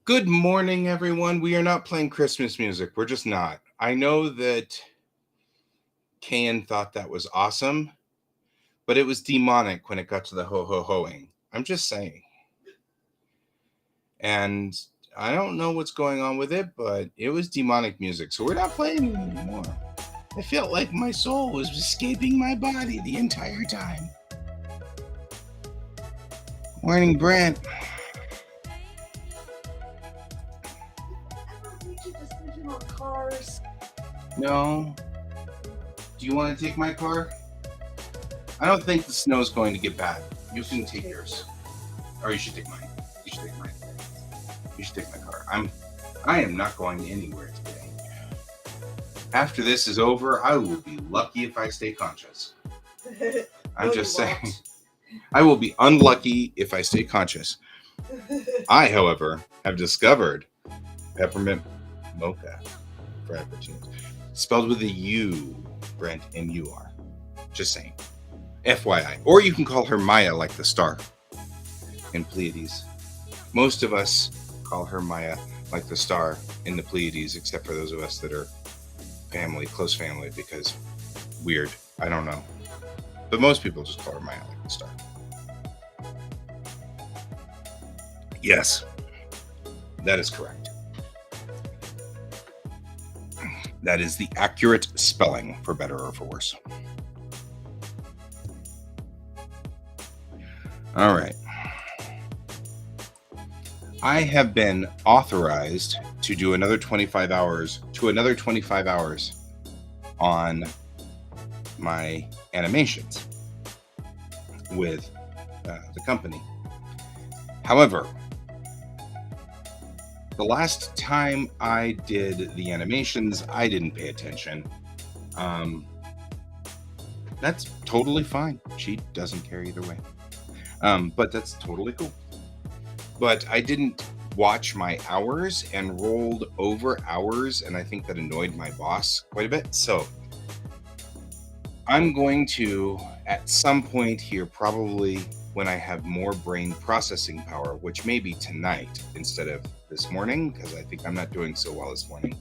Good morning, everyone. We are not playing Christmas music. We're just not. I know that Can thought that was awesome, but it was demonic when it got to the ho ho hoing. I'm just saying. And I don't know what's going on with it, but it was demonic music. So we're not playing it anymore. I felt like my soul was escaping my body the entire time. Morning, Brent. No. Do you want to take my car? I don't think the snow's going to get bad. You can take yours. Or you should take mine. You should take mine. You should take my car. I am not going anywhere today. After this is over, I will be lucky if I stay conscious. I'm just saying. I will be unlucky if I stay conscious. I, however, have discovered peppermint mocha frappuccinos. Spelled with a U, Brent, M-U-R. Just saying. FYI. Or you can call her Maya like the star in Pleiades. Most of us call her Maya like the star in the Pleiades, except for those of us that are family, close family, because weird. I don't know. But most people just call her Maya like the star. Yes, that is correct. That is the accurate spelling, for better or for worse. All right. I have been authorized to do another 25 hours on my animations with the company. However, the last time I did the animations, I didn't pay attention. That's totally fine. She doesn't care either way. But that's totally cool. But I didn't watch my hours and rolled over hours, and I think that annoyed my boss quite a bit. So I'm going to, at some point here, probably when I have more brain processing power, which may be tonight instead of this morning, because I think I'm not doing so well this morning,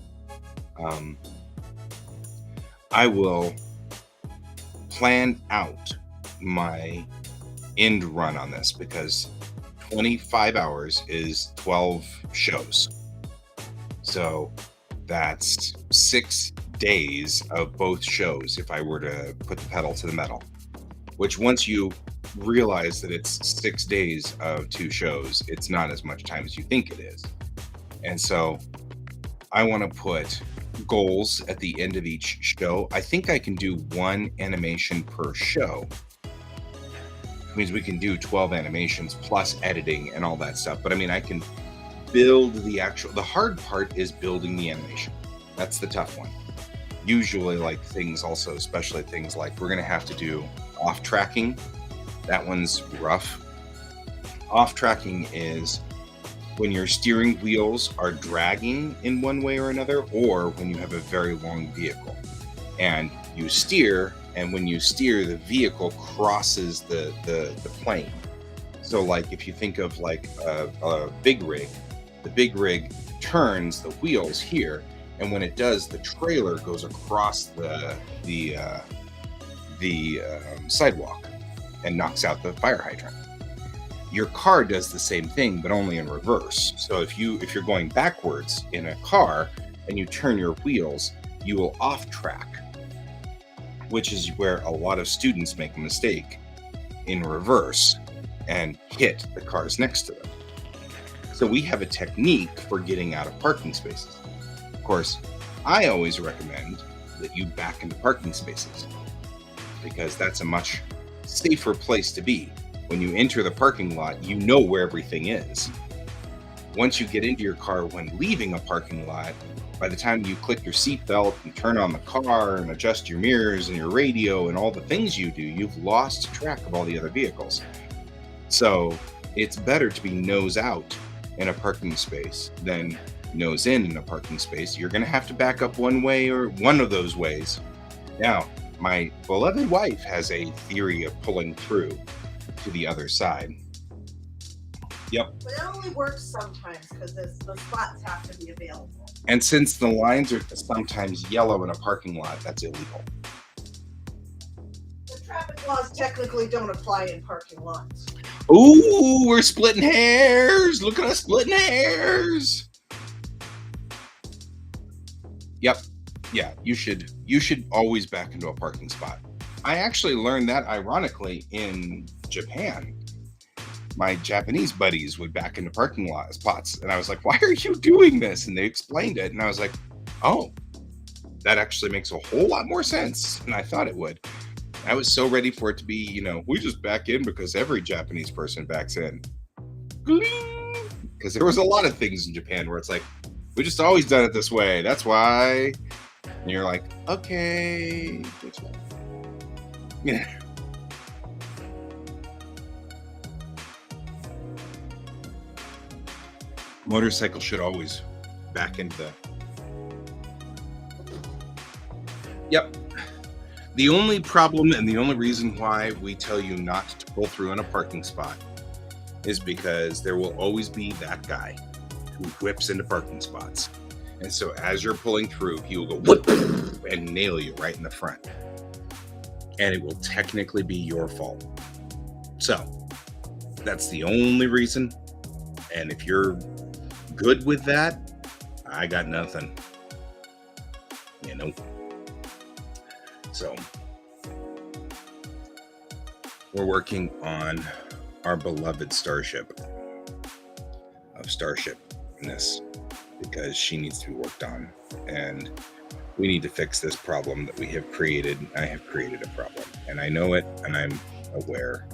I will plan out my end run on this, because 25 hours is 12 shows. So that's 6 days of both shows if I were to put the pedal to the metal, which once you realize that it's 6 days of 2 shows, it's not as much time as you think it is. And so I want to put goals at the end of each show. I think I can do 1 animation per show. Means we can do 12 animations plus editing and all that stuff. But I mean, I can build the hard part is building the animation. That's the tough one. Usually like things also, especially things like we're going to have to do off tracking. That one's rough. Off tracking is when your steering wheels are dragging in one way or another, or when you have a very long vehicle and you steer, and when you steer, the vehicle crosses the plane. So like if you think of like a big rig, the big rig turns the wheels here, and when it does, the trailer goes across the sidewalk and knocks out the fire hydrant. Your car does the same thing, but only in reverse. So if you're going backwards in a car and you turn your wheels, you will off track, which is where a lot of students make a mistake in reverse and hit the cars next to them. So we have a technique for getting out of parking spaces. Of course, I always recommend that you back into parking spaces, because that's a much safer place to be. When you enter the parking lot, you know where everything is. Once you get into your car when leaving a parking lot, by the time you click your seatbelt and turn on the car and adjust your mirrors and your radio and all the things you do, you've lost track of all the other vehicles. So it's better to be nose out in a parking space than nose in a parking space. You're going to have to back up one way or one of those ways. Now, my beloved wife has a theory of pulling through to the other side. Yep. But it only works sometimes because the spots have to be available. And since the lines are sometimes yellow in a parking lot, that's illegal. The traffic laws technically don't apply in parking lots. Ooh, we're splitting hairs. Look at us splitting hairs. Yep. Yeah, you should always back into a parking spot. I actually learned that ironically in Japan. My Japanese buddies would back into parking lot spots, and I was like, "Why are you doing this?" And they explained it, and I was like, "Oh, that actually makes a whole lot more sense than I thought it would." I was so ready for it to be, we just back in because every Japanese person backs in. Because there was a lot of things in Japan where it's like, we just always done it this way. That's why. And you're like, okay. Yeah. Motorcycle should always back into the. Yep. The only problem and the only reason why we tell you not to pull through in a parking spot is because there will always be that guy who whips into parking spots. And so as you're pulling through, he will go whoop and nail you right in the front. And it will technically be your fault. So that's the only reason. And if you're good with that, I got nothing. So we're working on our beloved starship of starshipness because she needs to be worked on, and we need to fix this problem that we have created. I have created a problem, and I know it, and I'm aware.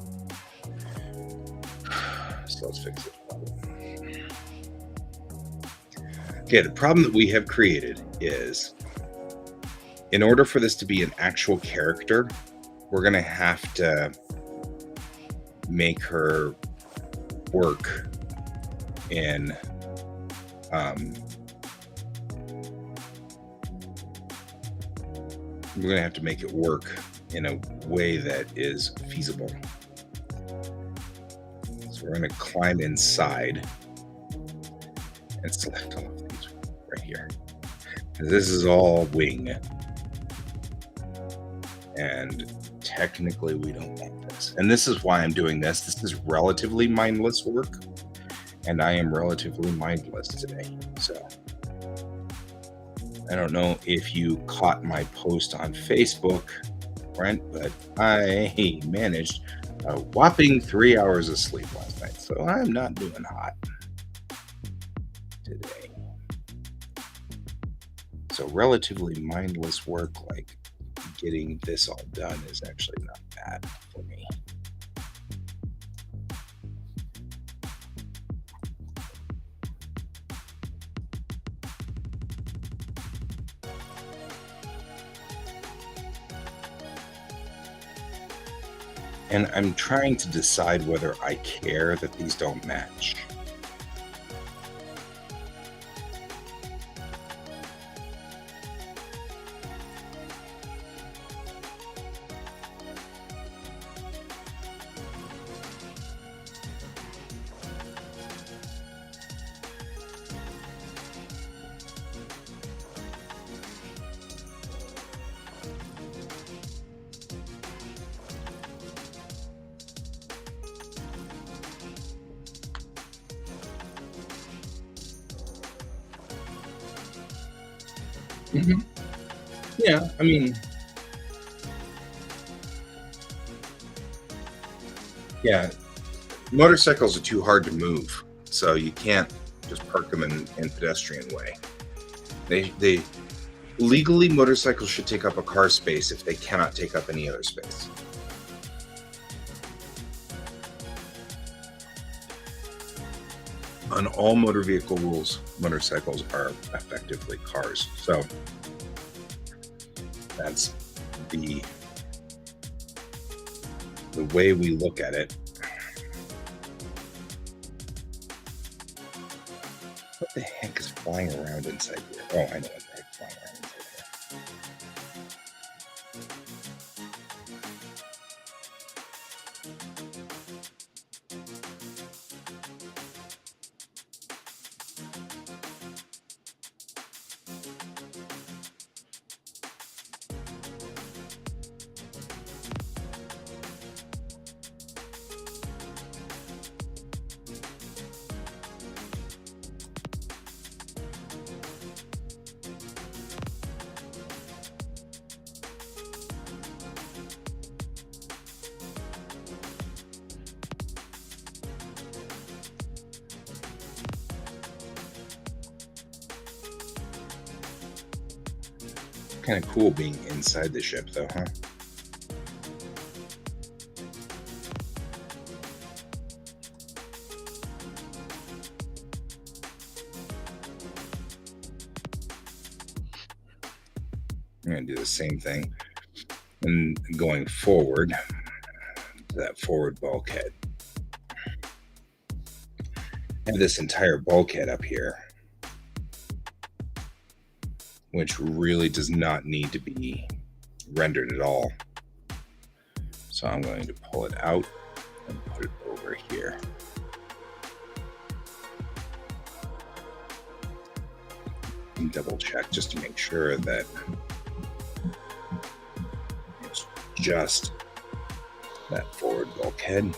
So let's fix this problem. Okay, the problem that we have created is, in order for this to be an actual character, we're going to have to make her work in we're going to have to make it work in a way that is feasible. So we're going to climb inside and select all of these right here. This is all wing. And technically we don't want this. And this is why I'm doing this. This is relatively mindless work. And I am relatively mindless today. So I don't know if you caught my post on Facebook, Brent, but I managed a whopping 3 hours of sleep last night. So I'm not doing hot today. So relatively mindless work, like getting this all done, is actually not bad for me. And I'm trying to decide whether I care that these don't match. Mm-hmm. Yeah, I mean, yeah, motorcycles are too hard to move, so you can't just park them in pedestrian way. They legally, motorcycles should take up a car space if they cannot take up any other space. On all motor vehicle rules, motorcycles are effectively cars. So that's the way we look at it. What the heck is flying around inside here? Oh, I know what the heck's flying around inside here. Kind of cool being inside the ship, though, huh? I'm going to do the same thing. And going forward, to that forward bulkhead. I have this entire bulkhead up here, which really does not need to be rendered at all. So I'm going to pull it out and put it over here. And double check just to make sure that it's just that forward bulkhead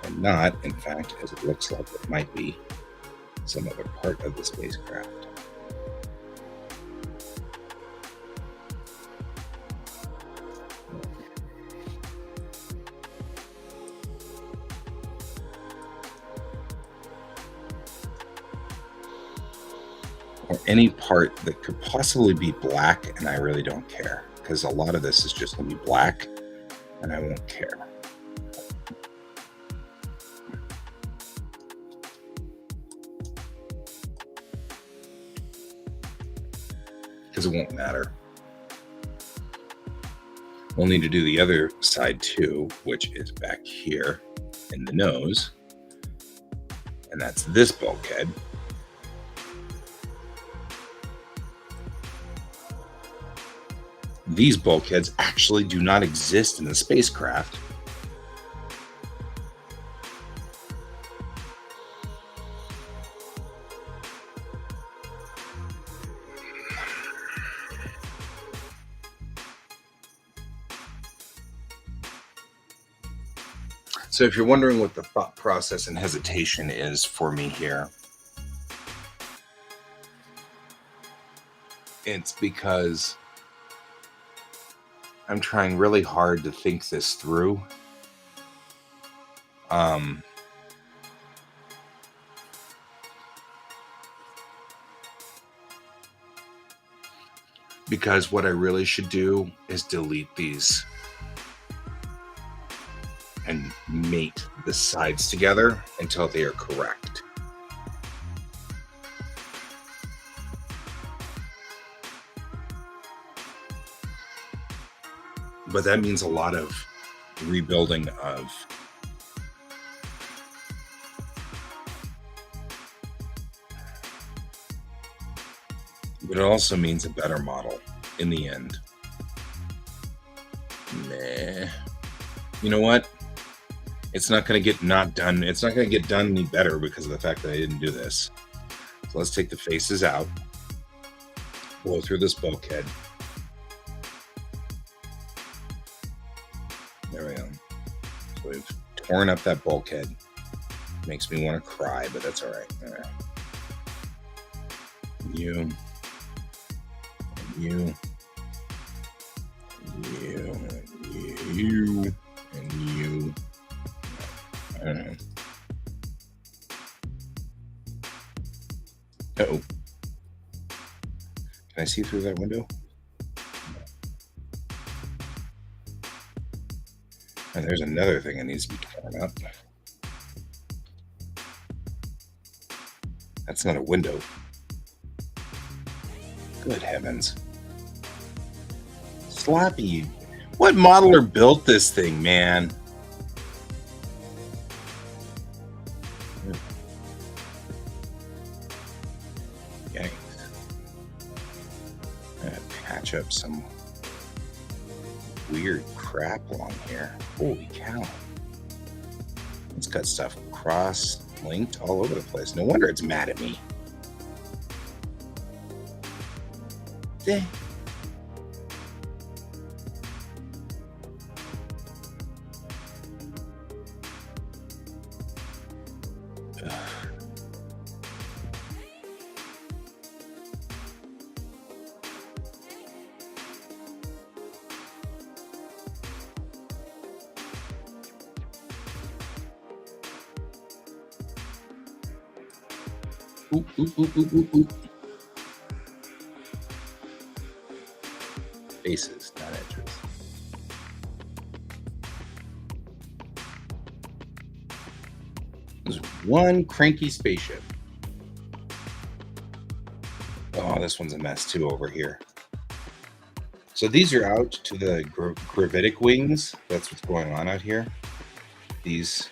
and not, in fact, as it looks like it might be, some other part of the spacecraft. Or any part that could possibly be black, and I really don't care, because a lot of this is just going to be black, and I won't care. Because it won't matter. We'll need to do the other side too, which is back here in the nose, and that's this bulkhead. These bulkheads actually do not exist in the spacecraft. So if you're wondering what the thought process and hesitation is for me here, it's because I'm trying really hard to think this through. Because what I really should do is delete these and mate the sides together until they are correct. But that means a lot of rebuilding of but it also means a better model in the end. Nah. You know what? It's not going to get not done. It's not going to get done any better because of the fact that I didn't do this. So let's take the faces out. Blow through this bulkhead. There we go. So we've torn up that bulkhead. Makes me want to cry, but that's all right. All right. You. And you. And you. And you. And you. I don't know. Uh-oh. Can I see through that window? And there's another thing that needs to be torn up. That's not a window. Good heavens. Slappy. What modeler built this thing, man? Yikes. I'm gonna patch up some weird crap along here. Holy cow. It's got stuff cross-linked all over the place. No wonder it's mad at me. Dang. Oop, oop, oop, oop, oop, oop. Faces, not edges. There's one cranky spaceship. Oh, this one's a mess too over here. So these are out to the gravitic wings. That's what's going on out here. These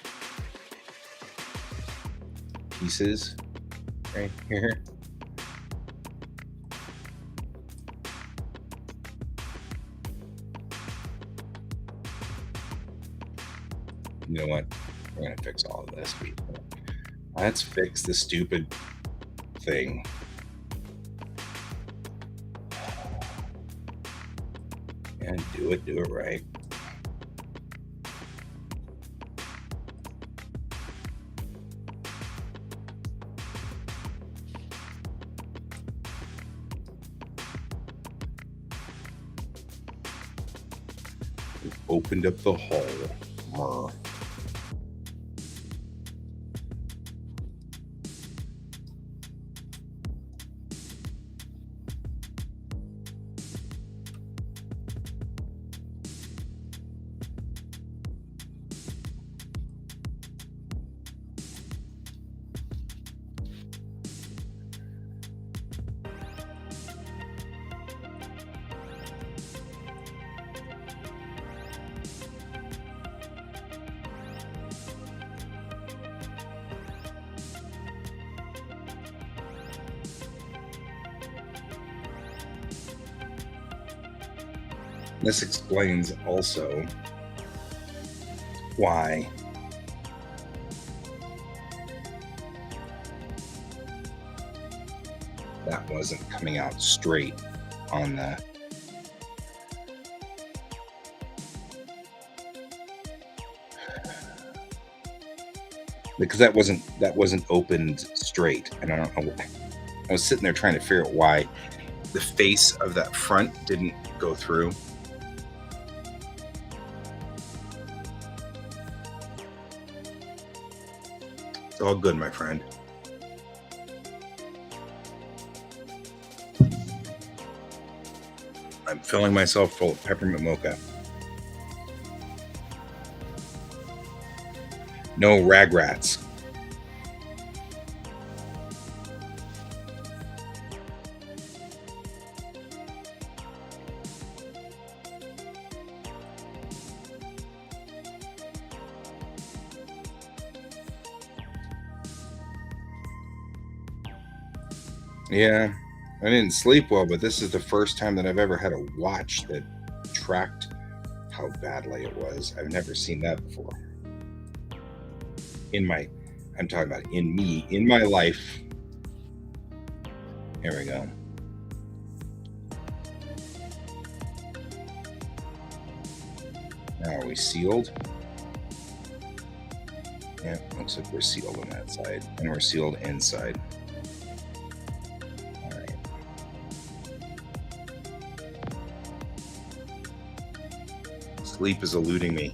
pieces right here. You know what? We're going to fix all of this. Let's fix the stupid thing. And do it right. We've opened up the hole. This explains also why that wasn't coming out straight on the because that wasn't opened straight, and I don't know why. I was sitting there trying to figure out why the face of that front didn't go through. It's all good, my friend. I'm filling myself full of peppermint mocha. No rag rats. Yeah, I didn't sleep well, but this is the first time that I've ever had a watch that tracked how badly it was. I've never seen that before. I'm talking about in my life. Here we go. Now are we sealed? Yeah, looks like we're sealed on that side, and we're sealed inside. All right. Sleep is eluding me.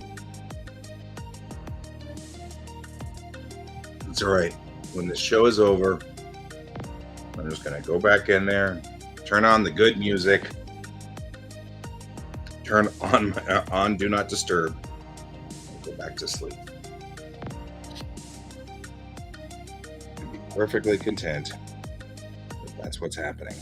It's all right. When the show is over, I'm just gonna go back in there, turn on the good music, turn on Do Not Disturb, and go back to sleep. And be perfectly content that that's what's happening.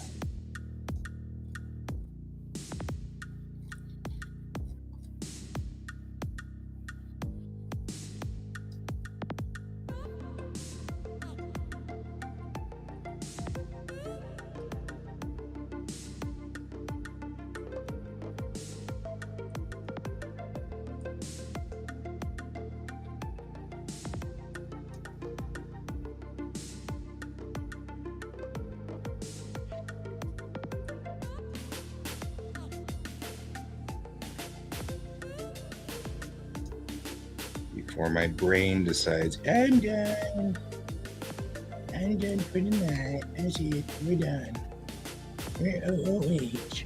Before my brain decides, I'm done for the night. That's it. We're done. We're OOH.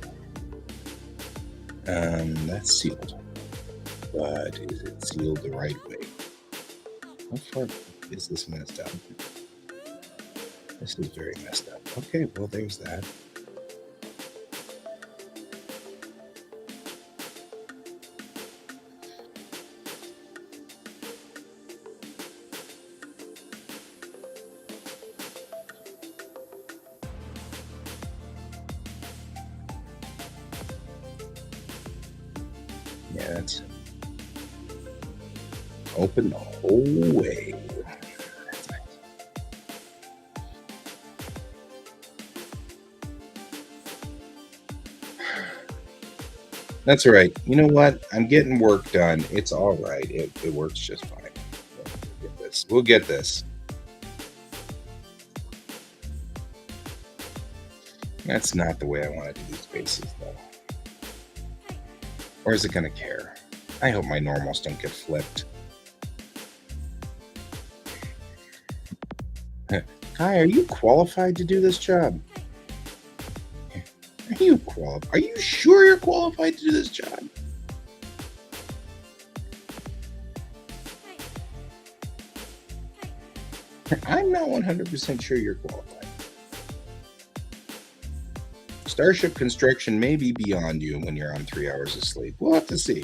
That's sealed. But is it sealed the right way? How far is this messed up? This is very messed up. Okay, well, there's that. it. Open the whole way. That's nice. That's all right. You know what? I'm getting work done. It's all right. It works just fine. We'll get this. We'll get this. That's not the way I want to do these spaces, though. Or is it going to care? I hope my normals don't get flipped. Hi, are you qualified to do this job? Are you qualified? Are you sure you're qualified to do this job? I'm not 100% sure you're qualified. Starship construction may be beyond you when you're on 3 hours of sleep. We'll have to see.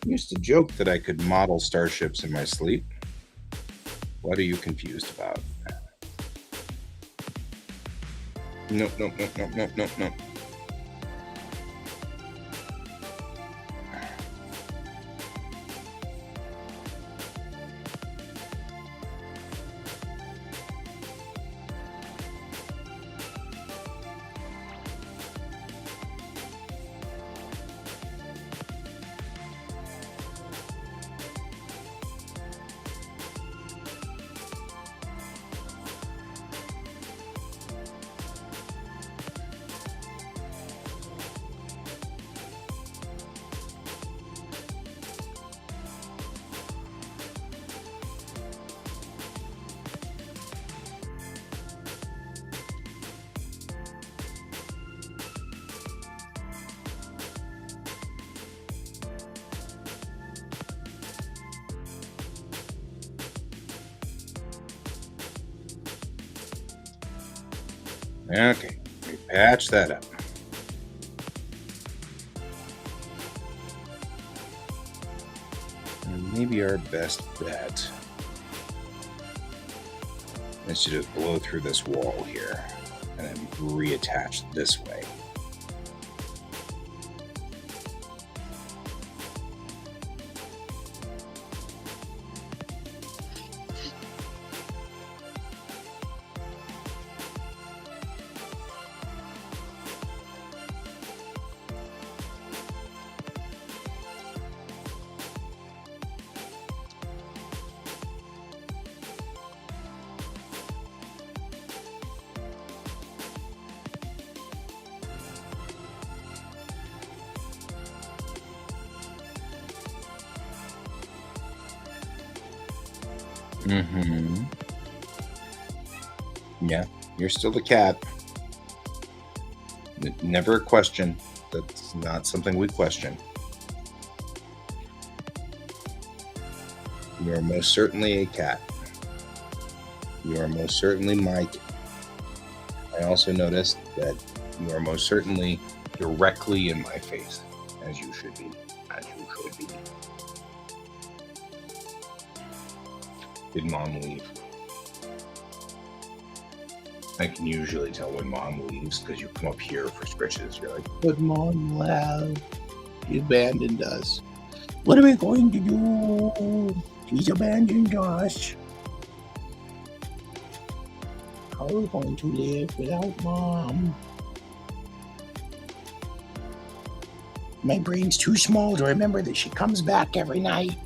I used to joke that I could model starships in my sleep. What are you confused about? Nope, nope, nope, nope, nope, nope, nope. Okay, we patch that up. And maybe our best bet is to just blow through this wall here and then reattach this way. Mm-hmm. Yeah, you're still the cat. Never a question. That's not something we question. You are most certainly a cat. You are most certainly my cat. I also noticed that you are most certainly directly in my face, as you should be. As you should be. Did Mom leave? I can usually tell when Mom leaves because you come up here for scritches. You're like, but Mom left. She abandoned us. What are we going to do? She's abandoned us. How are we going to live without Mom? My brain's too small to remember that she comes back every night.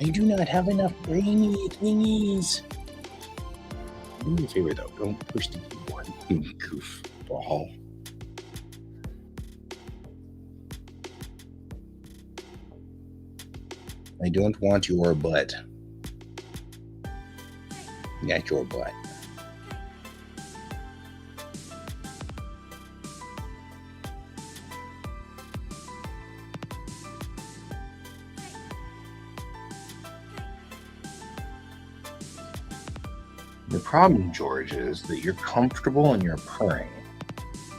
I do not have enough brainy thingies. Do me a favor though, don't push the keyboard. Goofball. I don't want your butt. Not your butt. The problem, George, is that you're comfortable and you're purring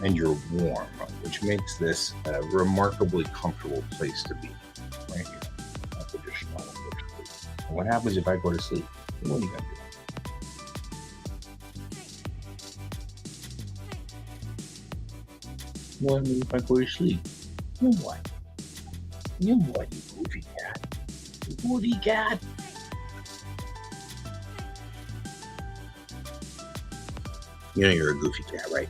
and you're warm, which makes this a remarkably comfortable place to be. Right here. That's what you're smiling for. And what happens if I go to sleep? What are you going to do? What happens if I go to sleep? You what? You what, you goofy cat? You goofy cat? You know you're a goofy cat, right?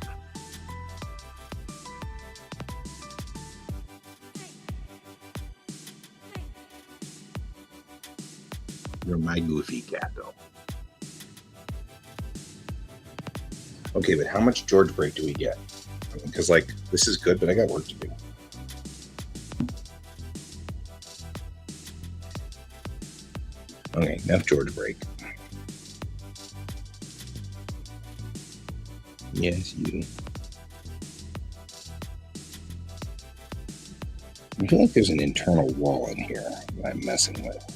You're my goofy cat, though. Okay, but how much George break do we get? Because, like, this is good, but I got work to do. Okay, enough George break. Yes, you. I feel like there's an internal wall in here that I'm messing with.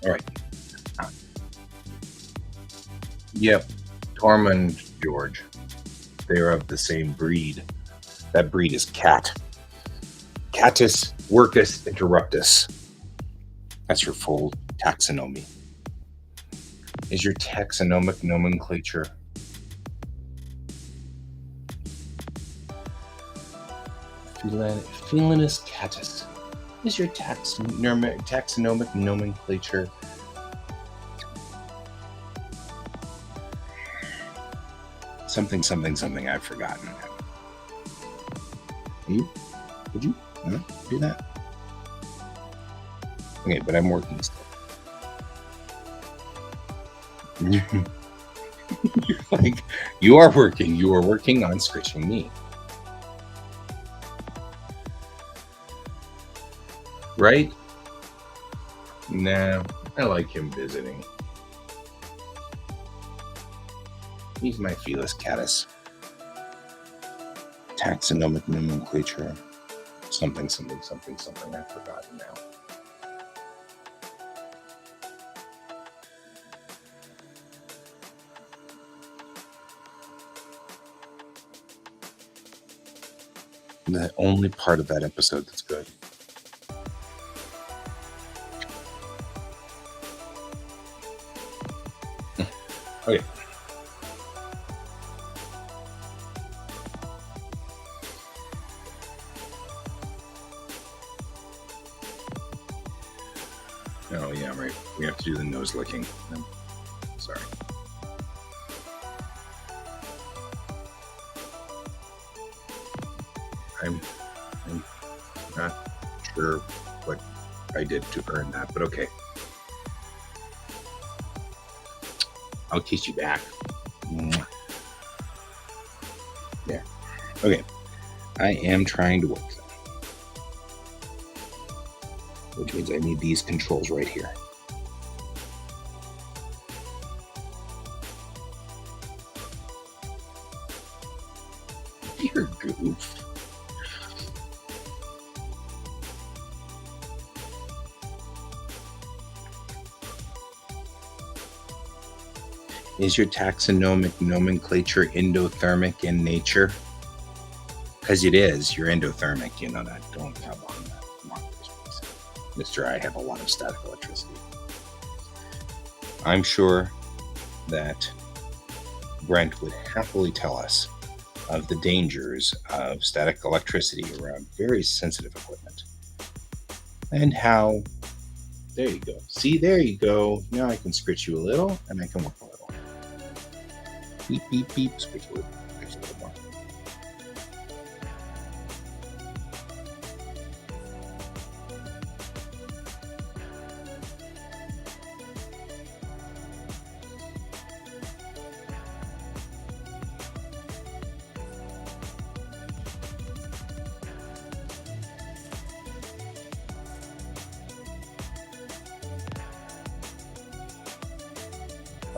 All right. Yep. Torma and George. They're of the same breed. That breed is cat. Catus worcus interruptus. That's your full taxonomy. Is your taxonomic nomenclature Felinus catus? Is your taxonomic nomenclature something, something, something I've forgotten? Would you do that? Okay, but I'm working still. Like, you are working. You are working on scratching me. Right? Nah, I like him visiting. He's my Felis catus. Taxonomic nomenclature. Something, something, something, something. I've forgotten now. The only part of that episode that's good. Okay. Oh, yeah, right. We have to do the nose licking. I'm sorry. I'm not sure what I did to earn that, but okay. I'll kiss you back. There. Okay. I am trying to work, which means I need these controls right here. You're a goof. Is your taxonomic nomenclature endothermic in nature? Because it is. You're endothermic. You know that. Don't come on that. Come on, Mr. I have a lot of static electricity. I'm sure that Brent would happily tell us of the dangers of static electricity around very sensitive equipment. And how, there you go. See, there you go. Now I can scratch you a little and I can work a little. Beep, beep, beep. Scratch a little. Scratch a little more.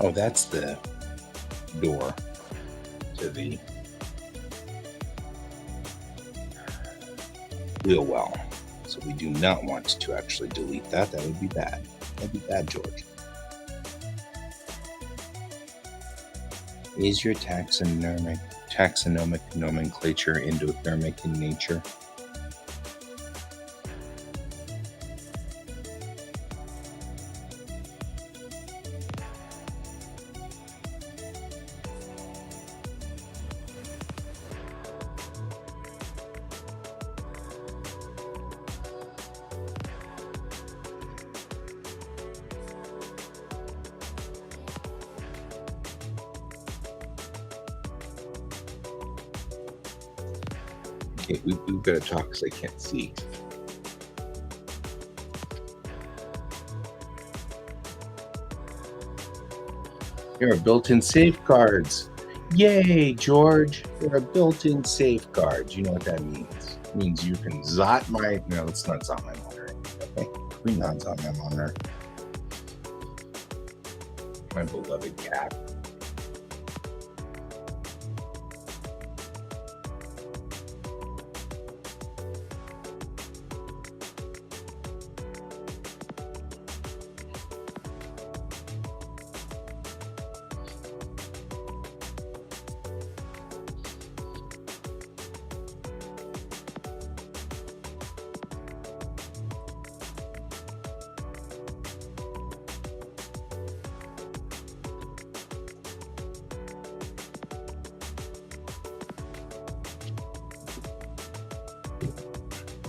Oh, that's the door to the wheel well. So we do not want to actually delete that. That would be bad. That'd be bad, George. Is your taxonomic nomenclature endothermic in nature? Okay, we've got to talk because I can't see. There are built-in safeguards. Yay, George! There are built-in safeguards. You know what that means? It means you can zot my... No, let's not zot my monitor. Okay? We not zot my monitor. My beloved cat.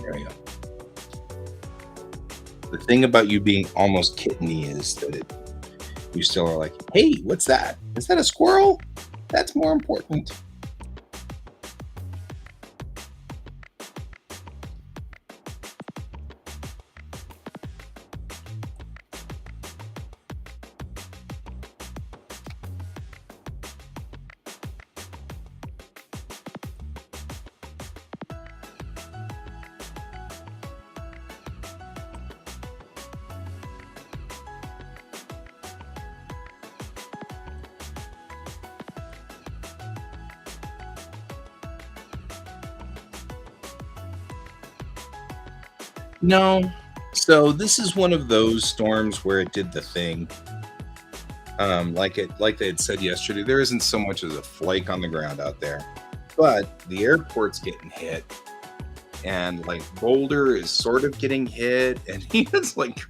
There we go. The thing about you being almost kitteny is that you still are like, hey, what's that? Is that a squirrel? That's more important. No. So this is one of those storms where it did the thing. Like they had said yesterday, there isn't so much as a flake on the ground out there, but the airport's getting hit, and like Boulder is sort of getting hit, and it's like,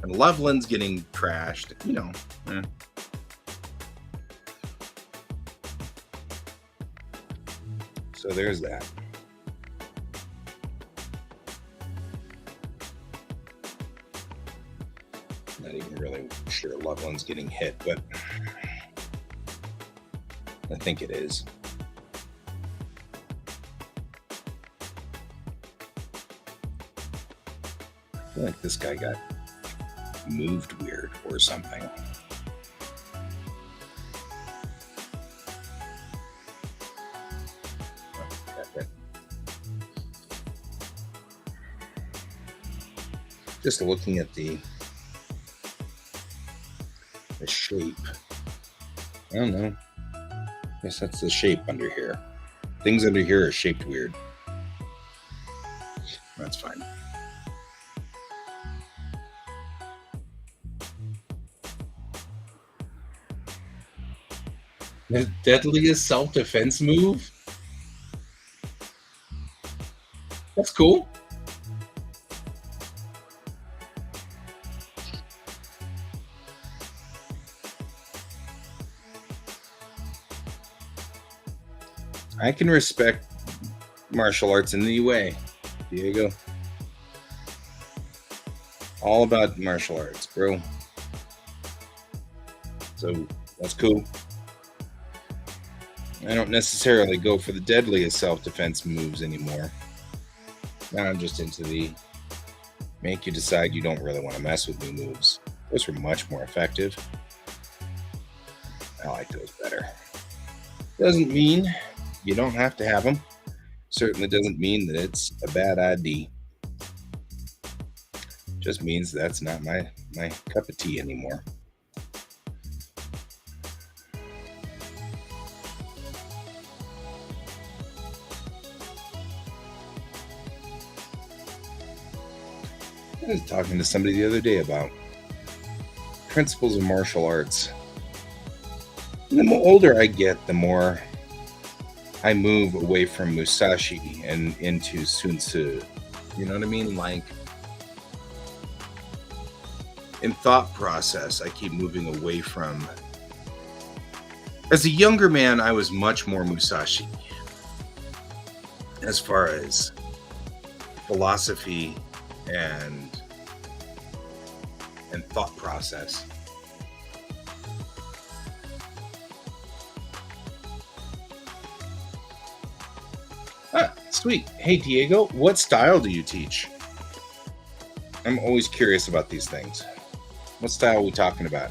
and Loveland's getting trashed. You know. So there's that. Not even really sure Loveland's getting hit, but I think it is. I feel like this guy got moved weird or something. Just looking at the shape. I don't know. I guess that's the shape under here. Things under here are shaped weird. That's fine. The deadliest self-defense move? That's cool. I can respect martial arts in any way, Diego. All about martial arts, bro. So that's cool. I don't necessarily go for the deadliest self-defense moves anymore. Now I'm just into the make you decide you don't really want to mess with me moves. Those were much more effective. I like those better. Doesn't mean you don't have to have them. Certainly doesn't mean that it's a bad idea. Just means that's not my cup of tea anymore. I was talking to somebody the other day about principles of martial arts. The more older I get, the more I move away from Musashi and into Sun Tzu. You know what I mean? Like, in thought process, I keep moving away from. As a younger man, I was much more Musashi as far as philosophy and thought process. Ah, sweet. Hey, Diego, what style do you teach? I'm always curious about these things. What style are we talking about?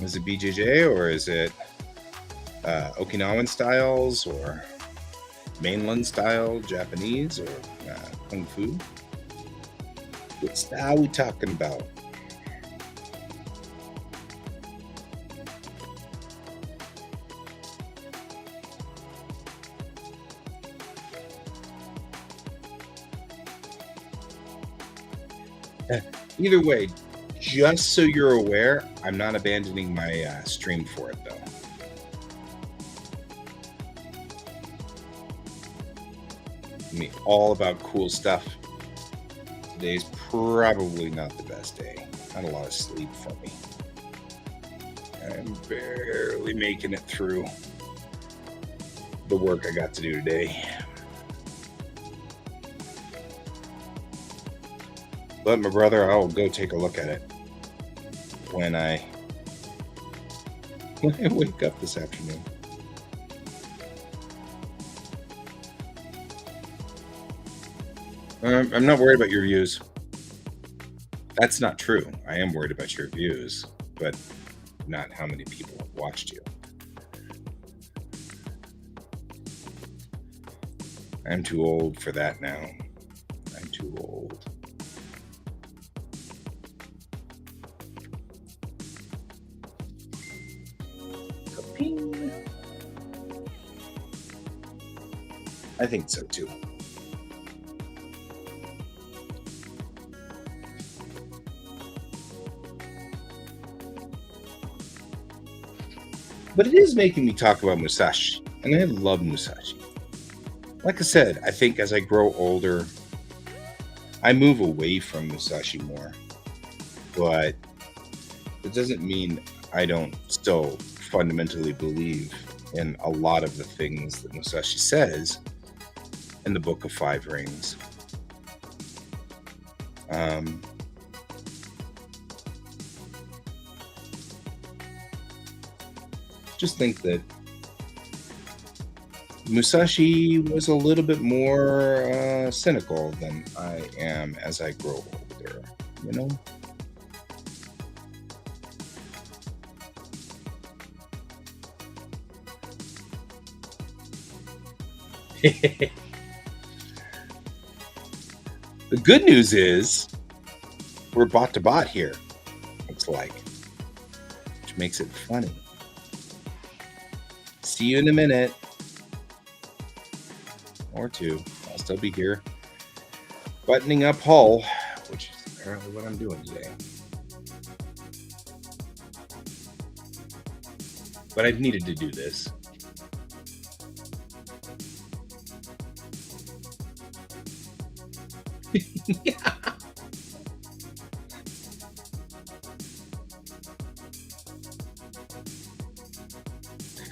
Is it BJJ or is it Okinawan styles or mainland style Japanese or Kung Fu? What style are we talking about? Either way, just so you're aware, I'm not abandoning my stream for it, though. I mean, all about cool stuff. Today's probably not the best day. Not a lot of sleep for me. I'm barely making it through the work I got to do today. But my brother, I'll go take a look at it when I wake up this afternoon. I'm not worried about your views. That's not true. I am worried about your views, but not how many people have watched you. I'm too old for that now. I'm too old. Ping. I think so too. But it is making me talk about Musashi, and I love Musashi. Like I said, I think as I grow older, I move away from Musashi more. But it doesn't mean I don't still fundamentally believe in a lot of the things that Musashi says in the Book of Five Rings. Just think that Musashi was a little bit more cynical than I am as I grow older, you know? The good news is we're bot to bot here, looks like, which makes it funny. See you in a minute or two. I'll still be here buttoning up Hull, which is apparently what I'm doing today. But I've needed to do this.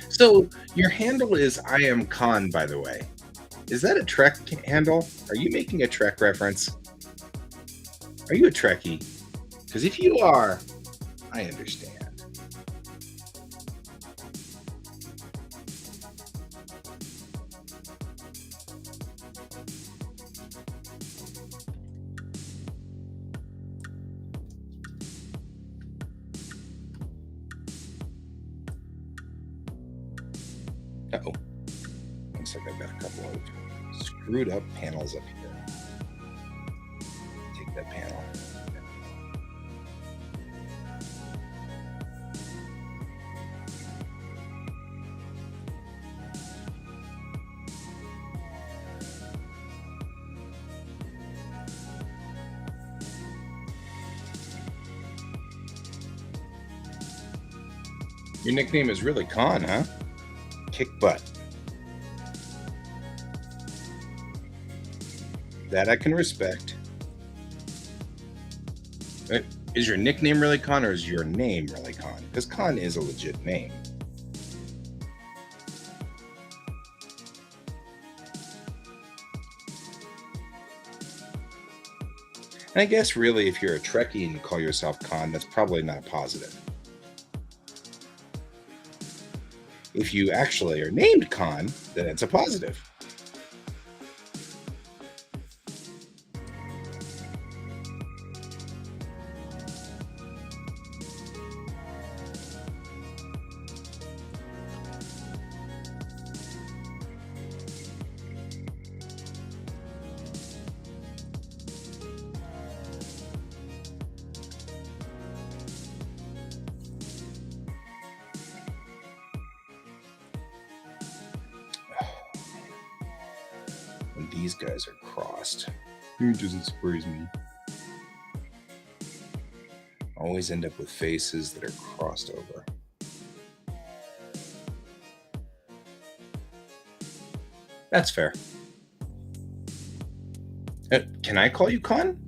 So your handle is I am Khan, by the way. Is that a Trek handle? Are you making a Trek reference? Are you a Trekkie? Because if you are, I understand. Uh-oh. Looks like I've got a couple of screwed up panels up here. Take that panel. Your nickname is really Con, huh? Kick butt. That I can respect. Is your nickname really Con, or is your name really Con? Because Con is a legit name. And I guess really if you're a Trekkie and you call yourself Con, that's probably not positive. If you actually are named Con, then it's a positive. When these guys are crossed, it doesn't surprise me. Always end up with faces that are crossed over. That's fair. Can I call you Con?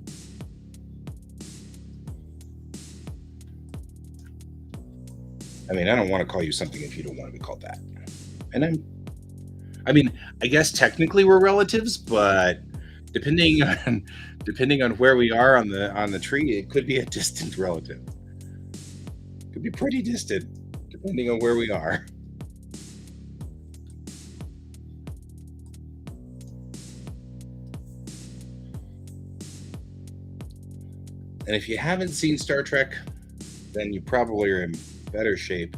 I mean, I don't want to call you something if you don't want to be called that. And I guess technically we're relatives, but depending on where we are on the tree, it could be a distant relative. Could be pretty distant, depending on where we are. And if you haven't seen Star Trek, then you probably are in better shape.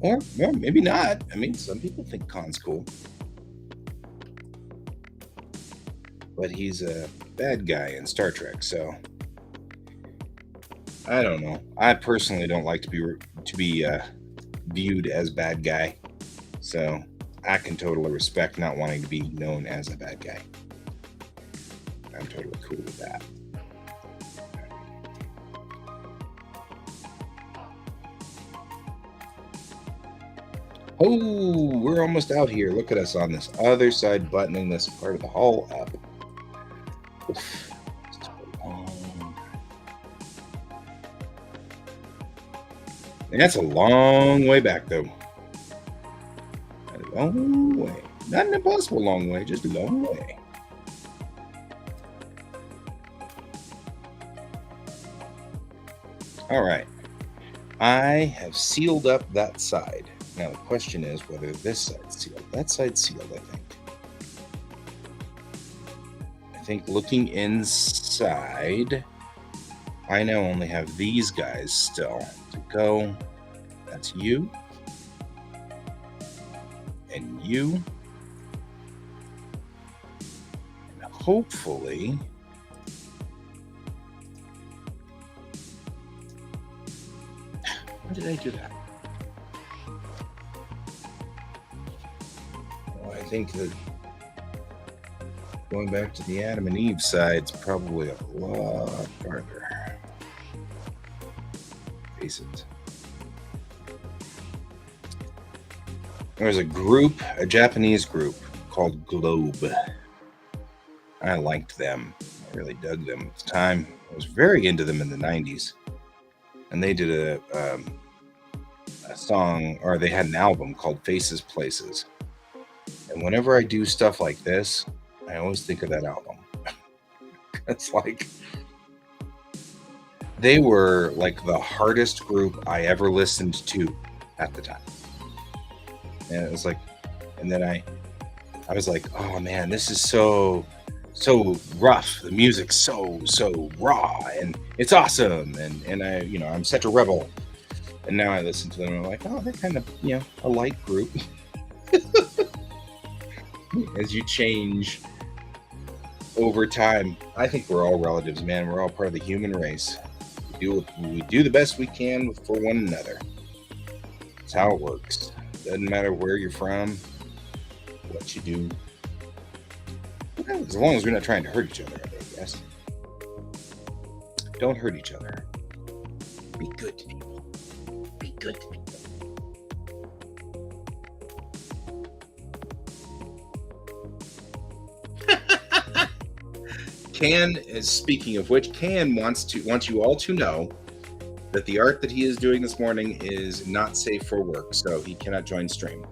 Or maybe not. I mean, some people think Khan's cool. But he's a bad guy in Star Trek, so I don't know. I personally don't like to be viewed as bad guy, so I can totally respect not wanting to be known as a bad guy. I'm totally cool with that. Oh, we're almost out here. Look at us on this other side, buttoning this part of the hull up. Oof. And that's a long way back, though. A long way. Not an impossible long way, just a long way. All right. I have sealed up that side. Now the question is whether this side's sealed. That side's sealed, I think. I think looking inside, I now only have these guys still to go. That's you. And you. And hopefully... Why did I do that? Well, I think that going back to the Adam and Eve side is probably a lot farther. Face it. There's a group, a Japanese group called Globe. I liked them. I really dug them at the time. I was very into them in the 90s. And they did a song, or they had an album called Faces Places. And whenever I do stuff like this, I always think of that album. It's like, they were like the hardest group I ever listened to at the time. And it was like, and then I was like, oh man, this is so rough. The music's so raw, and it's awesome. And I, I'm such a rebel. And now I listen to them and I'm like, oh, they're kind of, a light group. As you change over time, I think we're all relatives, man. We're all part of the human race. We do the best we can for one another. That's how it works. Doesn't matter where you're from, what you do. Well, as long as we're not trying to hurt each other, I guess. Don't hurt each other. Be good to people. Be good to people. Can is speaking of which, Can wants you all to know that the art that he is doing this morning is not safe for work, so he cannot join stream.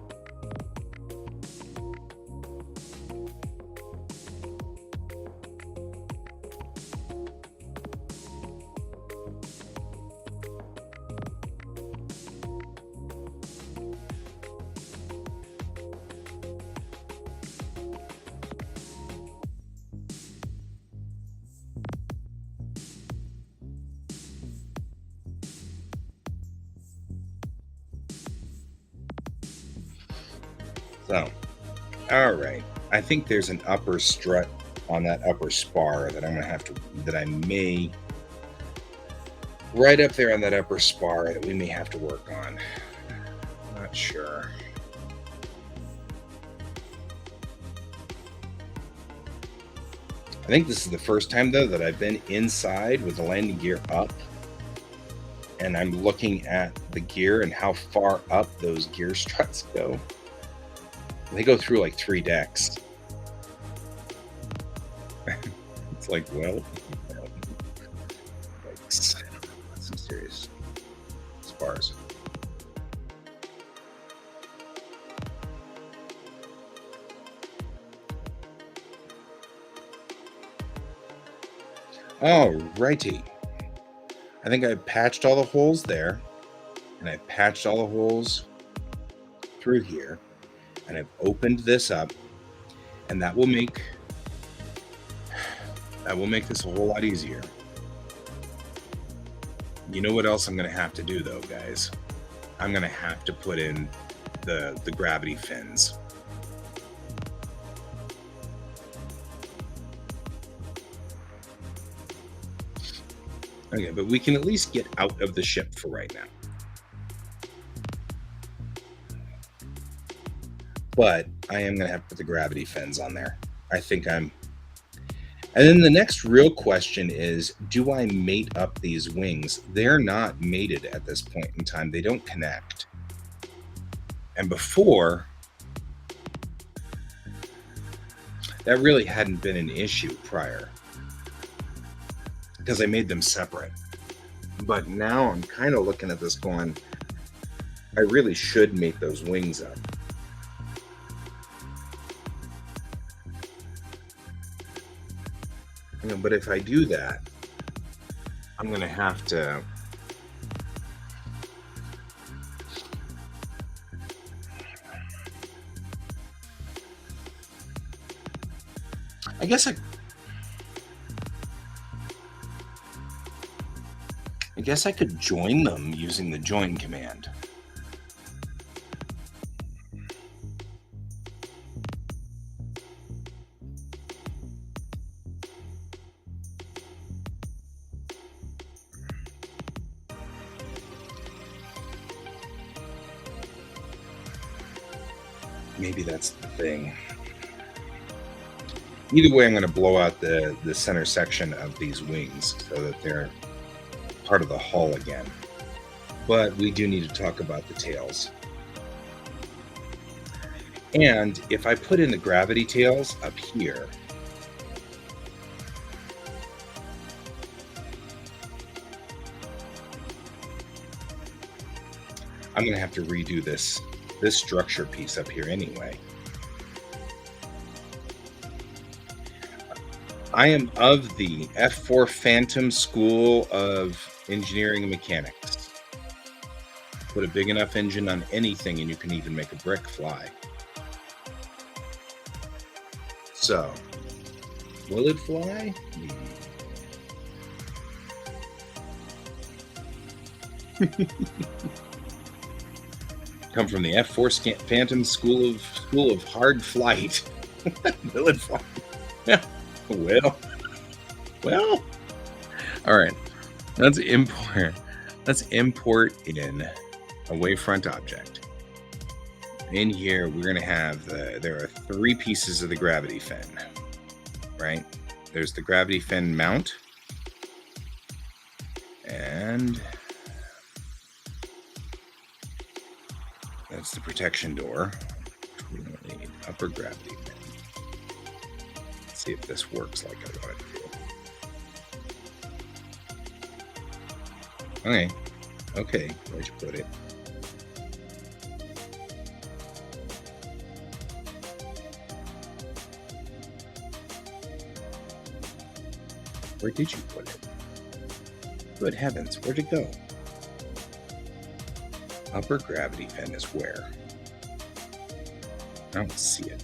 So, all right. I think there's an upper strut on that upper spar that I may, right up there on that upper spar that we may have to work on. Not sure. I think this is the first time, though, that I've been inside with the landing gear up, and I'm looking at the gear and how far up those gear struts go. They go through like 3 decks. It's like, well, that's some serious spars. All righty. I think I patched all the holes there, and I patched all the holes through here. And I've opened this up, and that will make this a whole lot easier. You know what else I'm going to have to do, though, guys? I'm going to have to put in the gravity fins. Okay, but we can at least get out of the ship for right now. But I am going to have to put the gravity fins on there. I think I'm... And then the next real question is, do I mate up these wings? They're not mated at this point in time. They don't connect. And before, that really hadn't been an issue prior, because I made them separate. But now I'm kind of looking at this going, I really should mate those wings up. You know, but if I do that, I'm going to have to... I guess I could join them using the join command. Maybe that's the thing. Either way, I'm going to blow out the center section of these wings so that they're part of the hull again. But we do need to talk about the tails. And if I put in the gravity tails up here, I'm going to have to redo this structure piece up here anyway. I am of the F4 Phantom School of Engineering and Mechanics. Put a big enough engine on anything and you can even make a brick fly. So, will it fly? Come from the F4 Phantom School of Hard Flight. Will it fly? Well. All right. Let's import in a wavefront object. In here, we're going to have there are 3 pieces of the gravity fin, right? There's the gravity fin mount, and that's the protection door. We don't need upper gravity fin. Let's see if this works like I want it to. Okay. Okay. Where'd you put it? Where did you put it? Good heavens, where'd it go? Upper gravity fin is where? I don't see it.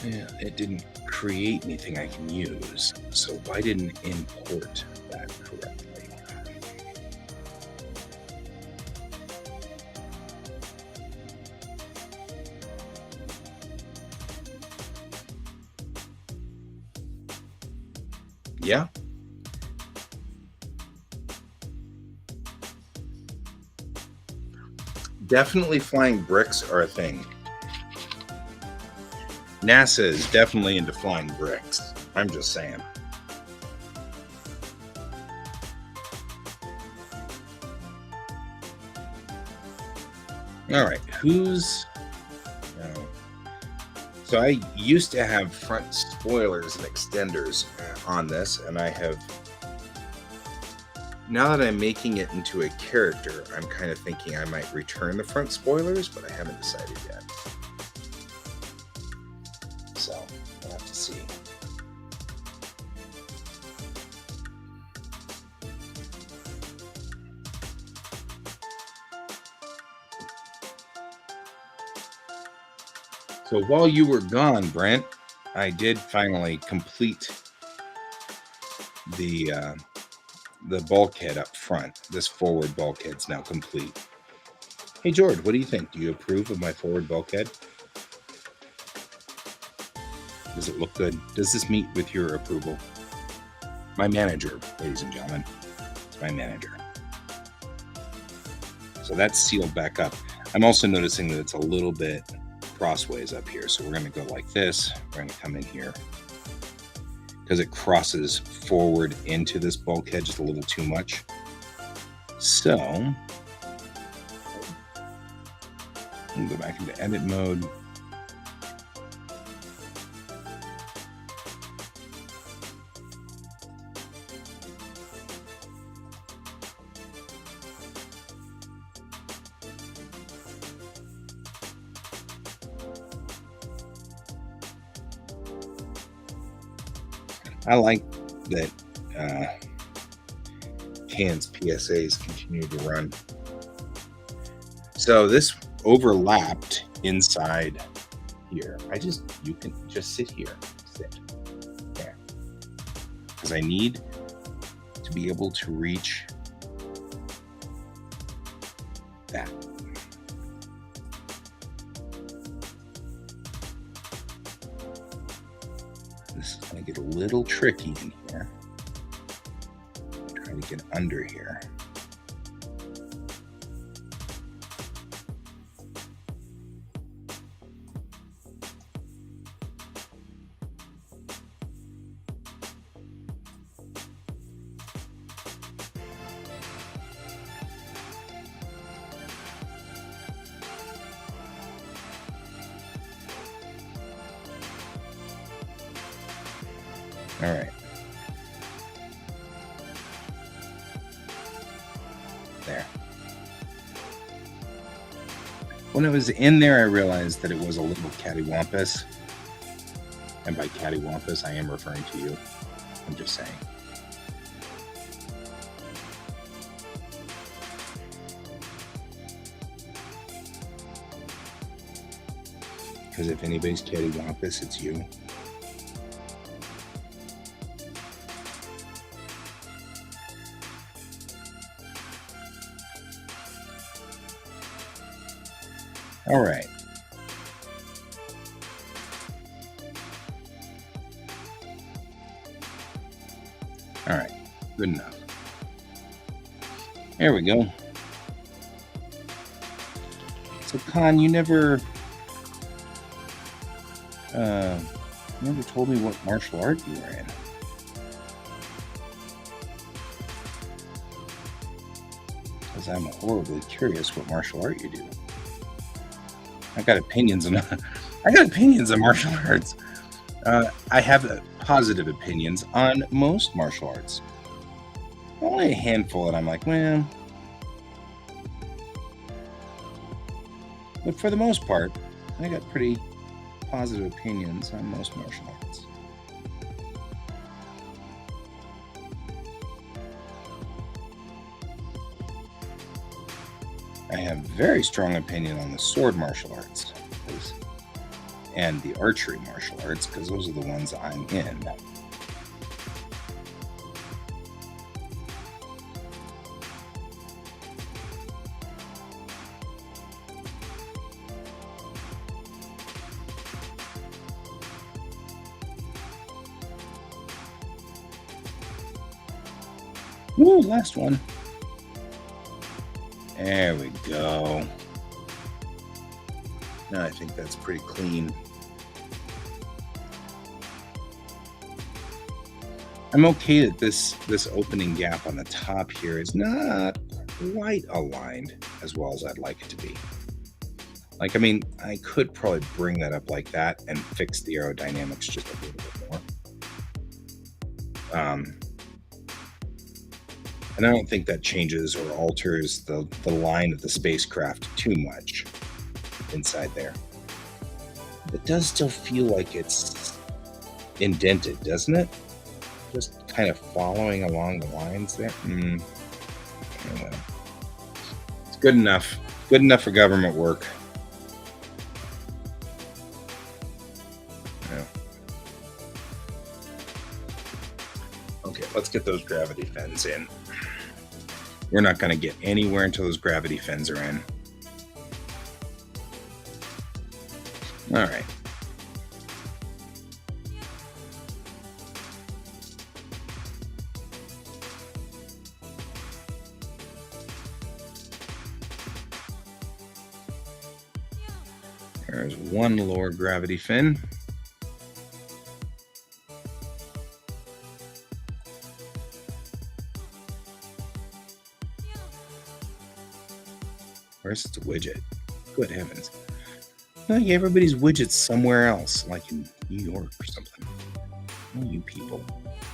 Yeah, it didn't create anything I can use, so why didn't import that correctly? Yeah. Definitely flying bricks are a thing. NASA is definitely into flying bricks. I'm just saying. All right, who's... no. So I used to have front spoilers and extenders on this, and I have... now that I'm making it into a character, I'm kind of thinking I might return the front spoilers, but I haven't decided yet. So we'll have to see. So while you were gone, Brent, I did finally complete the bulkhead up front. This forward bulkhead's now complete. Hey, George, what do you think? Do you approve of my forward bulkhead? Does it look good? Does this meet with your approval? My manager, ladies and gentlemen. It's my manager. So that's sealed back up. I'm also noticing that it's a little bit crossways up here. So we're going to go like this. We're going to come in here because it crosses forward into this bulkhead just a little too much. So we'll go back into edit mode. I like that Can's PSAs continue to run. So this overlapped inside here. You can just sit here. Sit there. Because I need to be able to reach that. This is going to get a little tricky in here. I'm trying to get under here. All right. There. When I was in there, I realized that it was a little cattywampus. And by cattywampus, I am referring to you. I'm just saying. Because if anybody's cattywampus, it's you. All right. All right. Good enough. There we go. So, Con, you never told me what martial art you were in. Because I'm horribly curious what martial art you do. I got opinions on martial arts. I have positive opinions on most martial arts. Only a handful that I'm like, well, but for the most part, I got pretty positive opinions on most martial arts. I have very strong opinion on the sword martial arts and the archery martial arts because those are the ones I'm in. Woo, last one. There we go. Now I think that's pretty clean. I'm okay that this opening gap on the top here is not quite aligned as well as I'd like it to be. Like, I mean, I could probably bring that up like that and fix the aerodynamics just a little bit more. And I don't think that changes or alters the line of the spacecraft too much inside there. It does still feel like it's indented, doesn't it? Just kind of following along the lines there. Anyway, it's good enough. Good enough for government work. Yeah. Okay, let's get those gravity fins in. We're not going to get anywhere until those gravity fins are in. All right. There's one lower gravity fin. Where's the widget? Good heavens. Like everybody's widget's somewhere else, like in New York or something. Oh, you people.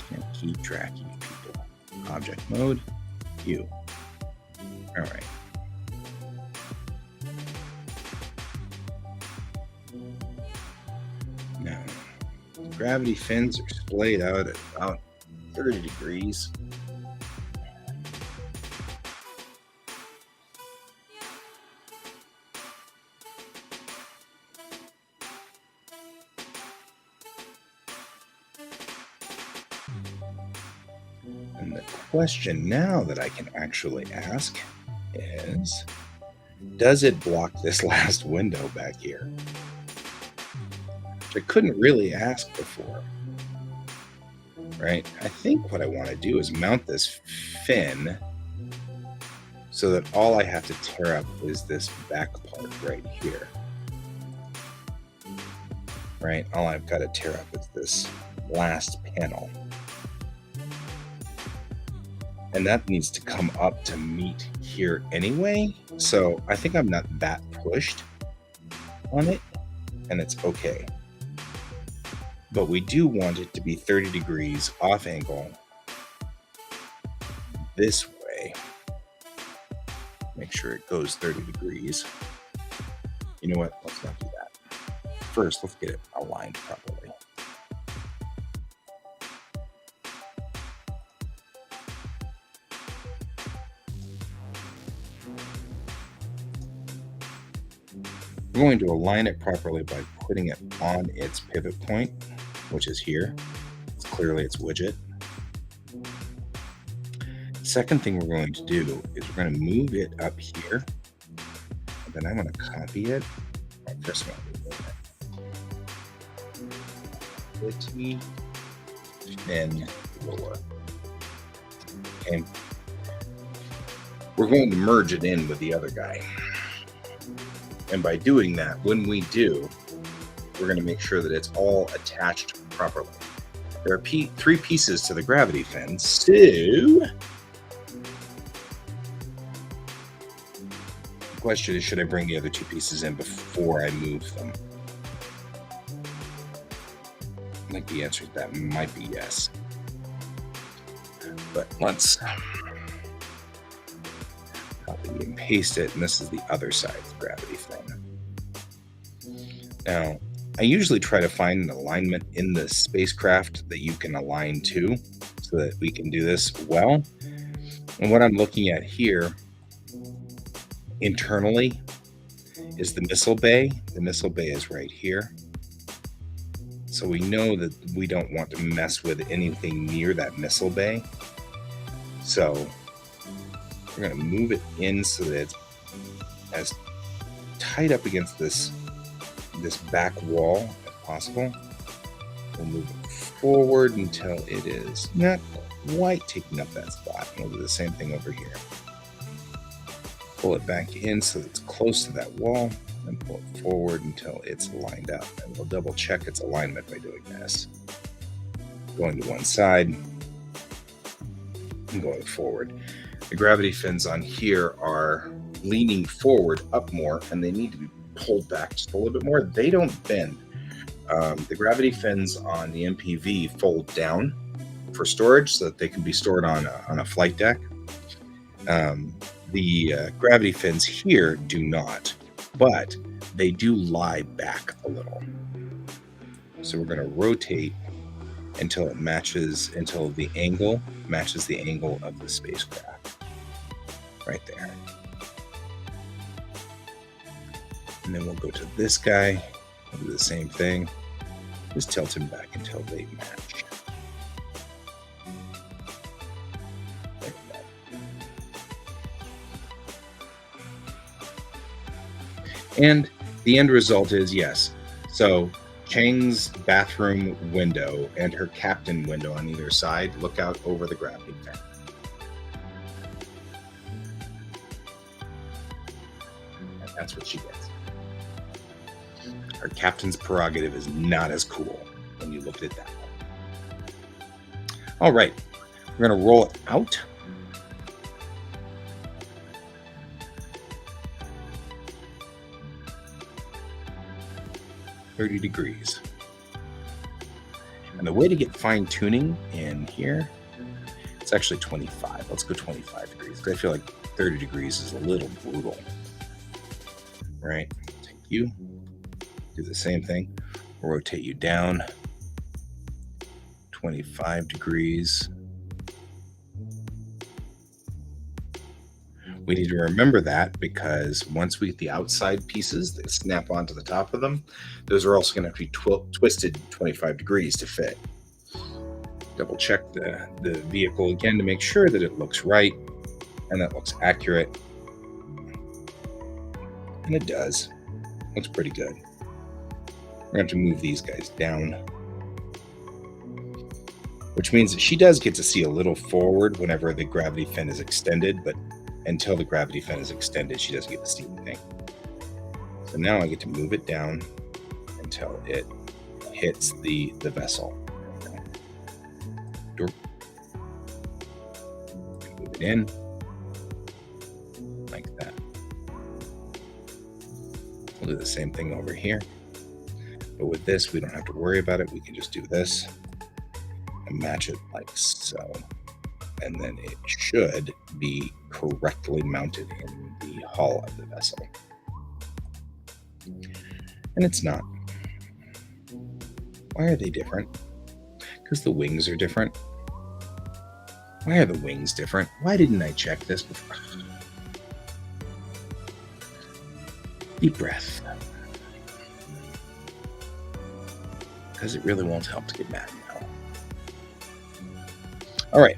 Can't keep track of you people. Object mode. You. Alright. Now, gravity fins are splayed out at about 30 degrees. And the question now that I can actually ask is, does it block this last window back here? Which I couldn't really ask before, right? I think what I want to do is mount this fin so that all I have to tear up is this back part right here, right? All I've got to tear up is this last panel. And that needs to come up to meet here anyway. So I think I'm not that pushed on it, and it's okay. But we do want it to be 30 degrees off angle this way. Make sure it goes 30 degrees. You know what? Let's not do that. First, let's get it aligned properly. We're going to align it properly by putting it on its pivot point, which is here. It's clearly its widget. Second thing we're going to do is we're going to move it up here, and then I'm going to copy it. First one. And lower. Okay. We're going to merge it in with the other guy. And by doing that, when we do, we're going to make sure that it's all attached properly. There are three pieces to the gravity fin, so the question is, should I bring the other two pieces in before I move them? I think the answer to that might be yes. But let's copy and paste it, and this is the other side's gravity fin. Now, I usually try to find an alignment in the spacecraft that you can align to so that we can do this well. And what I'm looking at here internally is the missile bay. The missile bay is right here. So we know that we don't want to mess with anything near that missile bay. So we're going to move it in so that it's as tight up against this back wall as possible. We'll move it forward until it is not quite taking up that spot. We'll do the same thing over here. Pull it back in so that it's close to that wall, and pull it forward until it's lined up. And we'll double check its alignment by doing this. Going to one side and going forward. The gravity fins on here are leaning forward up more, and they need to be pulled back just a little bit more. They don't bend. The gravity fins on the MPV fold down for storage so that they can be stored on a flight deck. The gravity fins here do not, but they do lie back a little. So we're going to rotate until the angle matches the angle of the spacecraft. Right there. And then we'll go to this guy, we'll do the same thing. Just tilt him back until they match. Like that. And the end result is yes. So Chang's bathroom window and her captain window on either side look out over the gravity fin. And that's what she gets. Her captain's prerogative is not as cool when you look at it that way. All right, we're going to roll it out. .30 degrees. And the way to get fine tuning in here, it's actually 25. Let's go 25 degrees because I feel like 30 degrees is a little brutal. Right? Take you. Do the same thing. We'll rotate you down 25 degrees. We need to remember that because once we get the outside pieces that snap onto the top of them, those are also going to have to be twisted 25 degrees to fit. Double check the vehicle again to make sure that it looks right and that looks accurate. And it does. Looks pretty good. We're going to have to move these guys down, which means that she does get to see a little forward whenever the gravity fin is extended, but until the gravity fin is extended, she doesn't get to see anything. So now I get to move it down until it hits the vessel. Move it in like that. We'll do the same thing over here. But with this, we don't have to worry about it. We can just do this and match it like so. And then it should be correctly mounted in the hull of the vessel. And it's not. Why are they different? Because the wings are different. Why are the wings different? Why didn't I check this before? Deep breath. Because it really won't help to get mad now. All right.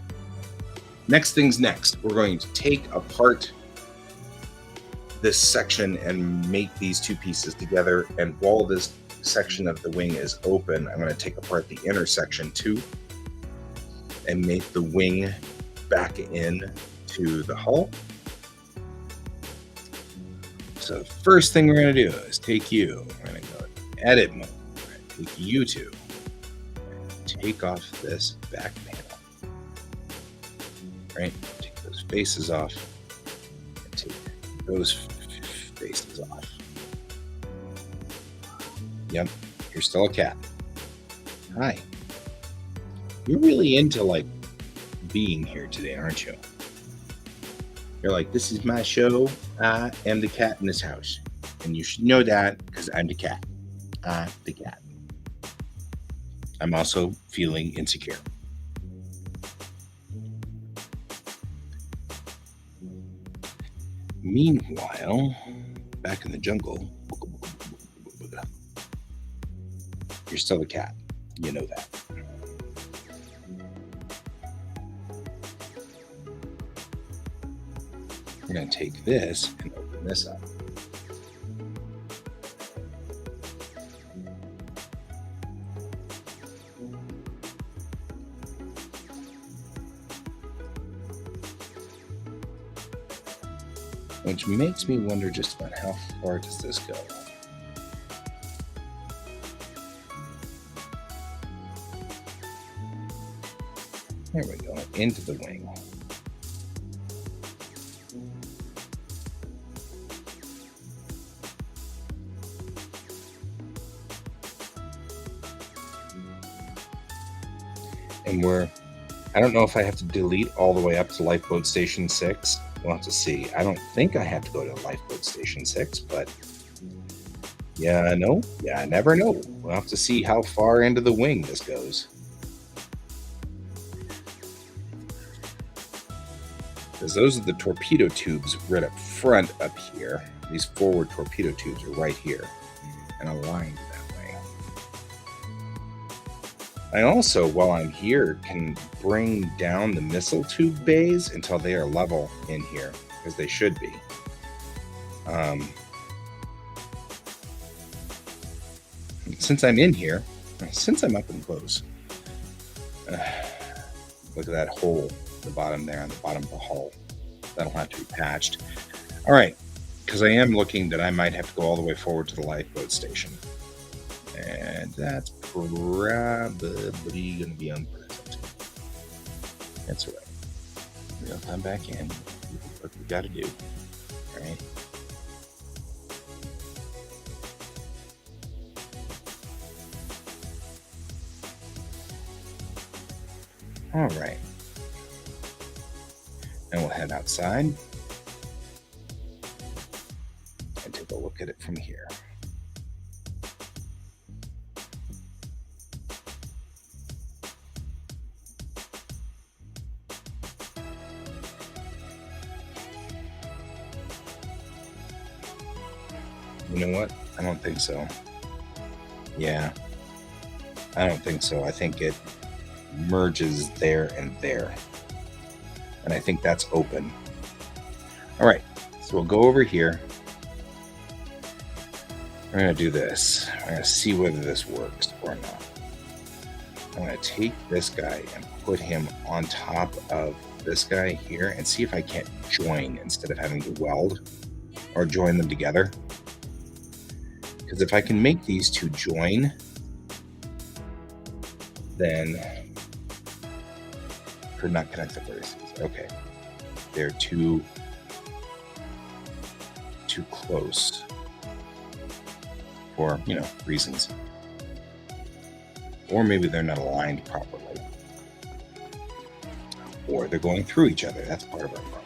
Next thing's next. We're going to take apart this section and make these two pieces together. And while this section of the wing is open, I'm going to take apart the inner section too and make the wing back in to the hull. So the first thing we're going to do is take you. We're going to go edit mode. Take you two and take off this back panel. Right? Take those faces off and take those faces off. Yep, you're still a cat. Hi. You're really into like being here today, aren't you? You're like, this is my show. I am the cat in this house. And you should know that because I'm the cat. I'm the cat. I'm also feeling insecure. Meanwhile, back in the jungle, you're still the cat. You know that. We're going to take this and open this up. Which makes me wonder just about how far does this go? There we go, into the wing. And I don't know if I have to delete all the way up to Lifeboat Station 6. We'll have to see. I don't think I have to go to Lifeboat Station 6, but yeah, I never know. We'll have to see how far into the wing this goes. Because those are the torpedo tubes right up front up here. These forward torpedo tubes are right here and aligned that way. I also, while I'm here, can bring down the missile tube bays until they are level in here, as they should be. Since I'm in here, since I'm up and close, look at that hole at the bottom there, on the bottom of the hull. That'll have to be patched. All right, because I am looking that I might have to go all the way forward to the lifeboat station. And that's probably going to be unpleasant. That's all right. We'll come back in. What we got to do. All right. All right. And we'll head outside and take a look at it from here. You know what? I don't think so. Yeah, I don't think so. I think it merges there and there. And I think that's open. All right, so we'll go over here. We're going to do this. We're going to see whether this works or not. I'm going to take this guy and put him on top of this guy here and see if I can't join instead of having to weld or join them together. Because if I can make these two join, then could not connect the vertices. Okay, they're too close for reasons, or maybe they're not aligned properly, or they're going through each other. That's part of our problem.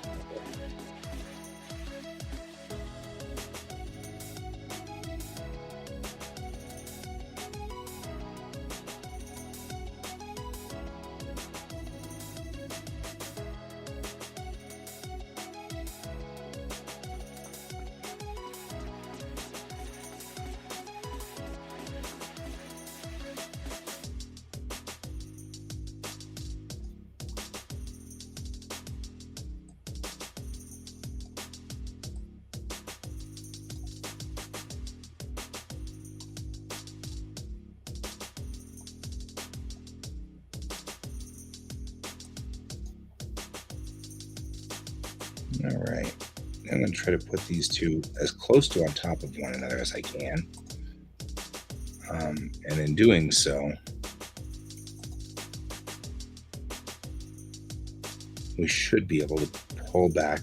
All right, I'm going to try to put these two as close to on top of one another as I can. And in doing so, we should be able to pull back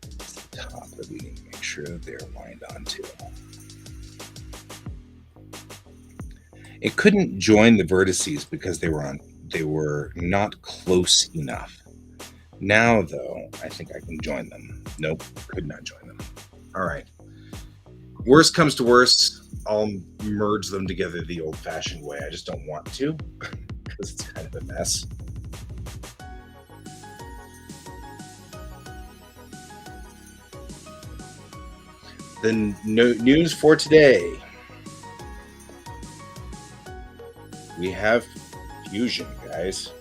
the top, but we need to make sure that they're lined onto. It couldn't join the vertices because they were not close enough. Now, though, I think I can join them. Nope, could not join them. All right. Worst comes to worst, I'll merge them together the old-fashioned way. I just don't want to because it's kind of a mess. The news for today. We have fusion, guys.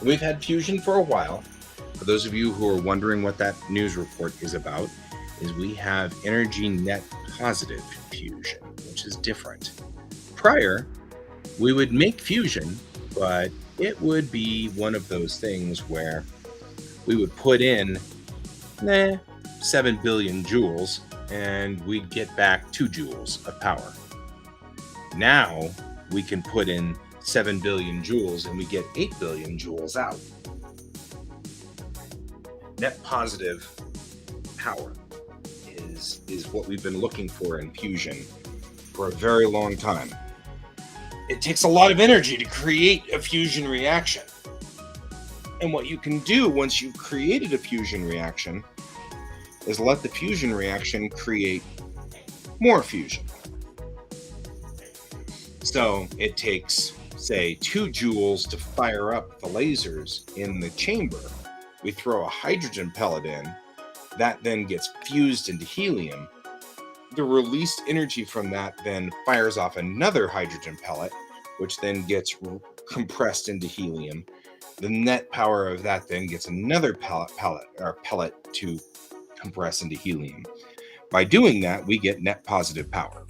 We've had fusion for a while. For those of you who are wondering what that news report is about, is we have energy net positive fusion, which is different. Prior, we would make fusion, but it would be one of those things where we would put in 7 billion joules and we'd get back 2 joules of power. Now we can put in 7 billion joules and we get 8 billion joules out. Net positive power is what we've been looking for in fusion for a very long time. It takes a lot of energy to create a fusion reaction. And what you can do once you've created a fusion reaction is let the fusion reaction create more fusion. So it takes, say, 2 joules to fire up the lasers in the chamber. We throw a hydrogen pellet in, that then gets fused into helium. The released energy from that then fires off another hydrogen pellet, which then gets compressed into helium. The net power of that then gets another pellet to compress into helium. By doing that, we get net positive power.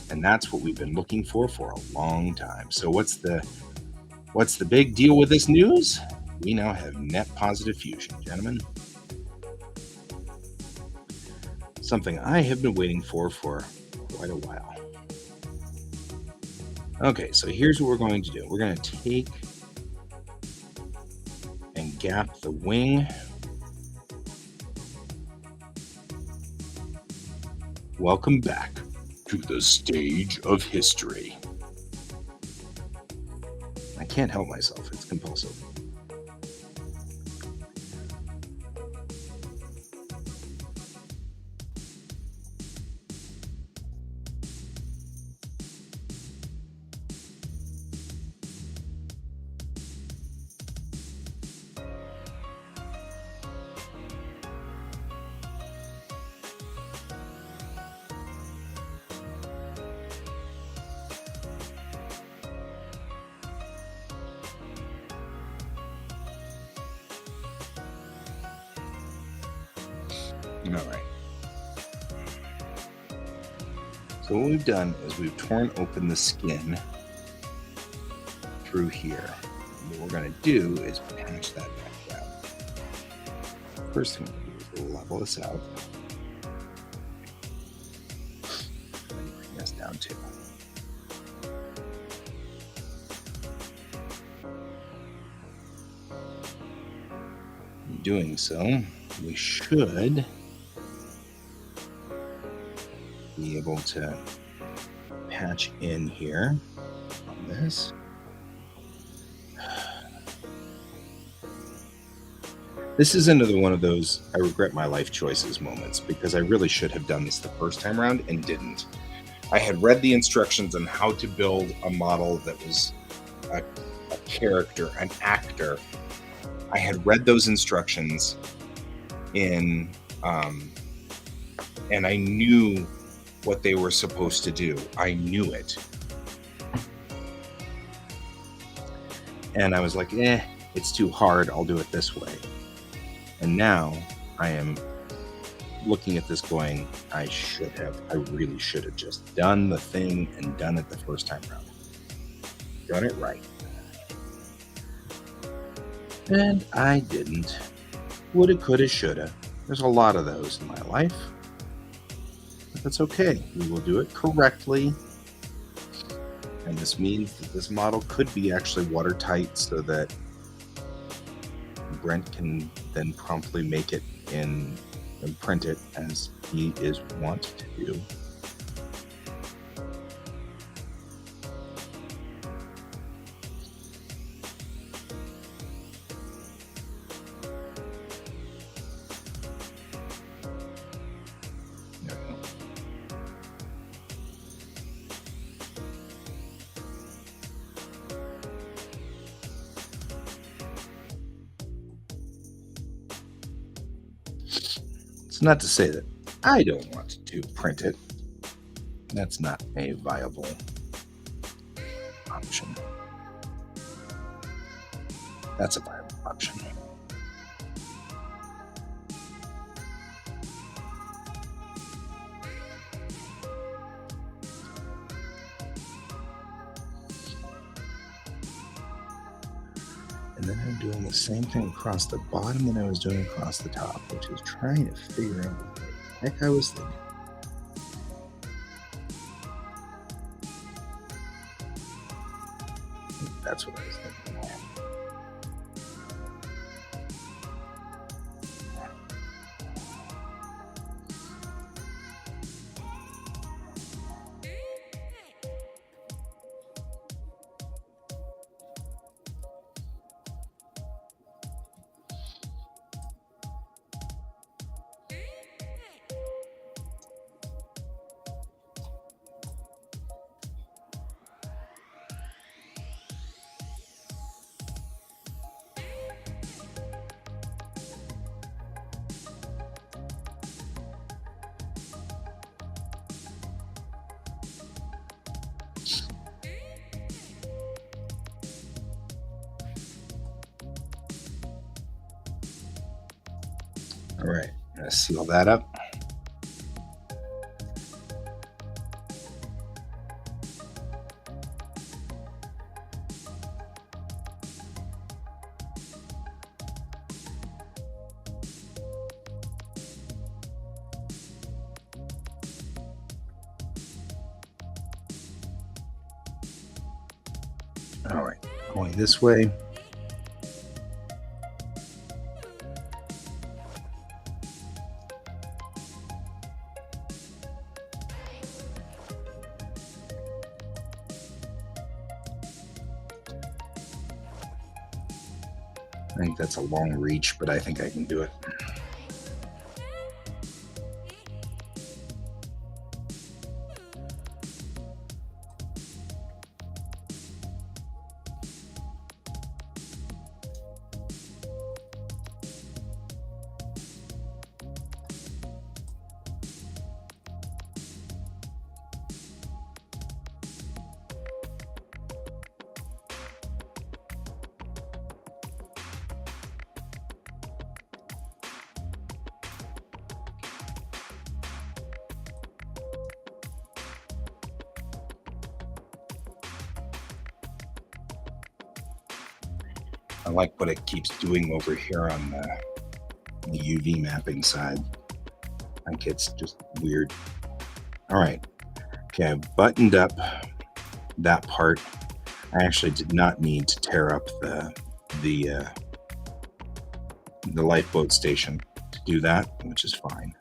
And that's what we've been looking for a long time. So what's the big deal with this news? We now have net positive fusion, gentlemen. Something I have been waiting for quite a while. Okay, so here's what we're going to do. We're going to take and gap the wing. Welcome back to the stage of history. I can't help myself, it's compulsive. All right. So what we've done is we've torn open the skin through here. And what we're going to do is patch that back out. First thing we're going to do is level this out. And bring this down too. In doing so, we should be able to patch in here on this. This is another one of those I regret my life choices moments because I really should have done this the first time around and didn't. I had read the instructions on how to build a model that was a character, an actor. I had read those instructions and I knew what they were supposed to do. I knew it. And I was like, it's too hard. I'll do it this way. And now I am looking at this going, I really should have just done the thing and done it the first time around. Done it right. And I didn't. Woulda, coulda, shoulda. There's a lot of those in my life. But that's okay. We will do it correctly. And this means that this model could be actually watertight so that Brent can then promptly make it in and print it as he is wont to do. It's not to say that I don't want to print it. That's not a viable option. That's a viable option. And then I'm doing the same thing across the bottom that I was doing across the top, which is trying to figure out what the heck I was thinking. That's what I was thinking. All right, I'm gonna seal that up. All right, going this way. I think that's a long reach, but I think I can do it. I like what it keeps doing over here on the UV mapping side. Like it's just weird. All right. Okay, I've buttoned up that part. I actually did not need to tear up the lifeboat station to do that, which is fine.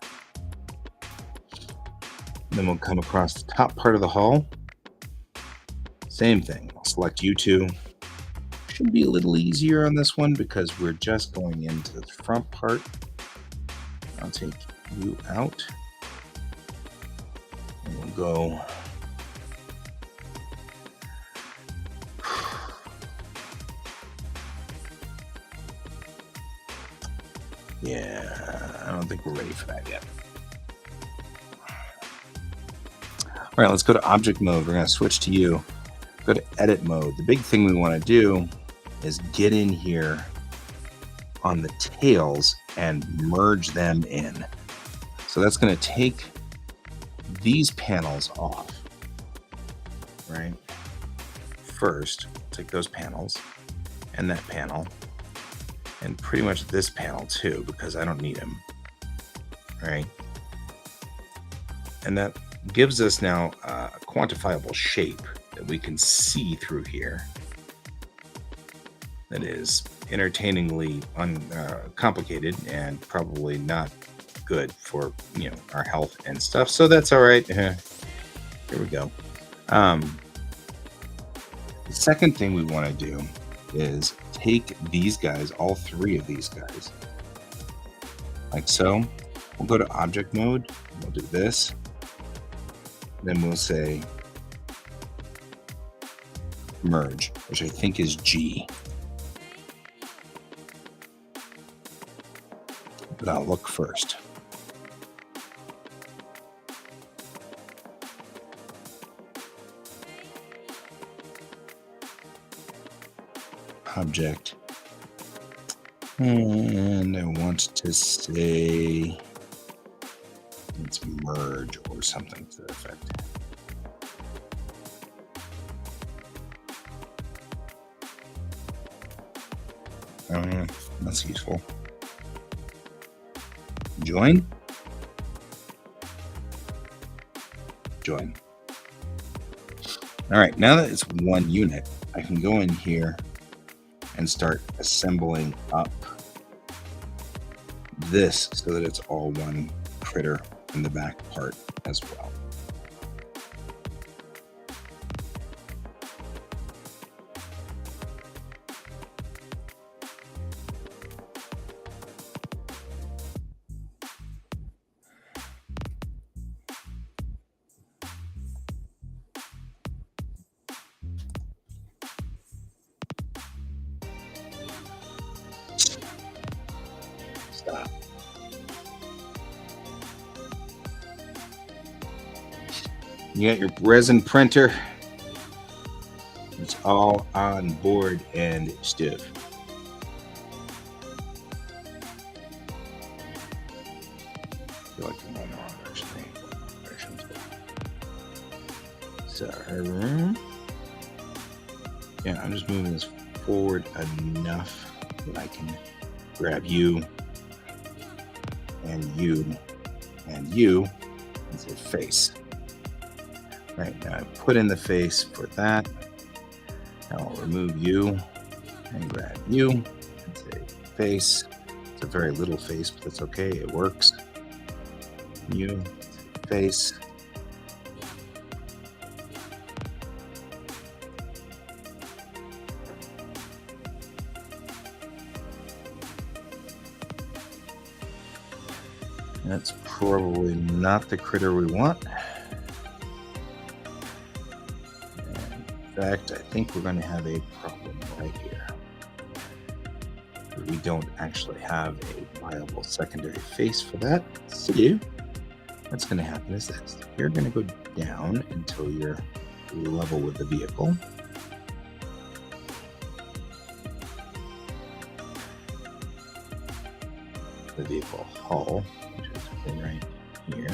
Then we'll come across the top part of the hull. Same thing. I'll select you two. Should be a little easier on this one because we're just going into the front part. I'll take you out. And we'll go. Yeah, I don't think we're ready for that yet. All right, let's go to object mode. We're going to switch to you. Go to edit mode. The big thing we want to do is get in here on the tails and merge them in. So that's going to take these panels off, right? First, take those panels and that panel and pretty much this panel too, because I don't need them, right? And that gives us now a quantifiable shape that we can see through here. that is entertainingly complicated and probably not good for our health and stuff. So that's all right. Here we go. The second thing we want to do is take these guys, all three of these guys, like so. We'll go to object mode. We'll do this. Then we'll say merge, which I think is G. But I'll look first. Object. And I want to say it's merge or something to that effect. That's useful. Join. Join. All right, now that it's one unit, I can go in here and start assembling up this so that it's all one critter in the back part as well. Stop. You got your resin printer. It's all on board and stiff. I feel like I'm on the wrong direction. So, yeah, I'm just moving this forward enough that I can grab you and you and you and say face. Right, now I put in the face for that. Now I'll remove you and grab you and say face. It's a very little face, but that's okay, it works. You, face. That's probably not the critter we want. In fact, I think we're going to have a problem right here. We don't actually have a viable secondary face for that. So what's going to happen is this. You're going to go down until you're level with the vehicle. The vehicle hull, which is right here.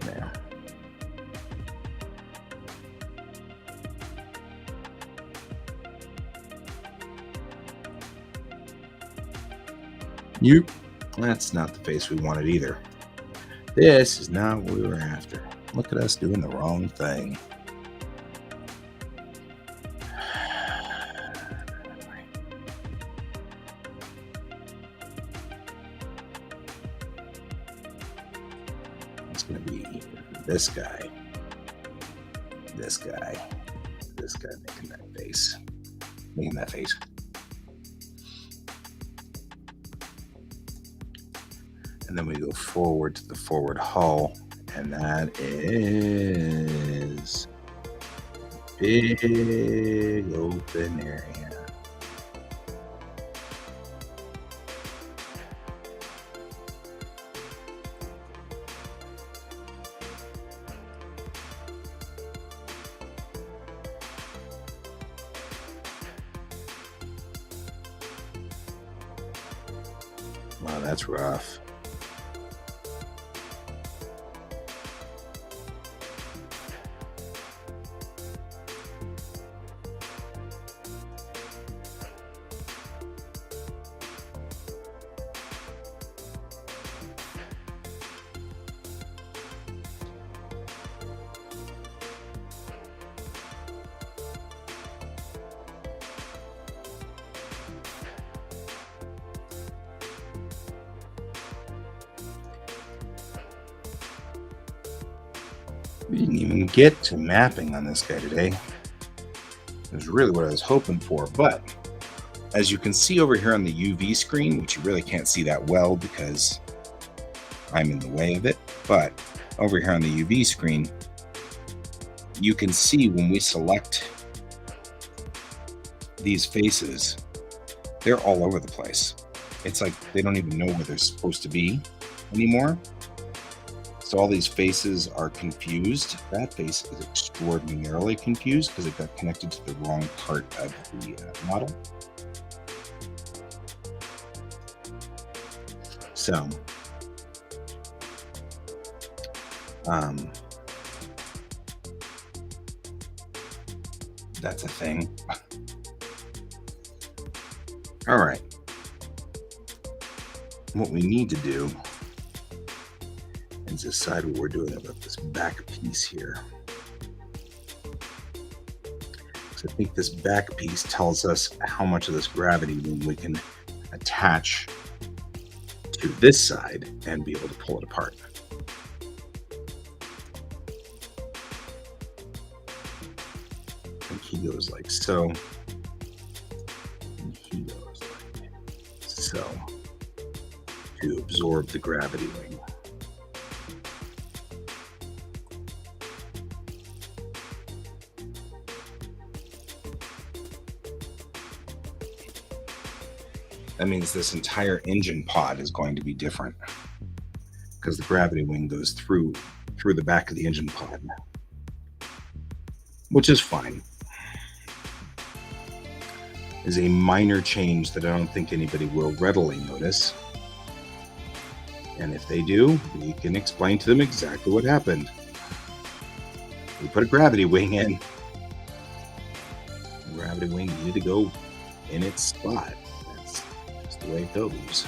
There. That's not the face we wanted either. This is not what we were after. Look at us doing the wrong thing. It's going to be this guy, this guy, this guy making that face, making that face. And then we go forward to the forward hull, and that is big open area. Wow, that's rough. We didn't even get to mapping on this guy today. It was really what I was hoping for, but as you can see over here on the UV screen, which you really can't see that well because I'm in the way of it, but over here on the UV screen, you can see when we select these faces, they're all over the place. It's like they don't even know where they're supposed to be anymore. So all these faces are confused. That face is extraordinarily confused because it got connected to the wrong part of the model. So, that's a thing. All right. What we need to do is decide what we're doing about this back piece here. So I think this back piece tells us how much of this gravity we can attach to this side and be able to pull it apart. And he goes like so. And he goes like so to absorb the gravity wing. That means this entire engine pod is going to be different because the gravity wing goes through the back of the engine pod, which is fine. Is a minor change that I don't think anybody will readily notice. And if they do, we can explain to them exactly what happened. We put a gravity wing in. The gravity wing needed to go in its spot. That's just the way it goes.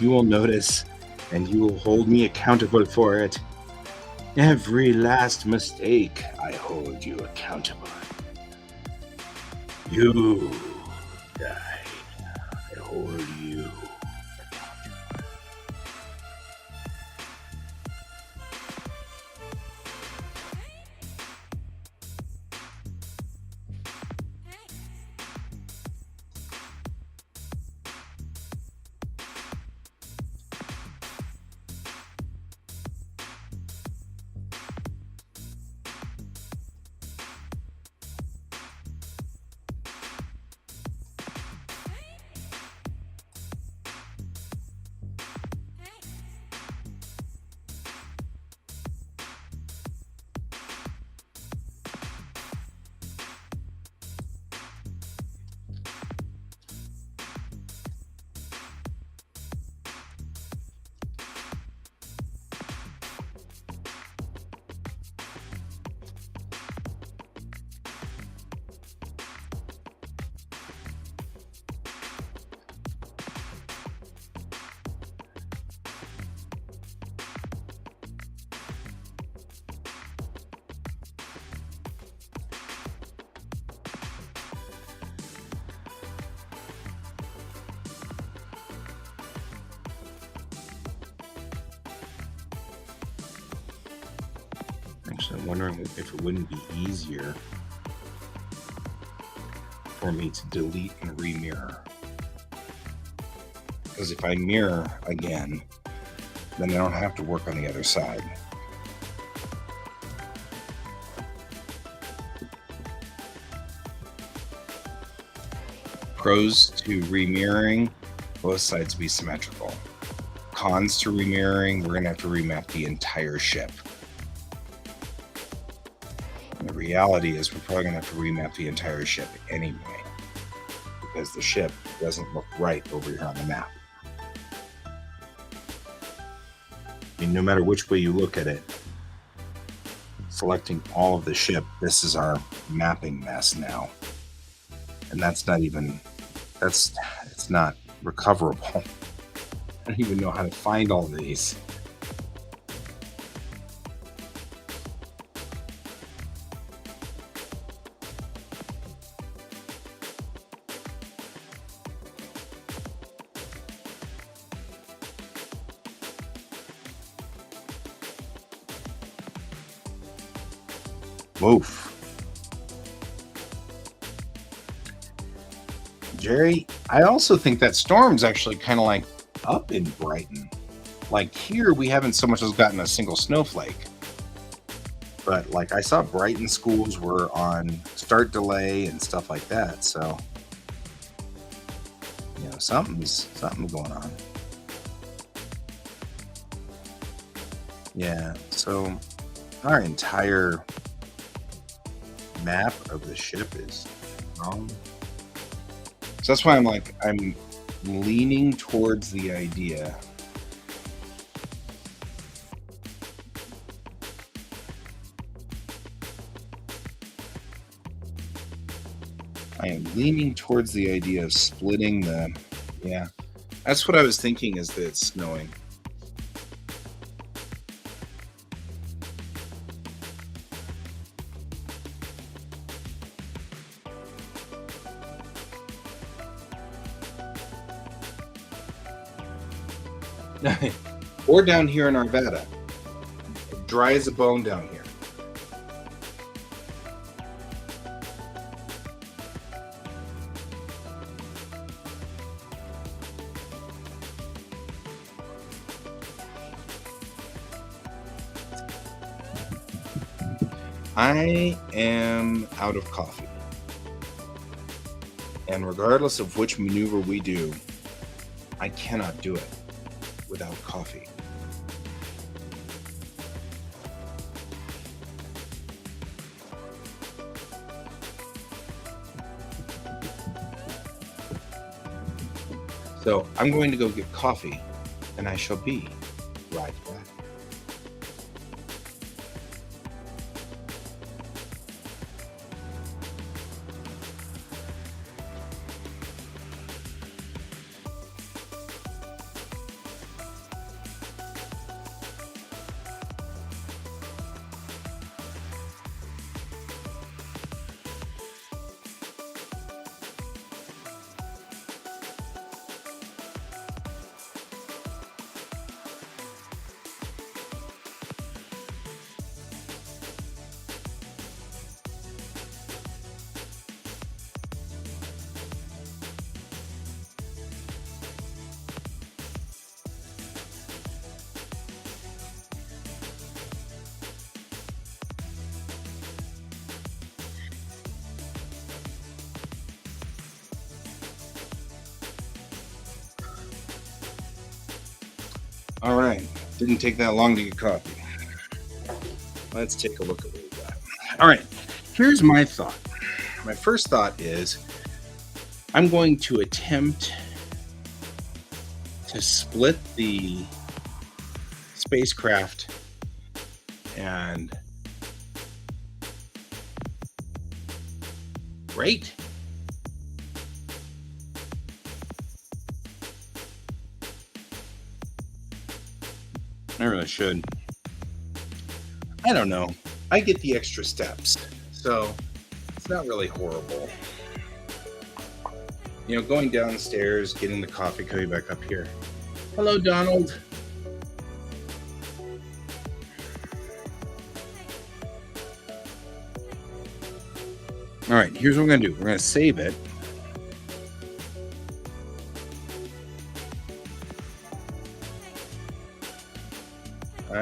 You will notice, and you will hold me accountable for it. Every last mistake, I hold you accountable. You died. I hold you accountable. Actually, I'm wondering if it wouldn't be easier for me to delete and remirror. Because if I mirror again, then I don't have to work on the other side. Pros to remirroring, both sides be symmetrical. Cons to remirroring, we're going to have to remap the entire ship. And the reality is we're probably going to have to remap the entire ship anyway, because the ship doesn't look right over here on the map. I mean, no matter which way you look at it, selecting all of the ship, this is our mapping mess now. And that's not even, it's not recoverable. I don't even know how to find all these. Woof. Jerry, I also think that storm's actually kind of like up in Brighton. Like here, we haven't so much as gotten a single snowflake. But like I saw Brighton schools were on start delay and stuff like that. So, you know, something's going on. Yeah, so our entire map of the ship is wrong. So that's why I'm leaning towards the idea. I am leaning towards the idea of splitting the, yeah, that's what I was thinking, is that it's snowing. Or down here in Arvada. Dry as a bone down here. I am out of coffee. And regardless of which maneuver we do, I cannot do it without coffee. So I'm going to go get coffee, and I shall be right back. All right, didn't take that long to get coffee. Let's take a look at what we got. All right, here's my thought. My first thought is I'm going to attempt to split the spacecraft and right. I really should. I don't know. I get the extra steps, so it's not really horrible. You know, going downstairs, getting the coffee, coming back up here. Hello, Donald. All right, here's what we're going to do. We're going to save it.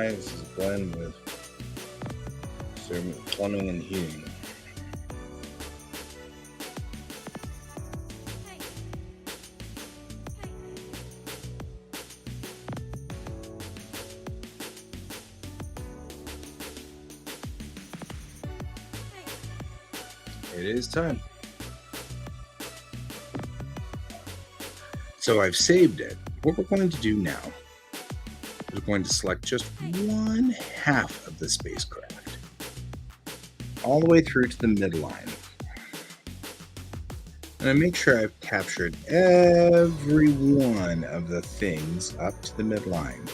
This is a blend with plumbing and heating. It is time. So I've saved it. What we're going to do now is we're going to select just one half of the spacecraft, all the way through to the midline. And I make sure I've captured every one of the things up to the midline.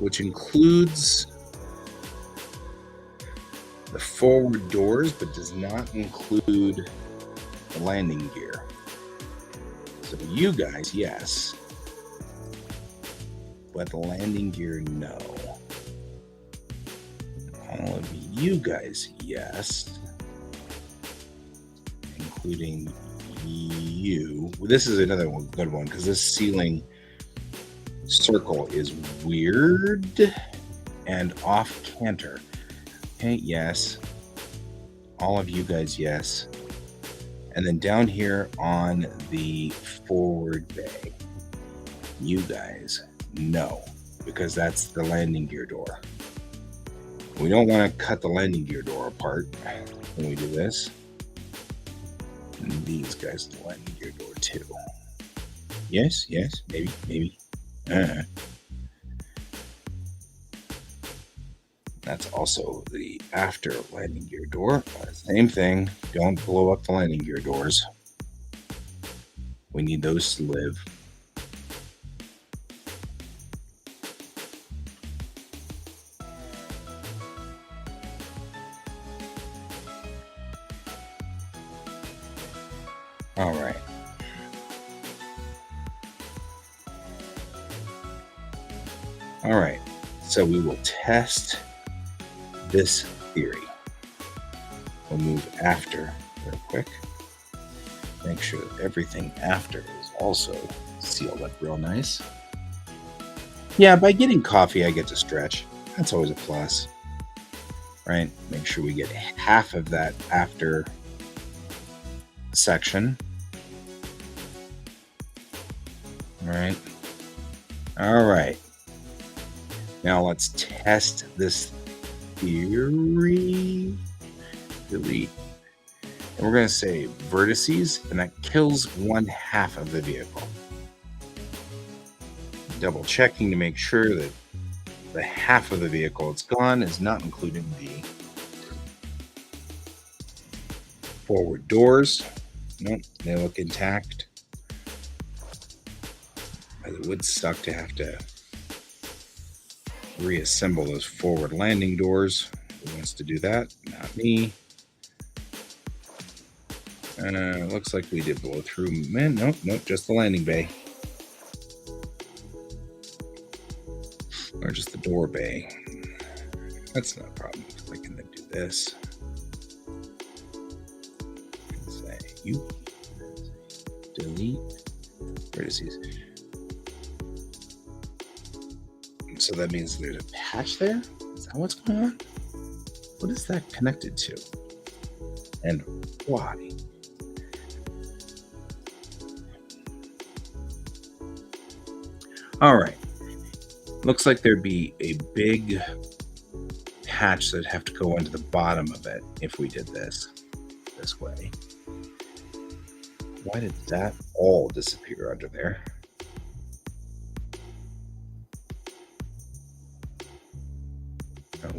Which includes the forward doors, but does not include the landing gear. So you guys, yes. But the landing gear, no. All of you guys, yes. Including you. This is another one, good one, because this ceiling circle is weird and off canter. Okay, yes. All of you guys, yes. And then down here on the forward bay, you guys, no, because that's the landing gear door. We don't want to cut the landing gear door apart when we do this. And these guys, the landing gear door too. Yes, yes, maybe, maybe. That's also the after landing gear door. Same thing. Don't blow up the landing gear doors. We need those to live. All right. All right. So we will test this theory. We'll move after real quick. Make sure that everything after is also sealed up real nice. Yeah, by getting coffee, I get to stretch. That's always a plus, right? Make sure we get half of that after section. All right. All right. Now let's test this theory. Delete. And we're going to say vertices, and that kills one half of the vehicle. Double checking to make sure that the half of the vehicle it's gone is not including the forward doors. Nope, they look intact. It would suck to have to reassemble those forward landing doors. Who wants to do that? Not me. Looks like we did blow through. Man, nope, just the landing bay. Or just the door bay. That's not a problem. I can then do this. Say you. Delete. Vertices. So that means there's a patch there? Is that what's going on? What is that connected to? And why? All right. Looks like there'd be a big patch that'd have to go into the bottom of it if we did this way. Why did that all disappear under there? A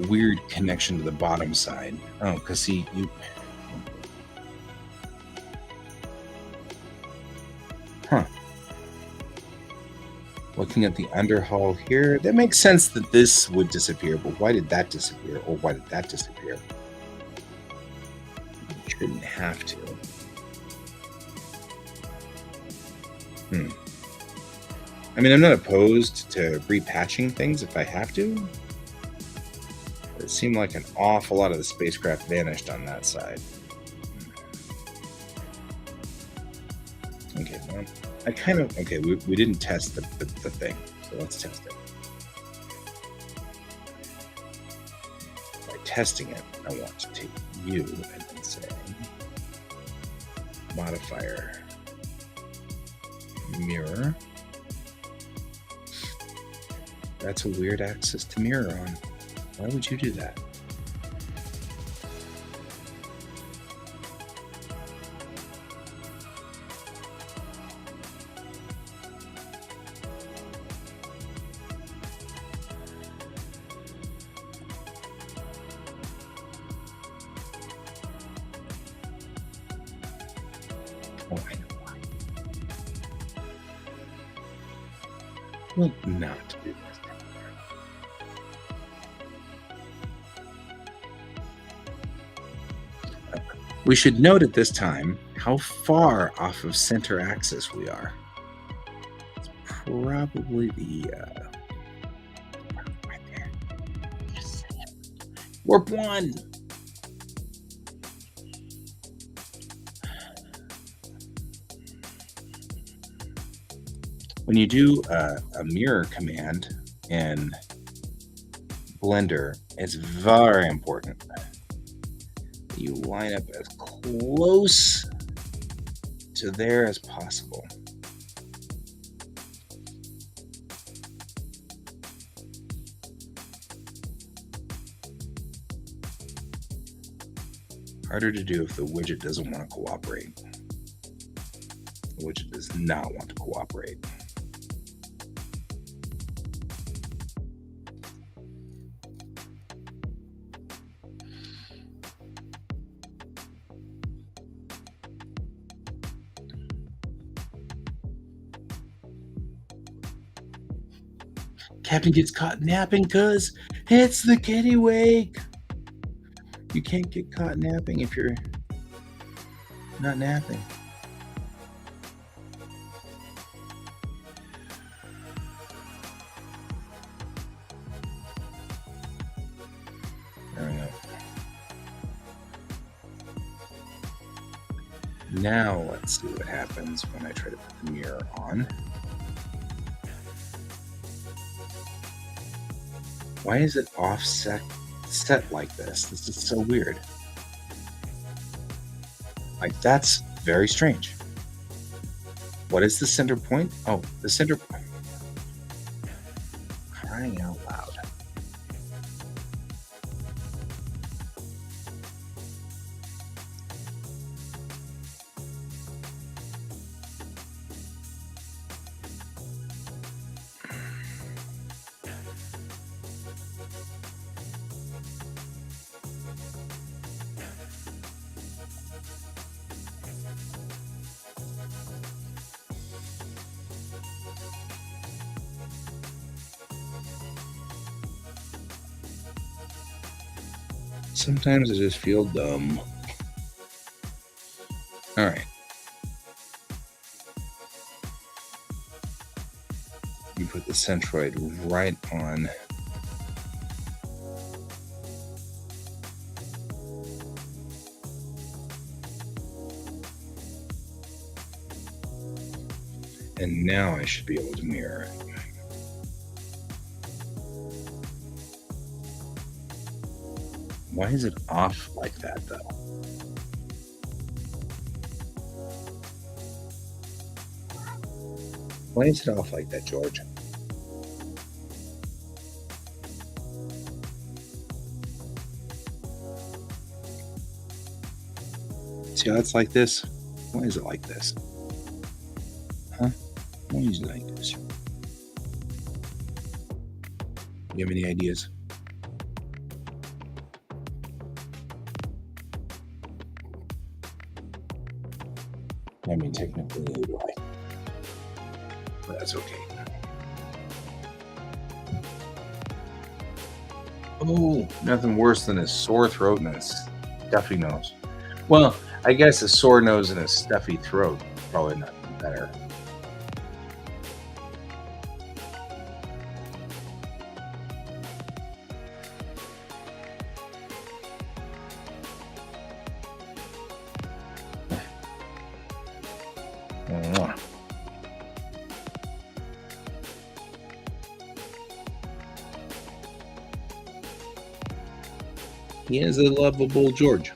weird connection to the bottom side. Oh, because see, you... Huh. Looking at the underhull here, that makes sense that this would disappear, but why did that disappear? Or why did that disappear? It shouldn't have to. I mean, I'm not opposed to repatching things if I have to. It seemed like an awful lot of the spacecraft vanished on that side. Okay, well, I kind of... Okay, we didn't test the thing, so let's test it. By testing it, I want to take you and then say modifier mirror. That's a weird axis to mirror on. Why would you do that? Oh, I know why. Well, not do this. We should note at this time how far off of center axis we are. It's probably the right there. Just say it. Warp 1. When you do a mirror command in Blender, it's very important that you line up as close to there as possible. Harder to do if the widget doesn't want to cooperate. The widget does not want to cooperate. Captain gets caught napping because it's the kitty wake. You can't get caught napping if you're not napping. There we go. Now let's see what happens when I try to put the mirror on. Why is it offset set like this? This is so weird. Like, that's very strange. What is the center point? Oh, the center point. Crying out loud. Sometimes I just feel dumb. All right. You put the centroid right on. And now I should be able to mirror it. Why is it off like that, though? Why is it off like that, George? See how it's like this? Why is it like this? Huh? Why is it like this? You have any ideas? I mean, technically, neither do I. But that's okay. Oh, nothing worse than a sore throat and a stuffy nose. Well, I guess a sore nose and a stuffy throat probably not better. He is a lovable George.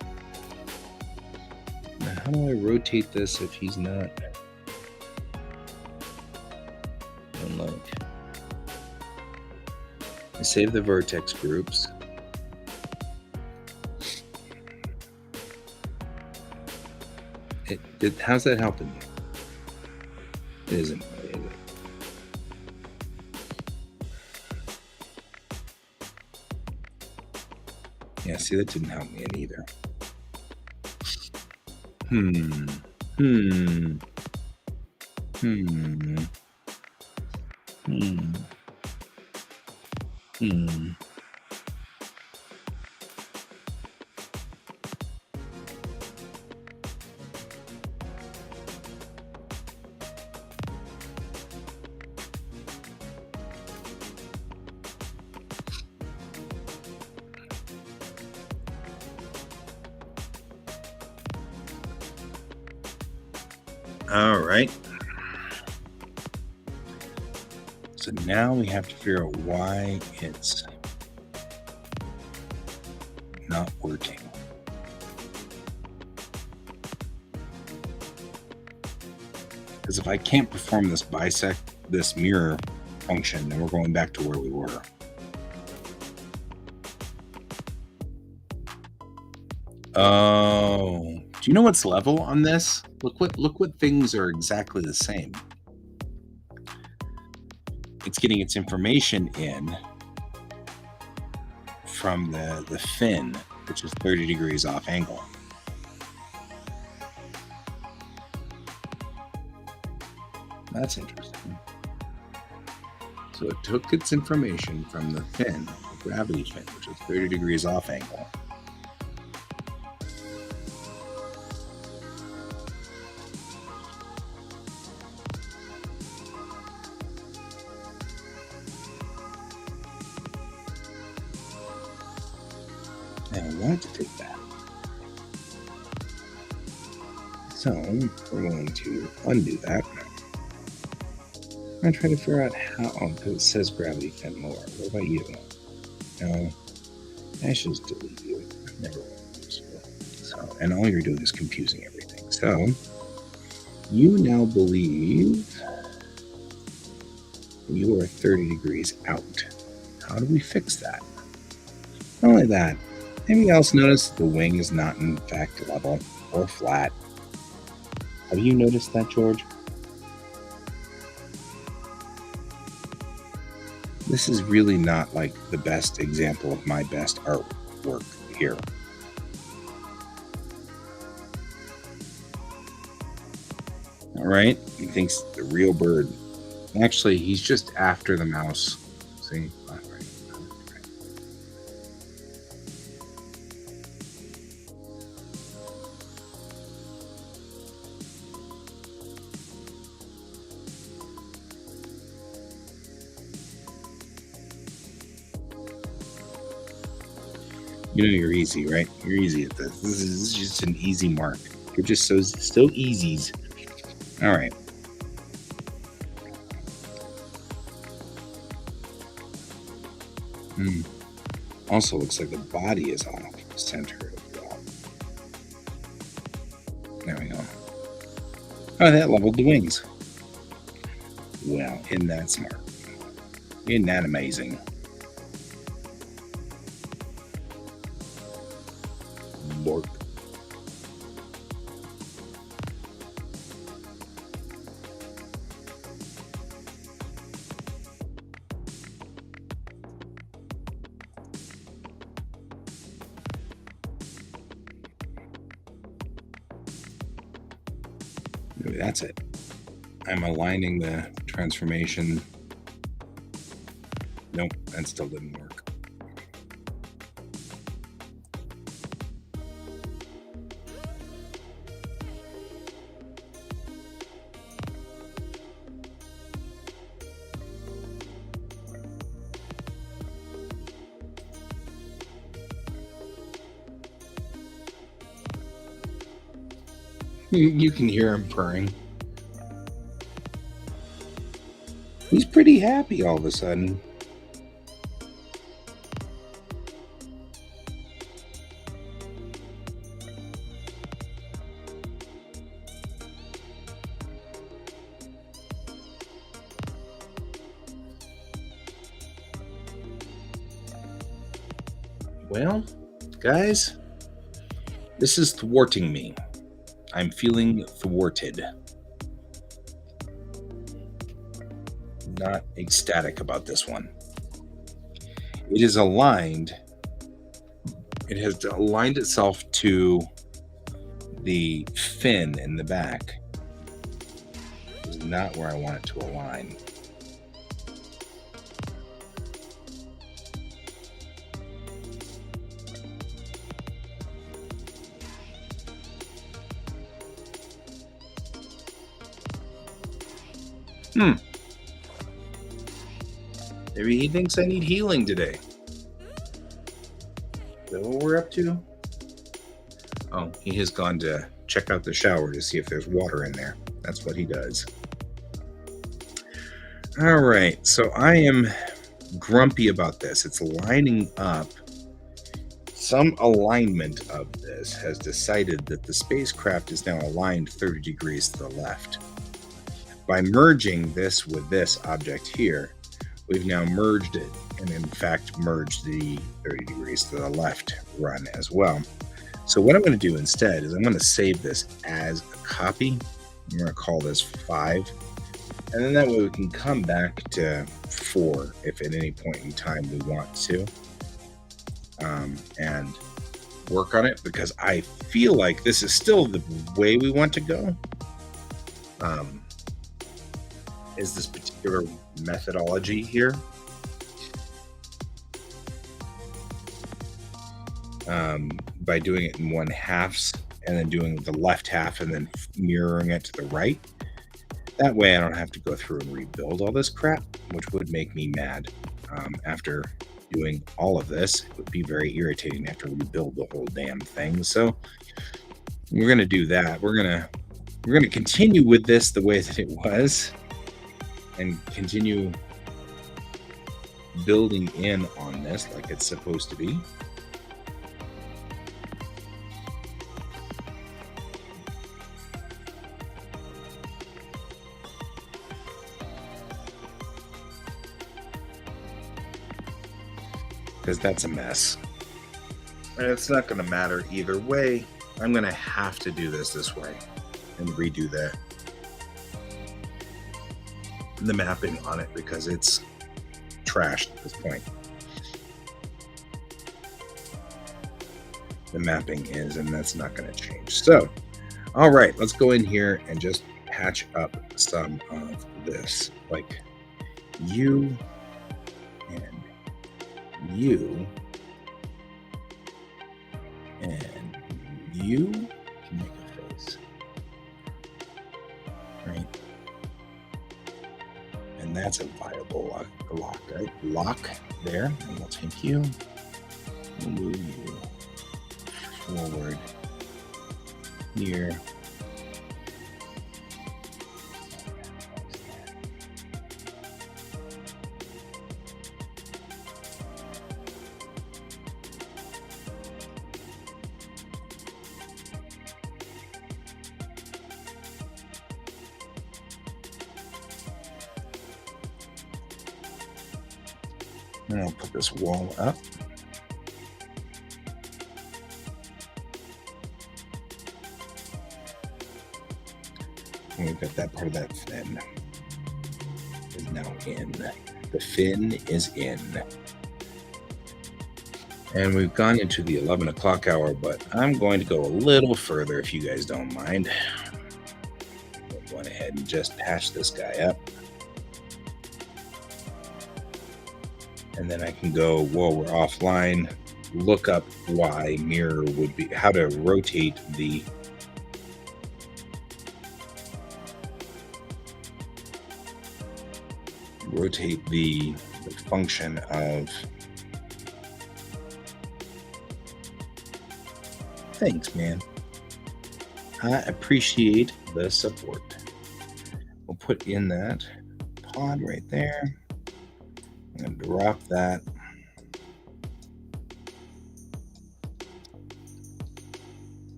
Now, how do I rotate this if he's not? Unlike. I save the vertex groups. How's that helping you? It isn't really, is it? Yeah, see, that didn't help me in either. Hmm. Hmm. Hmm. Hmm. All right. So now we have to figure out why it's not working. Because if I can't perform this mirror function, then we're going back to where we were. Oh, do you know what's level on this? Look what things are exactly the same. It's getting its information in from the fin, which is 30 degrees off angle. That's interesting. So it took its information from the fin, the gravity fin, which is 30 degrees off angle. And I want to take that. So we're going to undo that. I'm going to try to figure out how, because it says gravity fin lower. What about you? No, I should just delete you. I've never used you. So, and all you're doing is confusing everything. So you now believe you are 30 degrees out. How do we fix that? Not only that, anybody else notice the wing is not in fact level or flat? Have you noticed that, George? This is really not like the best example of my best artwork here. All right, he thinks the real bird. Actually, he's just after the mouse. See? All right. You know you're easy, right? You're easy at this. This is just an easy mark. You're just so easies. All right. Also looks like the body is off center as well. There we go. Oh, that leveled the wings. Well, isn't that smart? Isn't that amazing? Bork. Maybe that's it. I'm aligning the transformation. Nope, that still didn't work. You can hear him purring. He's pretty happy all of a sudden. Well, guys, this is thwarting me. I'm feeling thwarted. Not ecstatic about this one. It is aligned. It has aligned itself to the fin in the back is not where I want it to align. Maybe he thinks I need healing today. Is that what we're up to? Oh, he has gone to check out the shower to see if there's water in there. That's what he does. All right, so I am grumpy about this. It's lining up. Some alignment of this has decided that the spacecraft is now aligned 30 degrees to the left. By merging this with this object here, we've now merged it, and in fact merged the 30 degrees to the left run as well. So what I'm going to do instead is I'm going to save this as a copy. I'm going to call this 5. And then that way we can come back to 4 if at any point in time we want to. And work on it, because I feel like this is still the way we want to go. Is this particular methodology here. By doing it in 1/2 and then doing the left half and then mirroring it to the right. That way I don't have to go through and rebuild all this crap, which would make me mad. After doing all of this, it would be very irritating to have to rebuild the whole damn thing. So we're going to do that. We're going to continue with this the way that it was and continue building in on this like it's supposed to be. Because that's a mess. And it's not going to matter either way. I'm going to have to do this way and redo the mapping on it because it's trashed at this point. The mapping is, and that's not going to change. So, all right, let's go in here and just patch up some of this. Like you and you and you can make a face, right? And that's a viable lock, right? Lock there, and we'll take you, we'll move you forward here. And I'll put this wall up. And we've got that part of that fin is now in. The fin is in. And we've gone into the 11 o'clock hour, but I'm going to go a little further if you guys don't mind. We'll go ahead and just patch this guy up. And then I can go, while we're offline, look up why mirror would be, how to rotate the function of, thanks man, I appreciate the support. We'll put in that pod right there. I'm going to drop that.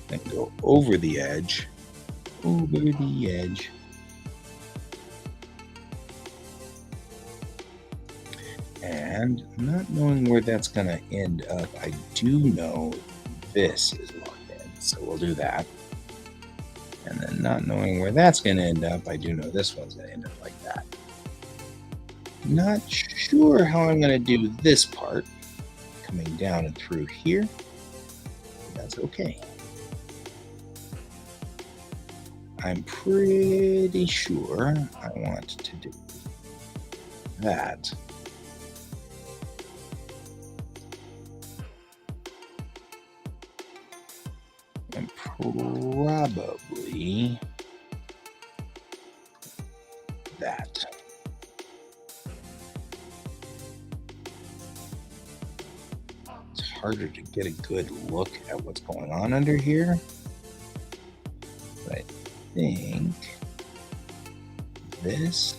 Then go over the edge. Over the edge. And not knowing where that's going to end up, I do know this is locked in. So we'll do that. And then not knowing where that's going to end up, I do know this one's going to end up like that. Not sure how I'm going to do this part coming down and through here. But that's okay. I'm pretty sure I want to do that. And probably that. It's harder to get a good look at what's going on under here. But I think this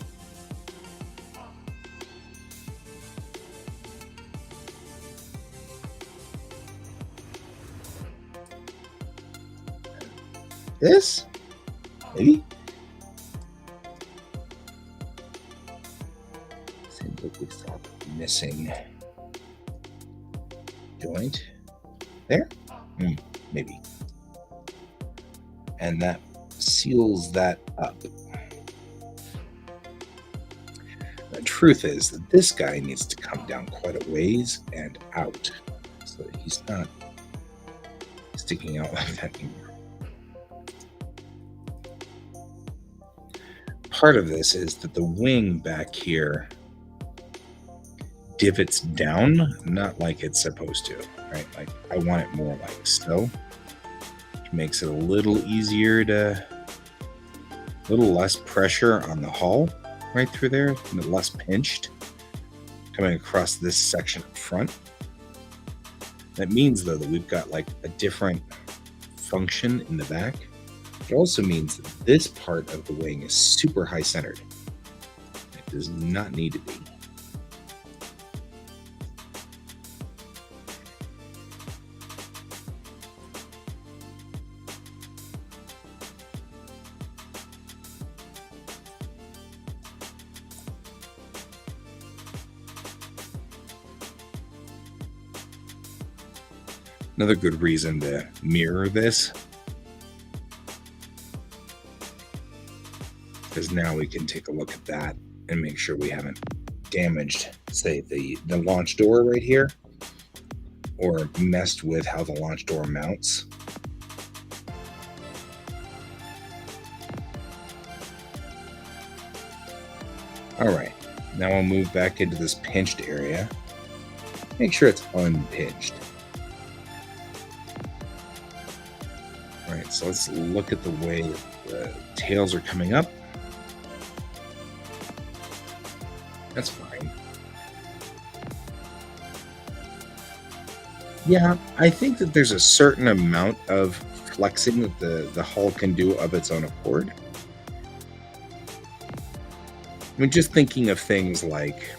maybe seems like we saw the missing joint there. Maybe, and that seals that up. The truth is that this guy needs to come down quite a ways and out so that he's not sticking out like that anymore. Part of this is that the wing back here divots down, not like it's supposed to, right? Like I want it more like so, which makes it a little easier a little less pressure on the hull right through there, and less pinched coming across this section up front. That means though that we've got like a different function in the back. It also means that this part of the wing is super high centered. It does not need to be. Another good reason to mirror this, because now we can take a look at that and make sure we haven't damaged, say, the launch door right here, or messed with how the launch door mounts. All right, now we'll move back into this pinched area. Make sure it's unpinched. All right, so let's look at the way the tails are coming up. That's fine. Yeah, I think that there's a certain amount of flexing that the hull can do of its own accord. I mean, just thinking of things like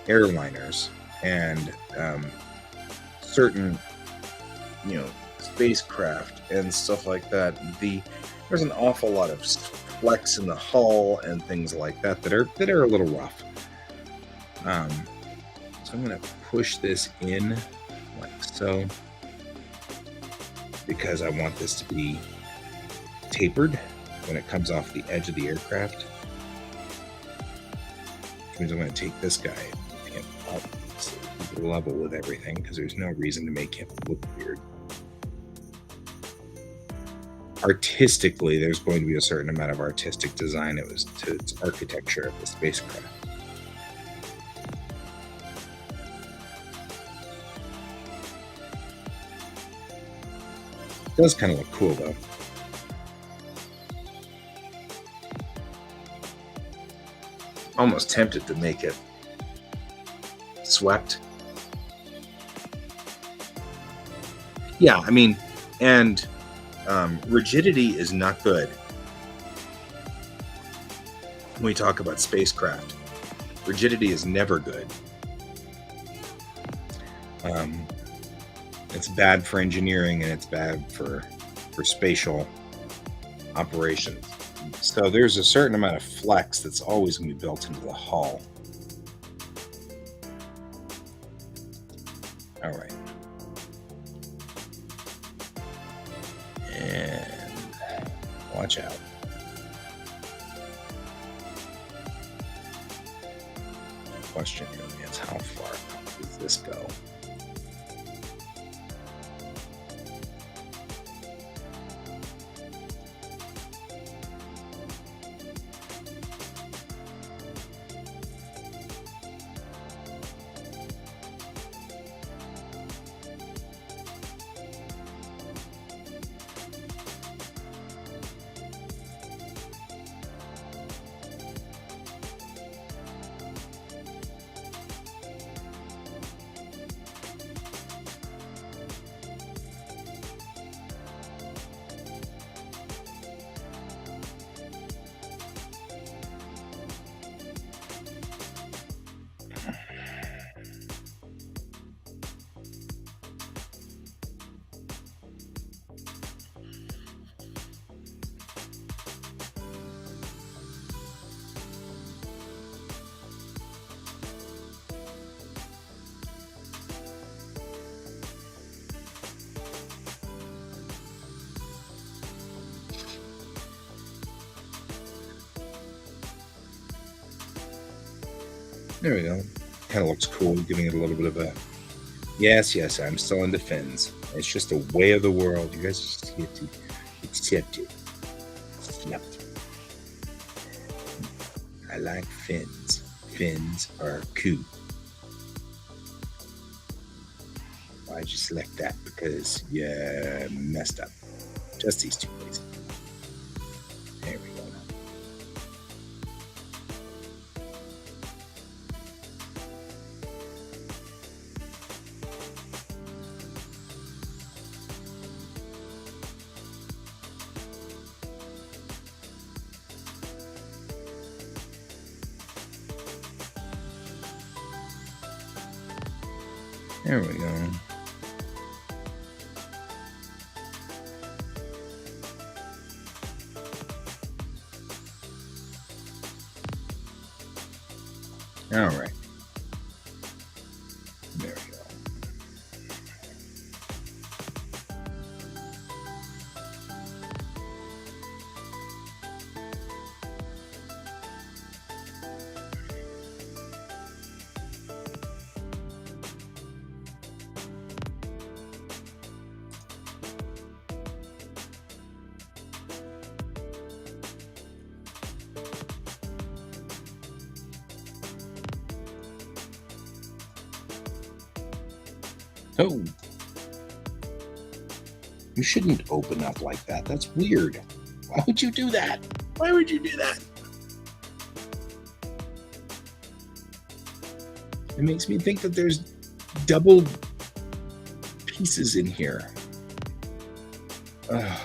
airliners and certain, spacecraft and stuff like that. There's an awful lot of flex in the hull and things like that that are a little rough. So I'm going to push this in like so, because I want this to be tapered when it comes off the edge of the aircraft. Which means I'm going to take this guy and move him up so he's level with everything, because there's no reason to make him look weird. Artistically, there's going to be a certain amount of artistic design to its architecture of the spacecraft. It does kind of look cool, though. Almost tempted to make it swept. Yeah, I mean, and rigidity is not good when we talk about spacecraft. Rigidity is never good. It's bad for engineering, and it's bad for spatial operations. So there's a certain amount of flex that's always going to be built into the hull. All right. And watch out. The question really is, how far does this go? There we go. Kind of looks cool, giving it a little bit of a... Yes, I'm still into fins. It's just a way of the world. You guys just have to accept it. Yep. I like fins. Fins are cool. Why'd you select that? Because you messed up. Just these two places. There we go. There we go. All right. There we go. Oh, you shouldn't open up like that. That's weird. Why would you do that? Why would you do that? It makes me think that there's double pieces in here. Ugh.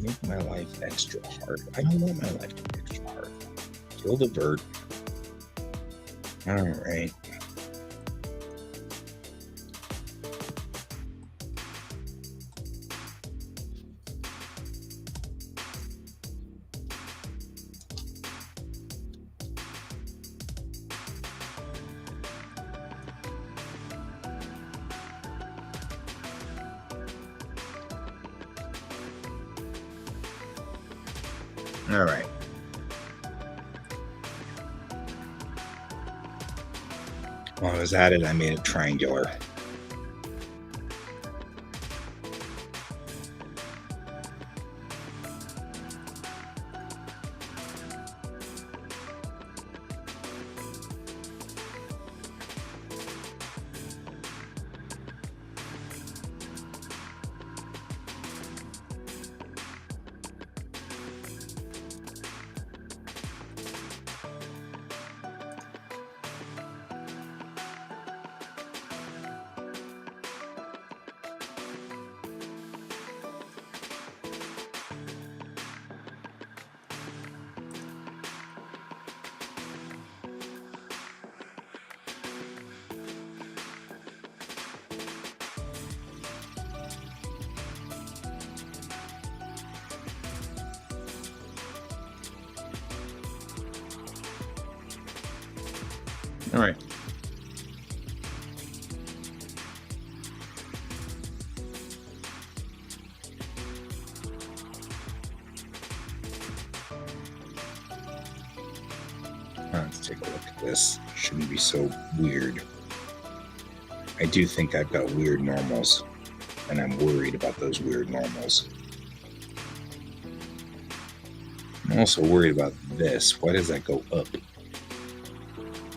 Make my life extra hard. I don't want my life to be extra hard. Kill the bird. All right. All right. While I was at it, I made it triangular. All right. Let's take a look at this. Shouldn't be so weird. I do think I've got weird normals, and I'm worried about those weird normals. I'm also worried about this. Why does that go up?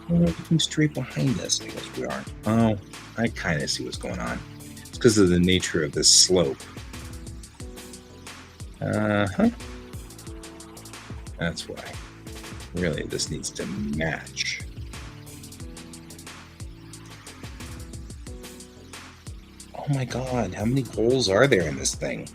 Well, we're looking straight behind us. I guess we aren't. Oh, I kind of see what's going on. It's because of the nature of this slope. Uh-huh. That's why. Really, this needs to match. Oh my god, how many holes are there in this thing?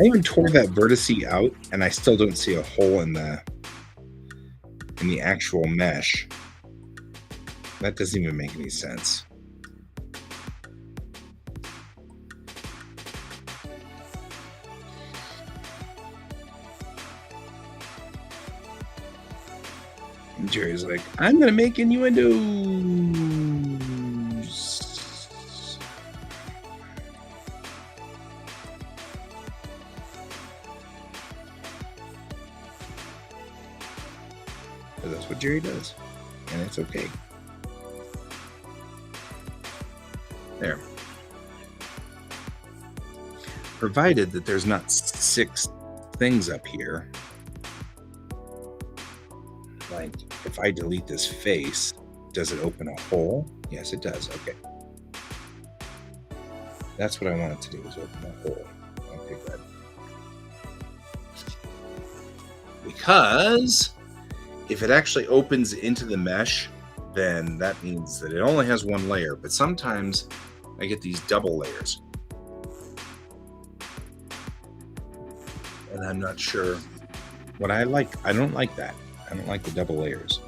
I even tore that vertice out, and I still don't see a hole in the actual mesh. That doesn't even make any sense. And Jerry's like, I'm gonna make innuendos. But that's what Jerry does, and it's okay. There. Provided that there's not 6 things up here. Like, if I delete this face, does it open a hole? Yes, it does. Okay. That's what I want it to do, is open a hole. Okay, good. Because if it actually opens into the mesh, then that means that it only has 1 layer. But sometimes I get these double layers. And I'm not sure what I like. I don't like that. I don't like the double layers.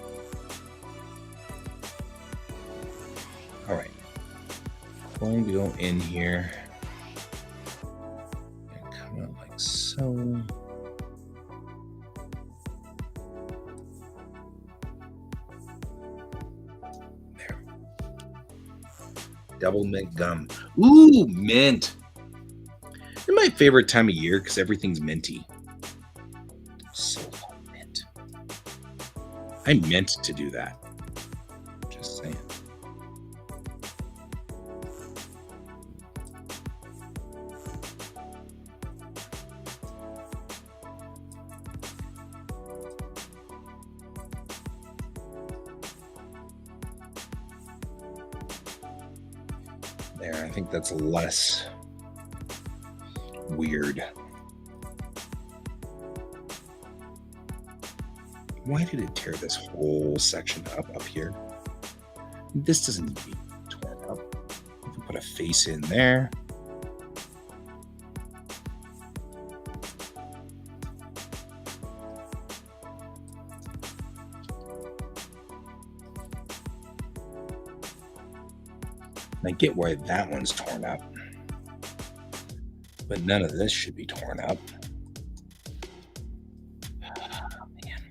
All right. I'm going to go in here and come out like so. There. Double mint gum. Ooh, mint. It's my favorite time of year because everything's minty. So mint. I meant to do that. Just saying. There, I think that's less weird. Why did it tear this whole section up here? This doesn't need to be torn up. You can put a face in there. I get why that one's torn up. But none of this should be torn up. Oh, man.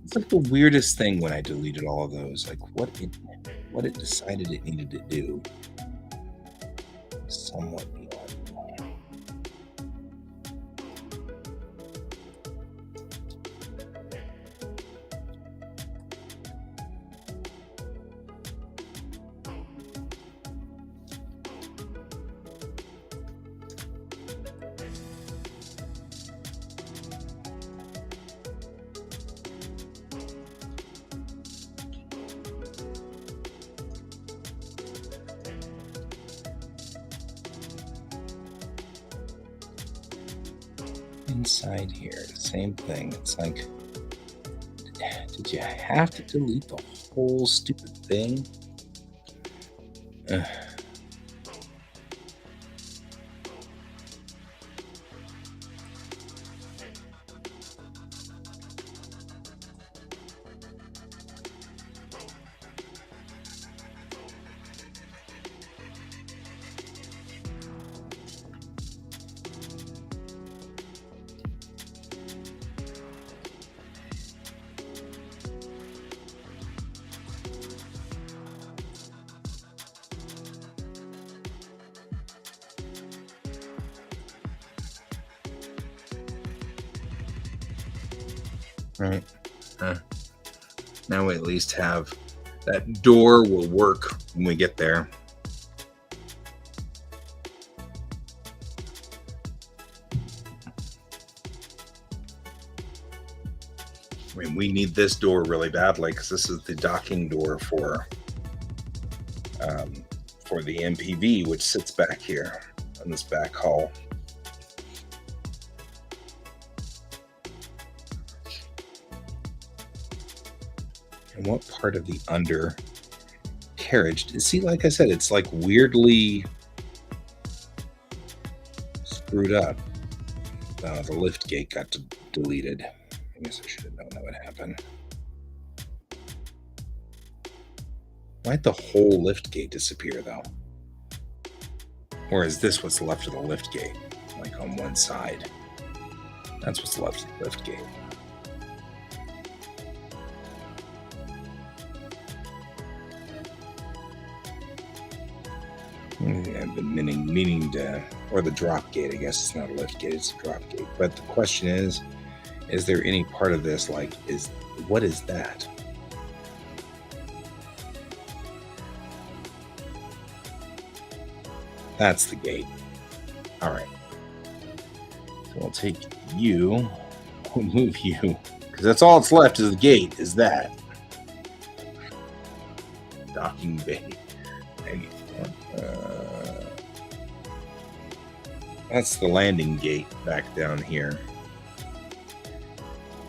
It's like the weirdest thing when I deleted all of those. Like what it decided it needed to do. Somewhat beyond. Inside here, same thing. It's like, did you have to delete the whole stupid thing? Ugh. Right. Now we at least have that door will work when we get there. I mean, we need this door really badly because this is the docking door for the MPV, which sits back here in this back hall. And what part of the under carriage? See, like I said, it's like weirdly screwed up. The lift gate got deleted. I guess I should have known that would happen. Why'd the whole lift gate disappear, though? Or is this what's left of the lift gate? Like on one side. That's what's left of the lift gate. I've been meaning to, or the drop gate, I guess it's not a lift gate, it's a drop gate. But the question is there any part of this, like, what is that? That's the gate. All right. So I'll take you, we'll move you, because that's all that's left is the gate, is that. Docking bay. That's the landing gate back down here.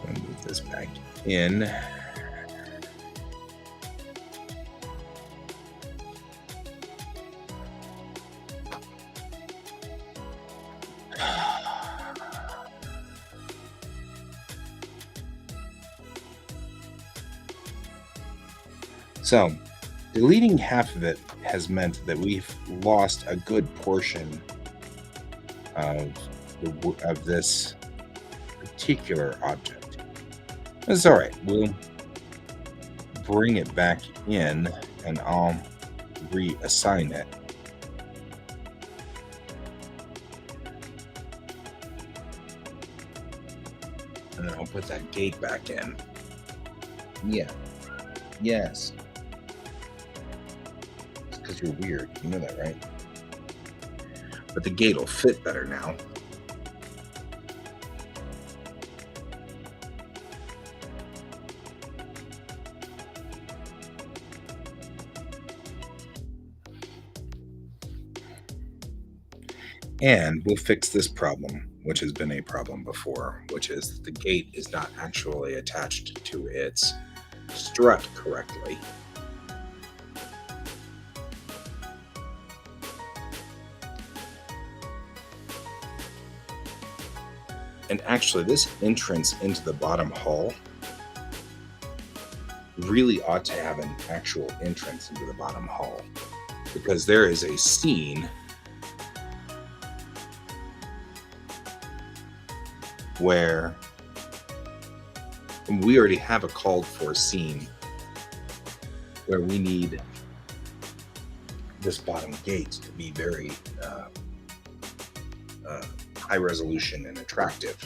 I'll move this back in. So, deleting half of it has meant that we've lost a good portion of this particular object. That's all right. We'll bring it back in, and I'll reassign it. And then I'll put that gate back in. Yeah. Yes. It's because you're weird. You know that, right? But the gate will fit better now. And we'll fix this problem, which has been a problem before, which is that the gate is not actually attached to its strut correctly. And actually, this entrance into the bottom hall really ought to have an actual entrance into the bottom hall, because there is a scene where we already have a called for scene where we need this bottom gate to be very high resolution and attractive,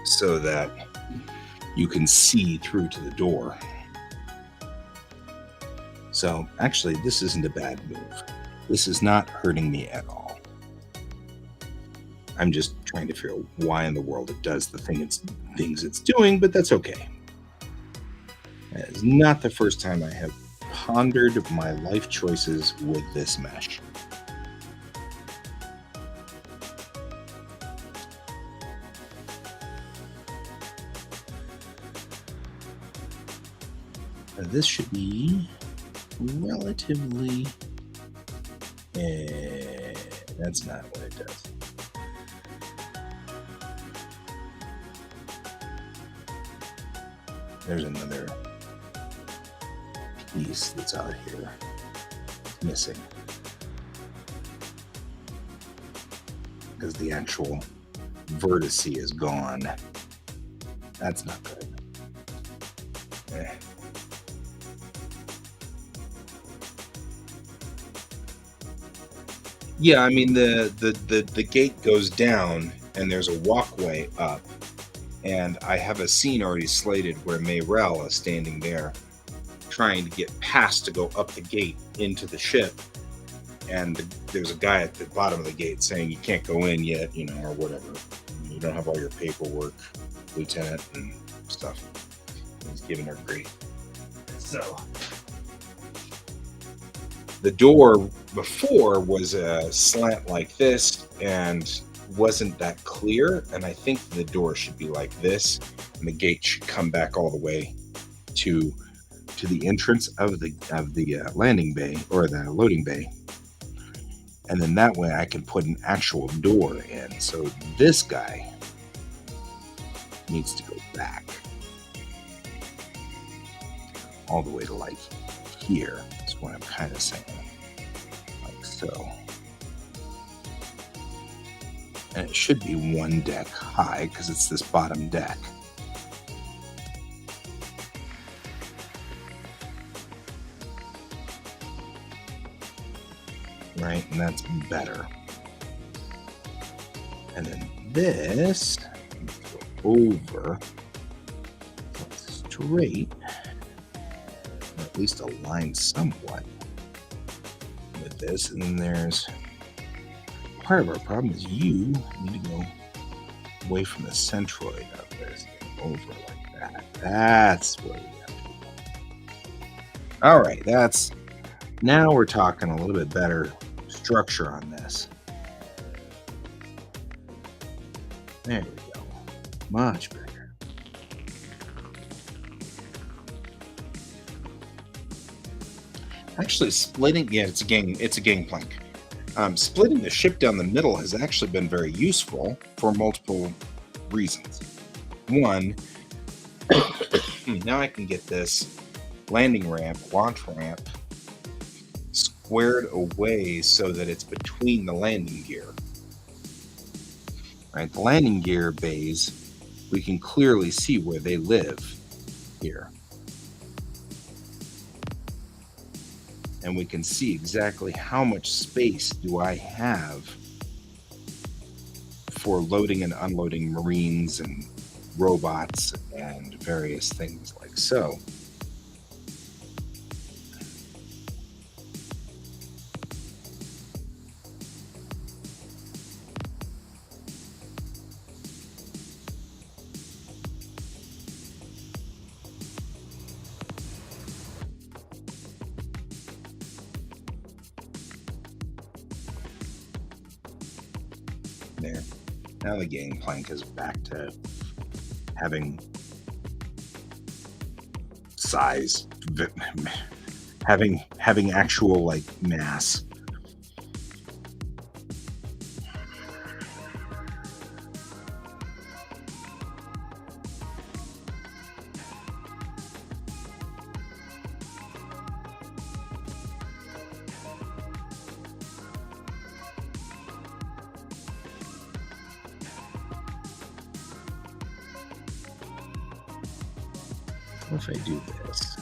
so that you can see through to the door. So actually, this isn't a bad move. This is not hurting me at all. I'm just trying to figure out why in the world it does the things it's doing, but that's okay. That is not the first time I have pondered my life choices with this mesh. This should be relatively... that's not what it does. There's another piece that's out here missing, because the actual vertex is gone. That's not good. Yeah, I mean the gate goes down and there's a walkway up, and I have a scene already slated where Mayrel is standing there trying to get past to go up the gate into the ship, and there's a guy at the bottom of the gate saying you can't go in yet, or whatever. You don't have all your paperwork, Lieutenant, and stuff. He's giving her grief. So the door before was a slant like this and wasn't that clear, and I think the door should be like this, and the gate should come back all the way to the entrance of the landing bay, or the loading bay, and then that way I can put an actual door in. So this guy needs to go back all the way to like here. That's what I'm kind of saying, like so. And it should be one deck high because it's this bottom deck. right? And that's better. And then this go over straight, or at least aligned somewhat with this. And then there's part of our problem is you need to go away from the centroid of this over like that. That's where we have to go. All right, now we're talking a little bit better structure on this. There we go. Much better. Actually, splitting, yeah, it's a gangplank. Splitting the ship down the middle has actually been very useful for multiple reasons. One, now I can get this landing ramp, launch ramp, squared away so that it's between the landing gear. Right, the landing gear bays, we can clearly see where they live here. And we can see exactly how much space do I have for loading and unloading Marines and robots and various things like so. There. Now the gangplank is back to having size, having actual like mass. What if I do this?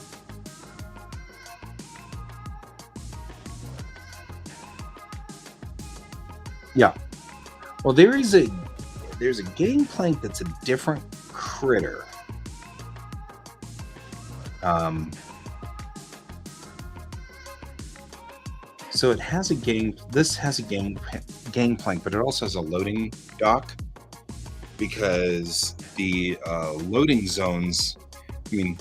Yeah. Well, there's a gangplank that's a different critter. So it has a this has a gangplank, but it also has a loading dock, because the loading zones, I mean,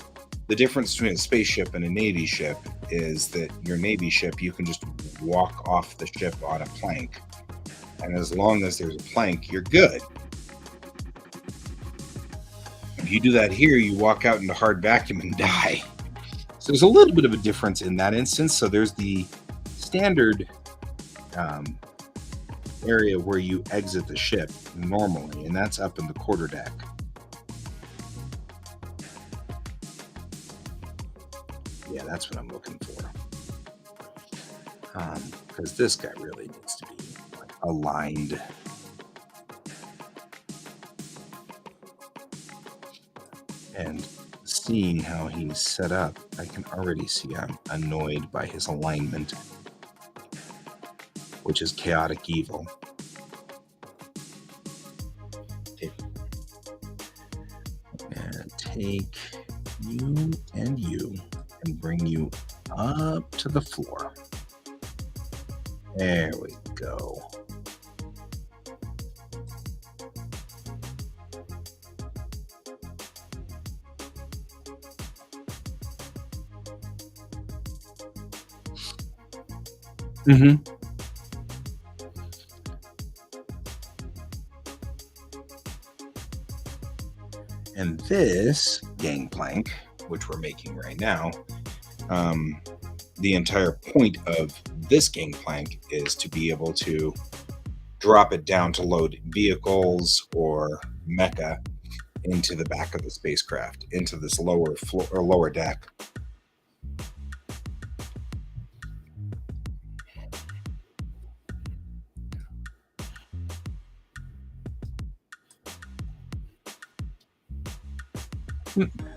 the difference between a spaceship and a Navy ship is that your Navy ship, you can just walk off the ship on a plank. And as long as there's a plank, you're good. If you do that here, you walk out into hard vacuum and die. So there's a little bit of a difference in that instance. So there's the standard area where you exit the ship normally, and that's up in the quarterdeck. Yeah, that's what I'm looking for. Because this guy really needs to be like aligned. And seeing how he's set up, I can already see I'm annoyed by his alignment, which is chaotic evil. Okay. And take you and you and bring you up to the floor. There we go. Mm-hmm. And this gangplank, which we're making right now, the entire point of this gangplank is to be able to drop it down to load vehicles or mecha into the back of the spacecraft, into this lower floor or lower deck.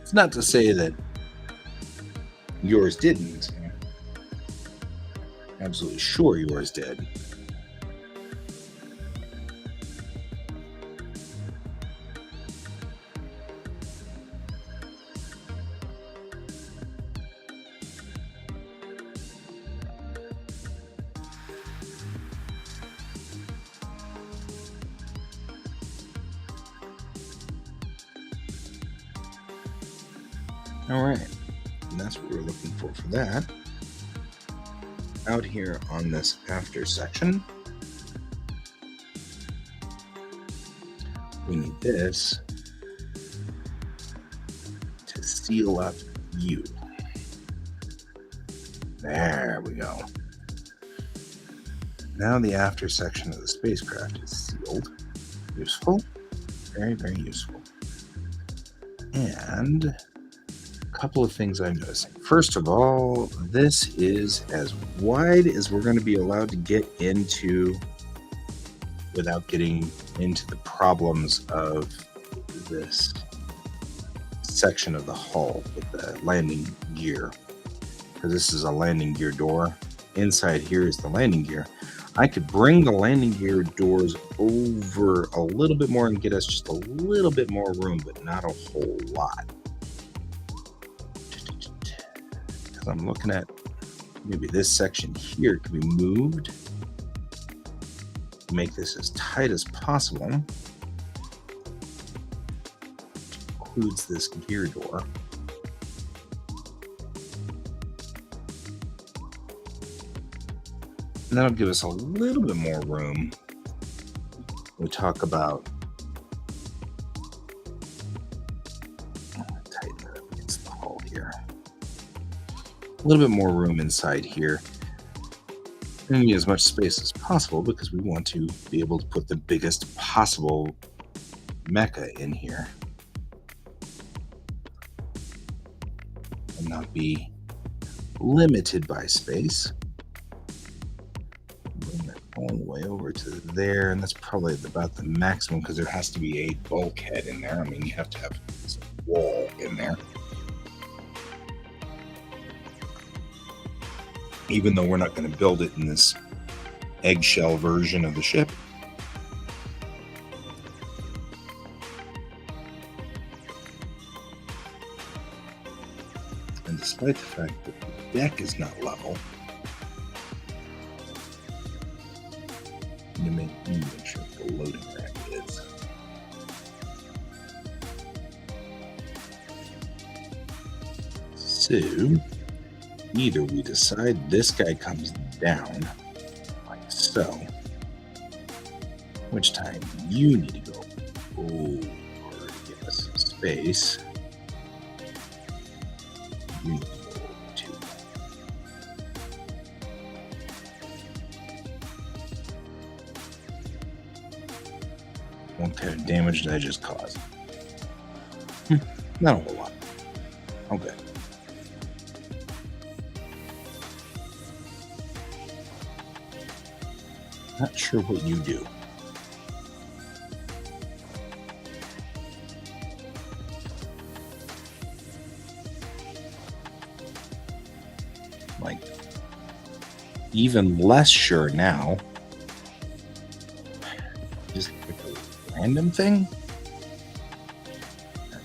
It's not to say that yours didn't. absolutely sure yours did. All right, and that's what we're looking for that. Out here on this after section, we need this to seal up you. There we go. Now the after section of the spacecraft is sealed. Useful. Very, very useful. And a couple of things I'm noticing. First of all, this is as wide as we're going to be allowed to get into without getting into the problems of this section of the hull with the landing gear. Because this is a landing gear door. Inside here is the landing gear. I could bring the landing gear doors over a little bit more and get us just a little bit more room, but not a whole lot. Because I'm looking at maybe this section here could be moved. Make this as tight as possible. Includes this gear door. And that'll give us a little bit more room. We talk about tighten it up against the hull here. A little bit more room inside here. We need as much space as possible because we want to be able to put the biggest possible mecha in here and not be limited by space. Bring that all the way over to there, and that's probably about the maximum because there has to be a bulkhead in there. I mean, you have to have some wall in there. Even though we're not going to build it in this eggshell version of the ship. And despite the fact that the deck is not level, you need to make sure the loading rack is. So either we decide this guy comes down like so, which time you need to go over to give us some space. You need to go over too. What kind of damage did I just cause? Not a whole lot. Okay. Not sure what you do. Like, even less sure now. Just like a random thing?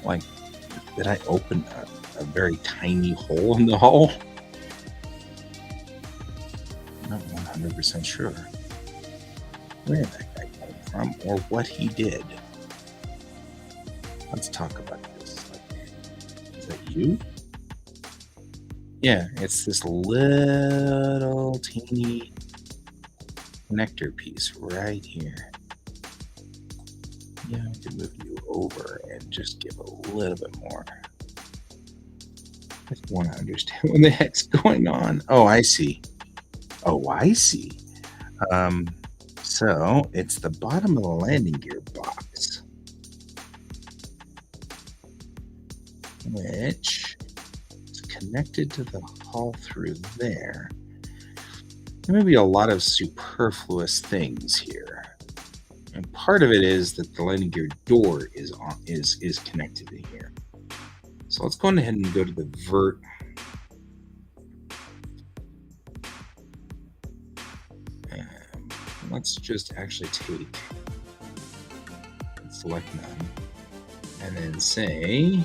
Like, did I open a very tiny hole in the hull? Not 100% sure where that guy came from or what he did. Let's talk about this. Is that you? Yeah, it's this little teeny connector piece right here. Yeah, I can move you over and just give a little bit more. I just want to understand what the heck's going on. Oh, I see. Oh, I see. So it's the bottom of the landing gear box, which is connected to the hull through there. There may be a lot of superfluous things here, and part of it is that the landing gear door is connected in here. So let's go ahead and go to the vert. let's just actually select none, and then say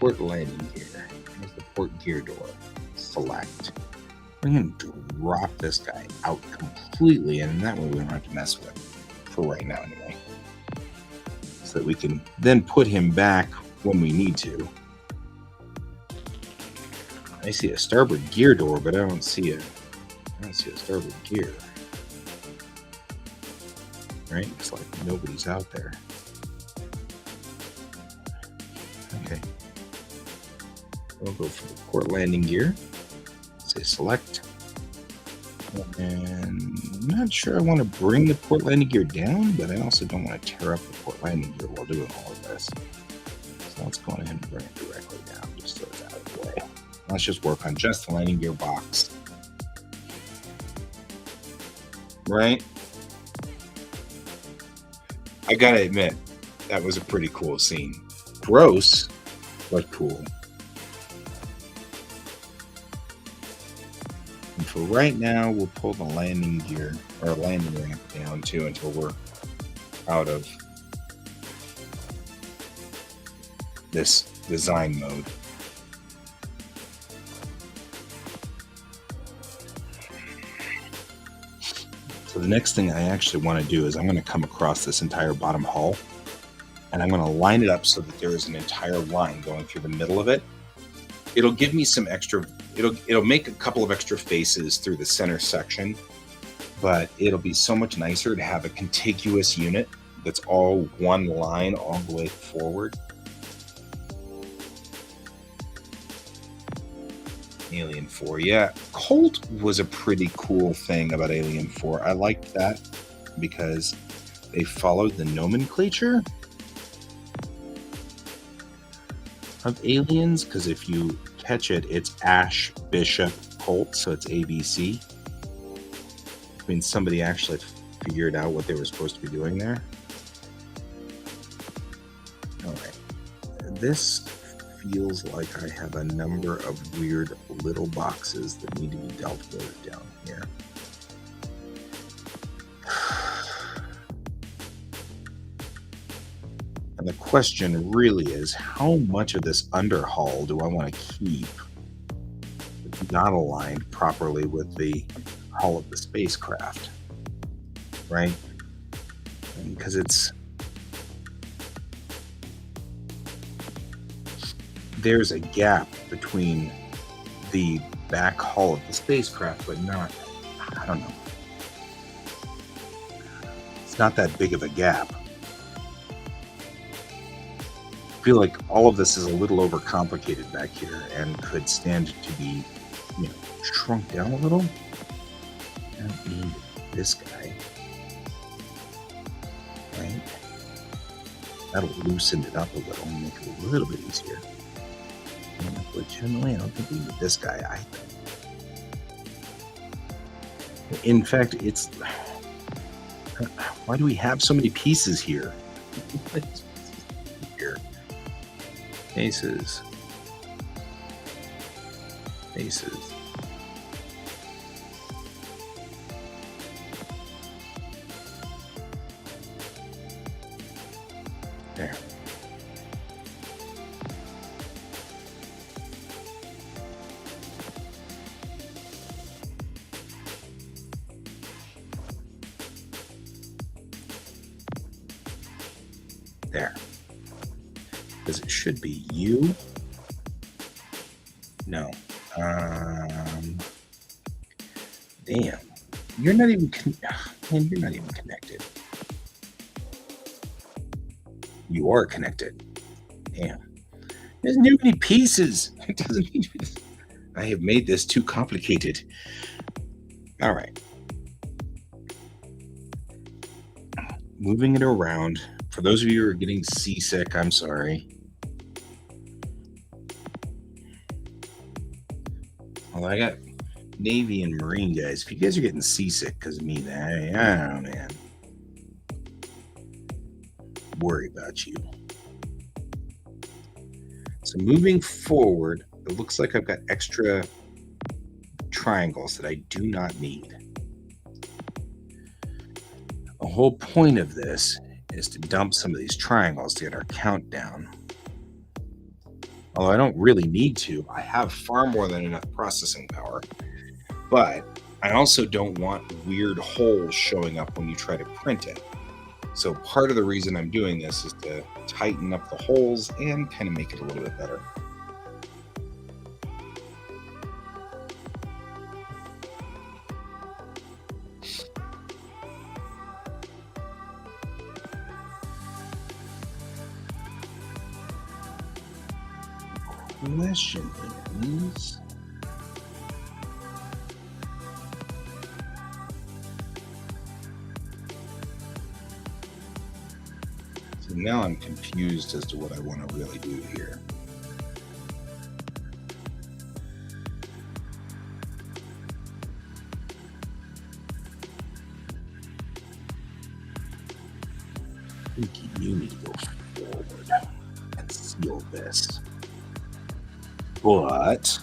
port landing gear. Here's the port gear door. Select. We're going to drop this guy out completely, and that way we don't have to mess with it for right now anyway. So that we can then put him back when we need to. I see a starboard gear door, but I don't see a starboard gear. Right? It's like nobody's out there. Okay. We'll go for the port landing gear. Say select. And I'm not sure I want to bring the port landing gear down, but I also don't want to tear up the port landing gear while doing all of this. So let's go ahead and bring it directly down, just so it's out of the way. Let's just work on just the landing gear box. Right? I gotta admit, that was a pretty cool scene. Gross, but cool. And for right now, we'll pull the landing gear or landing ramp down too until we're out of this design mode. So the next thing I actually want to do is I'm going to come across this entire bottom hull, and I'm going to line it up so that there is an entire line going through the middle of it. It'll give me some extra, it'll make a couple of extra faces through the center section, but it'll be so much nicer to have a contiguous unit that's all one line all the way forward. Alien 4, yeah. Colt was a pretty cool thing about Alien 4. I liked that because they followed the nomenclature of aliens, because if you catch it, it's Ash, Bishop, Colt, so it's ABC. I mean, somebody actually figured out what they were supposed to be doing there. All right. This feels like I have a number of weird little boxes that need to be dealt with down here. And the question really is, how much of this underhull do I want to keep that's not aligned properly with the hull of the spacecraft, right? Because there's a gap between the back hull of the spacecraft, but not, I don't know. It's not that big of a gap. I feel like all of this is a little overcomplicated back here and could stand to be, shrunk down a little. I don't need this guy, right? That'll loosen it up a little and make it a little bit easier. Unfortunately, I don't think we need this guy either. In fact, why do we have so many pieces here? Faces. There. There. Because it should be you. No. Damn. You're not even you're not even connected. You are connected. Damn. There's too many pieces. It doesn't need to be. I have made this too complicated. All right. Moving it around. For those of you who are getting seasick, I'm sorry. Well, I got Navy and Marine guys. If you guys are getting seasick because of me, then I don't know, man. Worry about you. So moving forward, it looks like I've got extra triangles that I do not need. whole point of this is to dump some of these triangles to get our count down. Although I don't really need to. I have far more than enough processing power. But I also don't want weird holes showing up when you try to print it. So part of the reason I'm doing this is to tighten up the holes and kind of make it a little bit better. Question is, so now I'm confused as to what I want to really do here. I think you need to go forward and seal this. But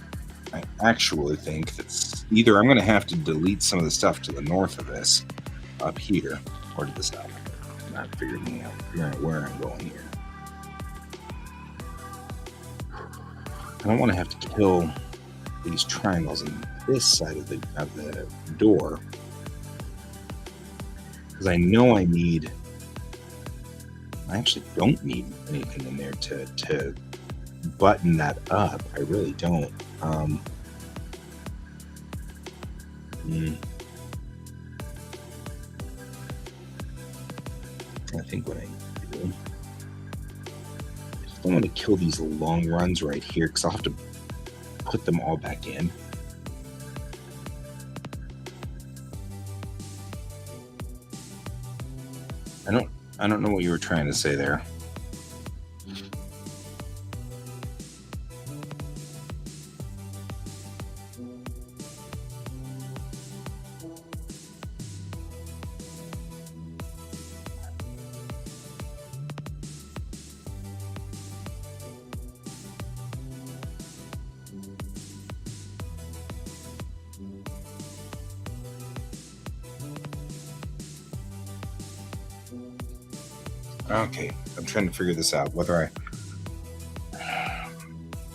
I actually think that either I'm going to have to delete some of the stuff to the north of this up here, or to the south. I'm not figuring out where I'm going here. I don't want to have to kill these triangles on this side of the door, because I know I actually don't need anything in there to button that up. I really don't. I think what I do, I just don't want to kill these long runs right here, because I'll have to put them all back in. I don't know what you were trying to say there. Okay, I'm trying to figure this out.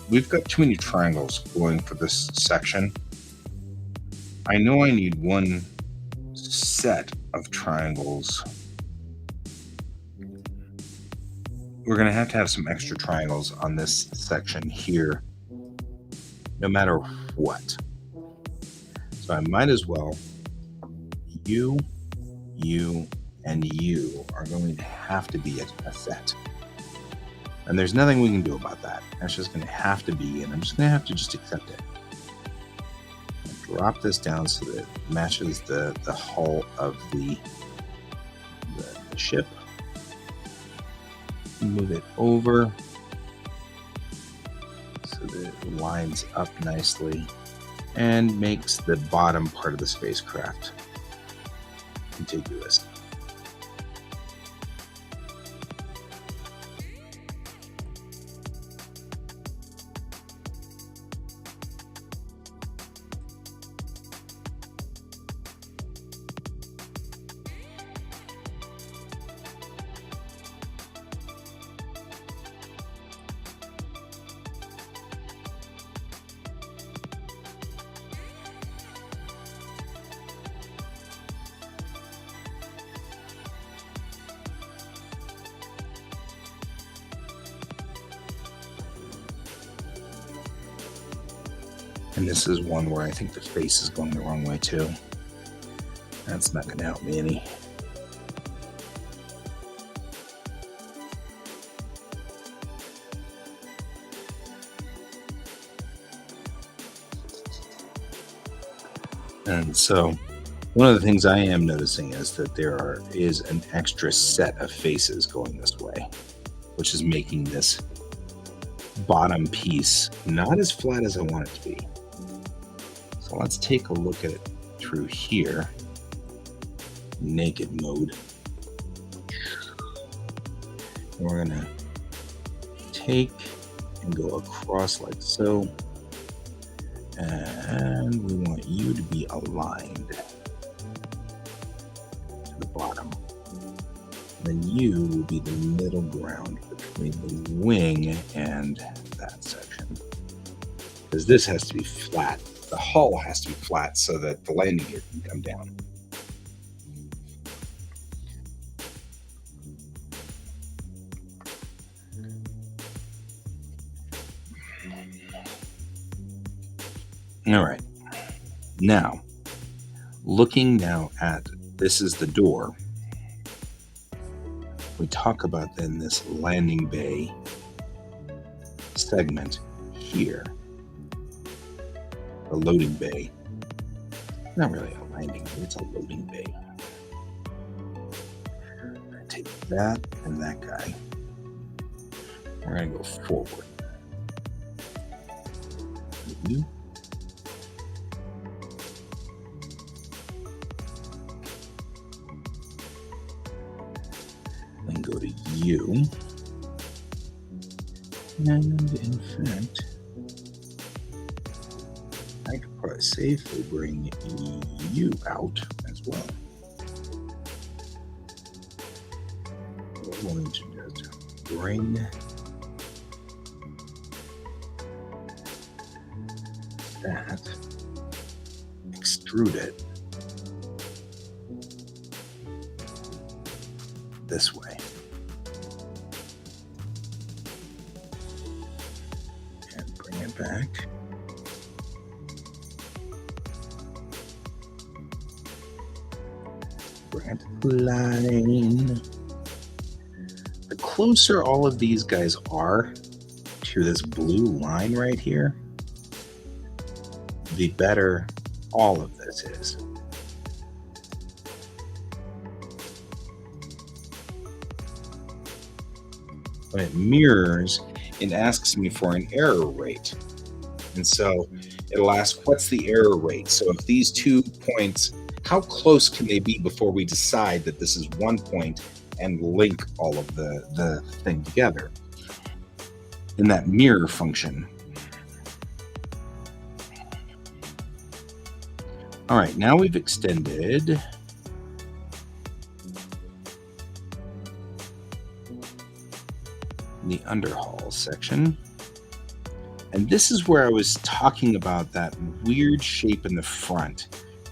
We've got too many triangles going for this section. I know I need one set of triangles. We're going to have some extra triangles on this section here, no matter what. So I might as well, you, and you are going to have to be a set. And there's nothing we can do about that. That's just going to have to be, and I'm just going to have to just accept it. Drop this down so that it matches the hull of the ship. Move it over so that it lines up nicely and makes the bottom part of the spacecraft contiguous. And this is one where I think the face is going the wrong way too. That's not going to help me any. And so one of the things I am noticing is that there is an extra set of faces going this way, which is making this bottom piece not as flat as I want it to be. So let's take a look at it through here, naked mode. And we're gonna take and go across like so. And we want you to be aligned to the bottom. Then you will be the middle ground between the wing and that section. Because this has to be flat. The hull has to be flat so that the landing gear can come down. All right. Now, looking now at, this is the door. We talk about then this landing bay segment here. A loading bay. Not really a landing bay, it's a loading bay. I take that and that guy. We're going to go forward. You. Then go to you. And in fact, I could probably safely bring you out as well. We're going to just bring that, extrude it this way. And bring it back. Branch line. The closer all of these guys are to this blue line right here, the better all of this is. When it mirrors, it asks me for an error rate. And so it'll ask, what's the error rate? So if these 2 points, how close can they be before we decide that this is one point and link all of the thing together? In that mirror function. All right, now we've extended the underhull section. And this is where I was talking about that weird shape in the front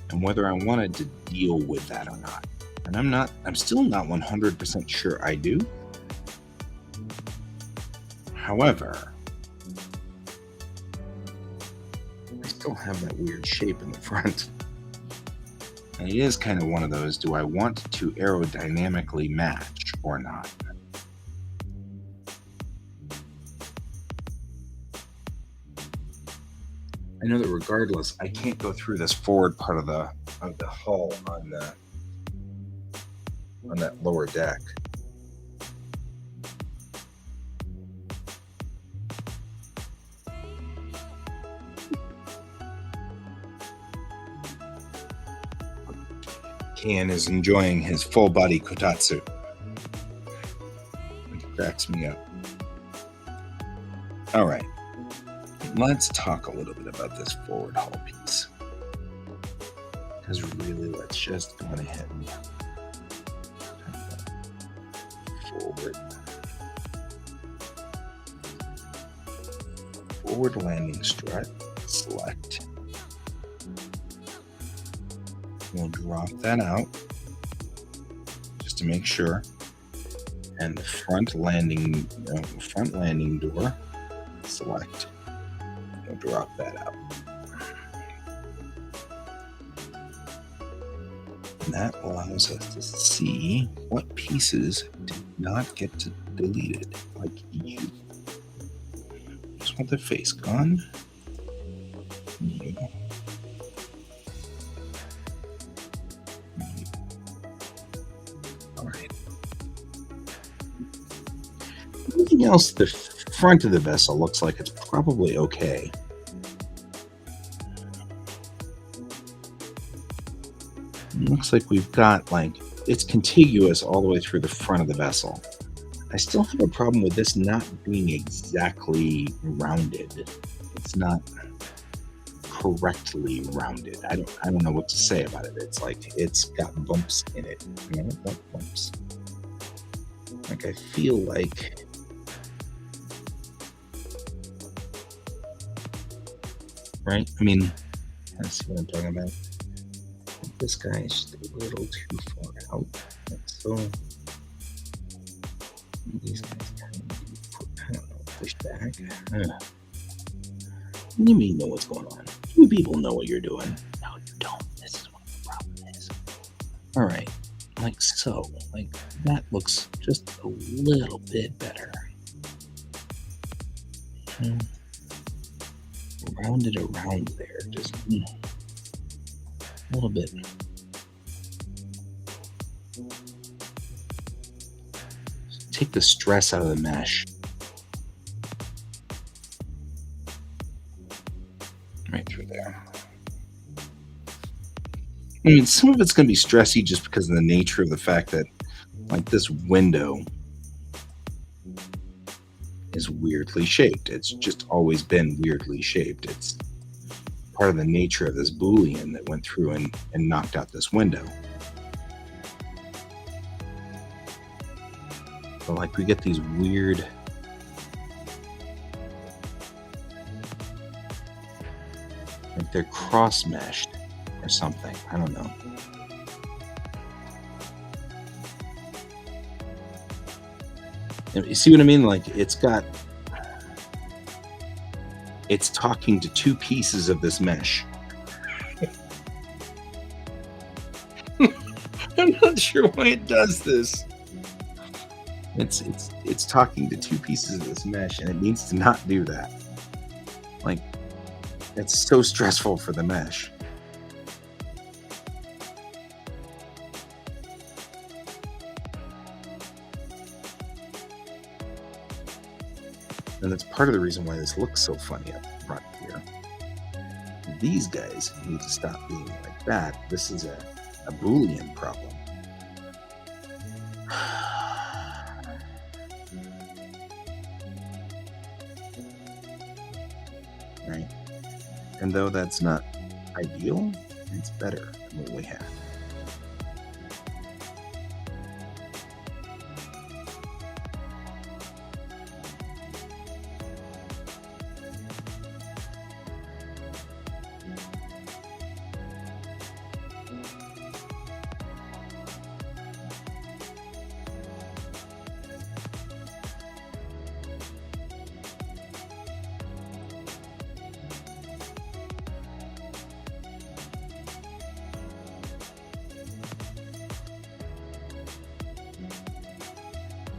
and whether I wanted to deal with that or not. And I'm still not 100% sure I do. However, I still have that weird shape in the front. And it is kind of one of those, do I want to aerodynamically match or not? I know that regardless, I can't go through this forward part of the hull on that lower deck. Ken is enjoying his full body kotatsu. It cracks me up. All right. Let's talk a little bit about this forward hull piece. Because really, let's just go ahead and forward landing strut, select. We'll drop that out just to make sure. And the front landing door, select. We'll drop that out. And that allows us to see what pieces did not get deleted, like you. Just want the face gone. You. All right. Everything else, the front of the vessel looks like it's probably okay. It looks like we've got, like, it's contiguous all the way through the front of the vessel. I still have a problem with this not being exactly rounded. It's not correctly rounded. I don't know what to say about it. It's like it's got bumps in it. I don't want bumps. Like, I feel like right? I mean, let's see what I'm talking about. This guy is just a little too far out. Like so. These guys kind of need to put, I don't know, push back. You may know what's going on. You people know what you're doing. No, you don't. This is what the problem is. All right. Like so. Like that looks just a little bit better. Round it around there. Just a little bit. Take the stress out of the mesh. Right through there. I mean, some of it's going to be stressy just because of the nature of the fact that, like, this window is weirdly shaped. It's just always been weirdly shaped. It's part of the nature of this Boolean that went through and knocked out this window. But, like, we get these weird... like they're cross-meshed or something. I don't know. You see what I mean? Like, it's talking to two pieces of this mesh. I'm not sure why it does this. It's talking to two pieces of this mesh, and it needs to not do that. Like, it's so stressful for the mesh. And that's part of the reason why this looks so funny up front here. These guys need to stop being like that. This is a Boolean problem. Right? And though that's not ideal, it's better than what we have.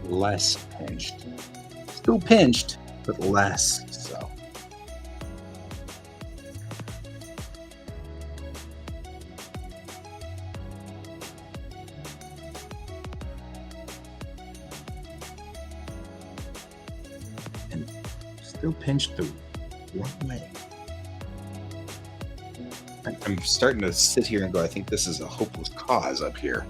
Less pinched. Still pinched, but less so. And still pinched the wrong way. I'm starting to sit here and go, I think this is a hopeless cause up here.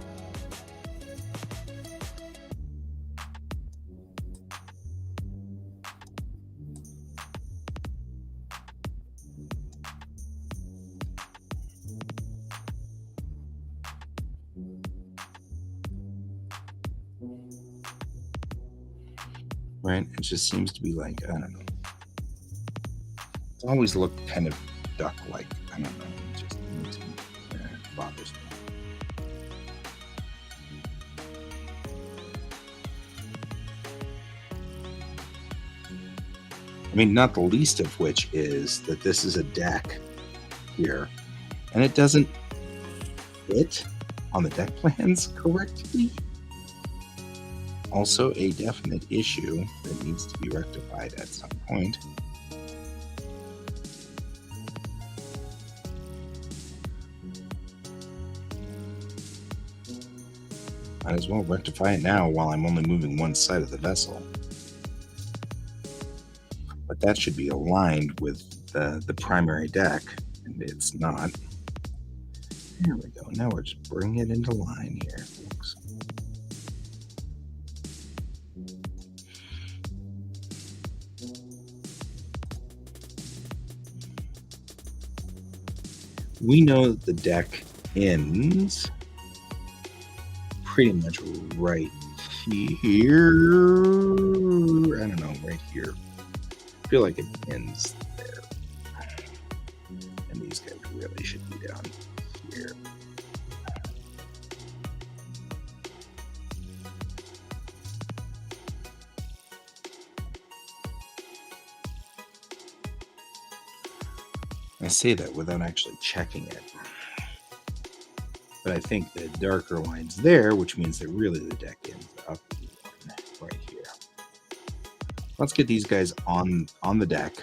Right? It just seems to be like, I don't know. It's always looked kind of duck-like. I don't know. It just bothers me. I mean, not the least of which is that this is a deck here, and it doesn't fit on the deck plans correctly. Also a definite issue that needs to be rectified at some point. Might as well rectify it now while I'm only moving one side of the vessel. But that should be aligned with the primary deck, and it's not. There we go. Now we're just bringing it into line here, folks. We know that the deck ends pretty much right here. I don't know, right here. I feel like it ends there. And these guys really should be down here. I say that without actually checking it. But I think the darker line's there, which means that really the deck ends up right here. Let's get these guys on the deck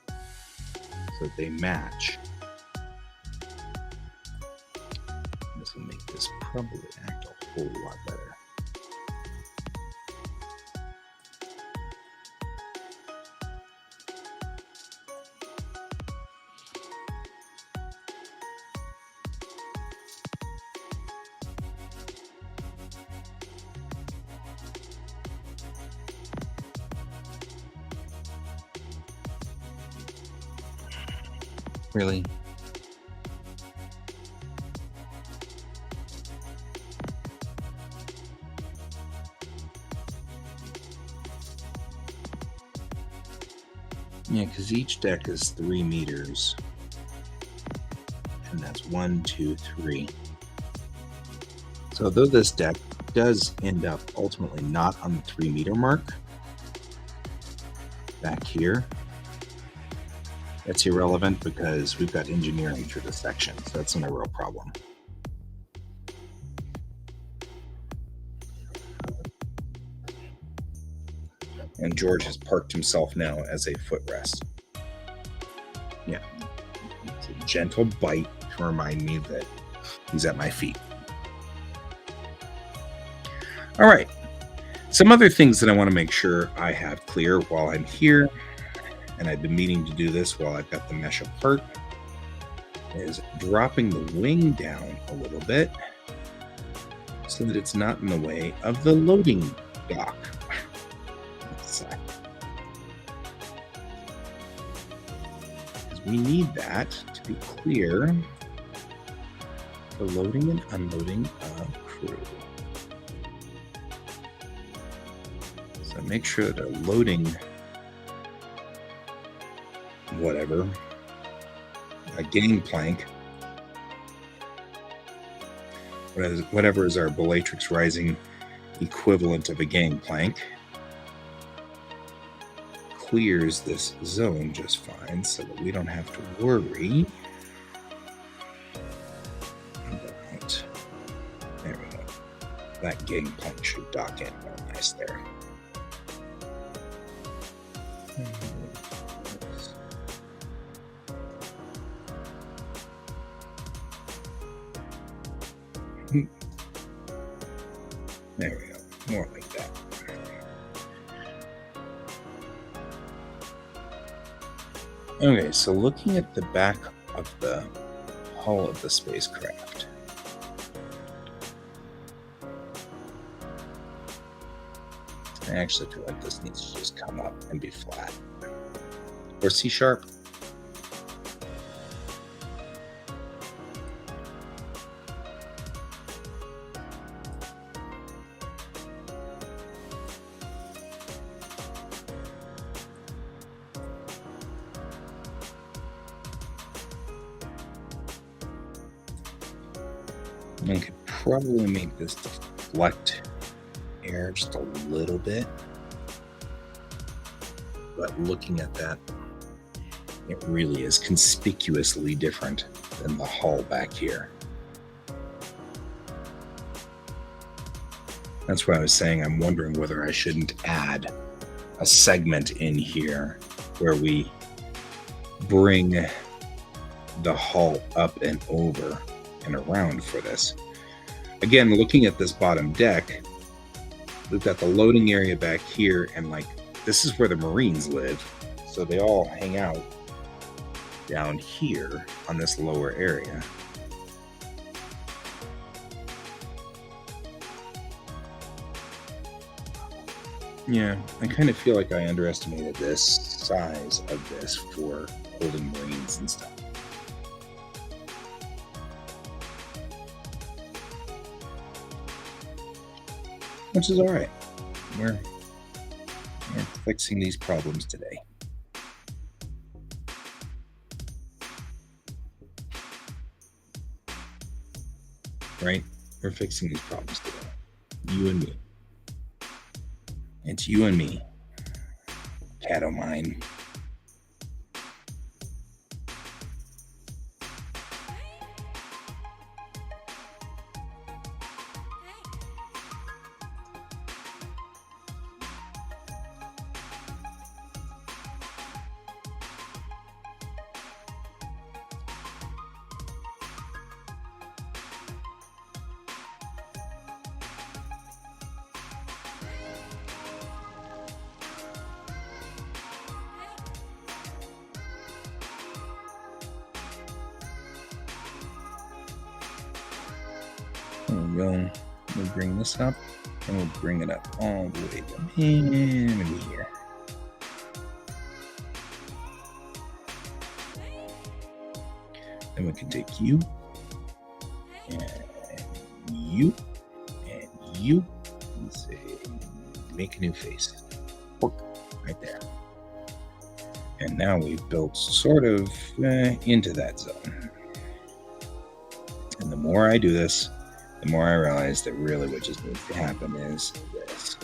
so that they match. This will make this probably act a whole lot better. Really? Yeah, because each deck is 3 meters. And that's 1, 2, 3. So though this deck does end up ultimately not on the 3 meter mark, back here, that's irrelevant because we've got engineering through the section, so that's not a real problem. And George has parked himself now as a footrest. Yeah, it's a gentle bite to remind me that he's at my feet. All right, some other things that I want to make sure I have clear while I'm here, and I've been meaning to do this while I've got the mesh apart, is dropping the wing down a little bit so that it's not in the way of the loading dock. Because we need that to be clear for loading and unloading of crew. So make sure that they're loading whatever, a gangplank, whatever is our Bellatrix Rising equivalent of a gangplank, clears this zone just fine so that we don't have to worry about, there we go, that gangplank should dock in real nice there. There we go, more like that. Okay, so looking at the back of the hull of the spacecraft, I actually feel like this needs to just come up and be flat. Or C-sharp. I could probably make this deflect air just a little bit, but looking at that, it really is conspicuously different than the hull back here. That's why I was saying I'm wondering whether I shouldn't add a segment in here where we bring the hull up and over and around for this. Again, looking at this bottom deck, we've got the loading area back here, and like this is where the Marines live, so they all hang out down here on this lower area. Yeah, I kind of feel like I underestimated this size of this for holding Marines and stuff. which is all right. We're fixing these problems today. Right? We're fixing these problems today. You and me. It's you and me. Cat o' mine. There we go. We'll bring this up and we'll bring it up all the way down here. Then we can take you and you and you and say, make a new face. Right there. And now we've built sort of into that zone. And the more I do this, the more I realize that really what just needs to happen is this.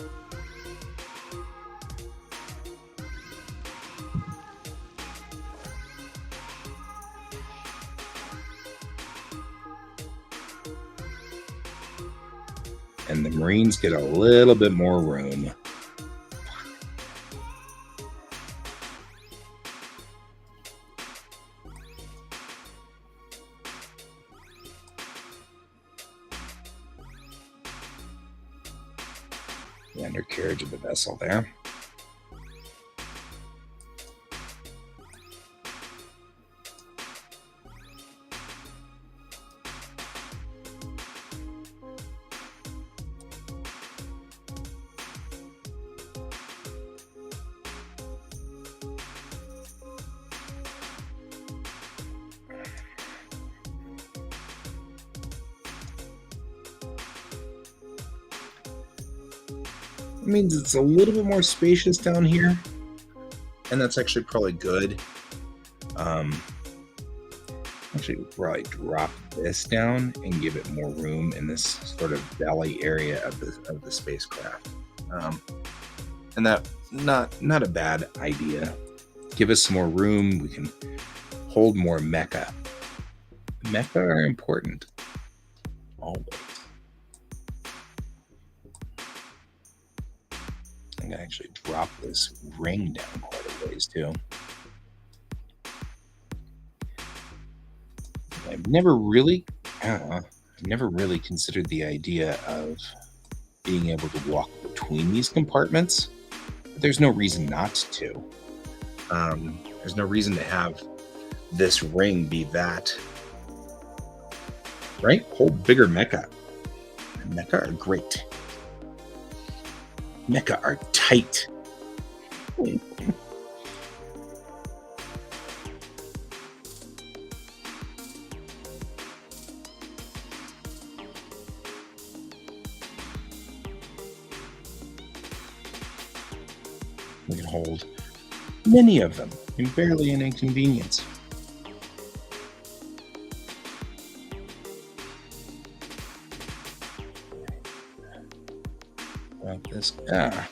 And the Marines get a little bit more room. The undercarriage of the vessel there. Means it's a little bit more spacious down here, and that's actually probably good. Actually, we'll probably drop this down and give it more room in this sort of belly area of the spacecraft, and that not a bad idea. Give us some more room. We can hold more mecha. Mecha are important always. I'm gonna actually drop this ring down quite a ways too. I've never really considered the idea of being able to walk between these compartments. But there's no reason not to. There's no reason to have this ring be that. Right? Hold bigger mecha. Mecha are great. Mecha are tight. We can hold many of them and barely an inconvenience. This crap.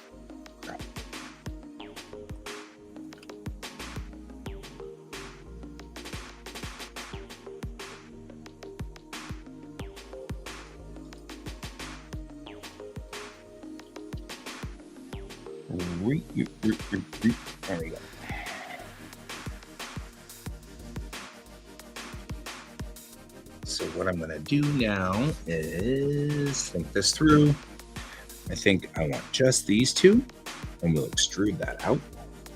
There we go. So what I'm going to do now is think this through. I think I want just these two, and we'll extrude that out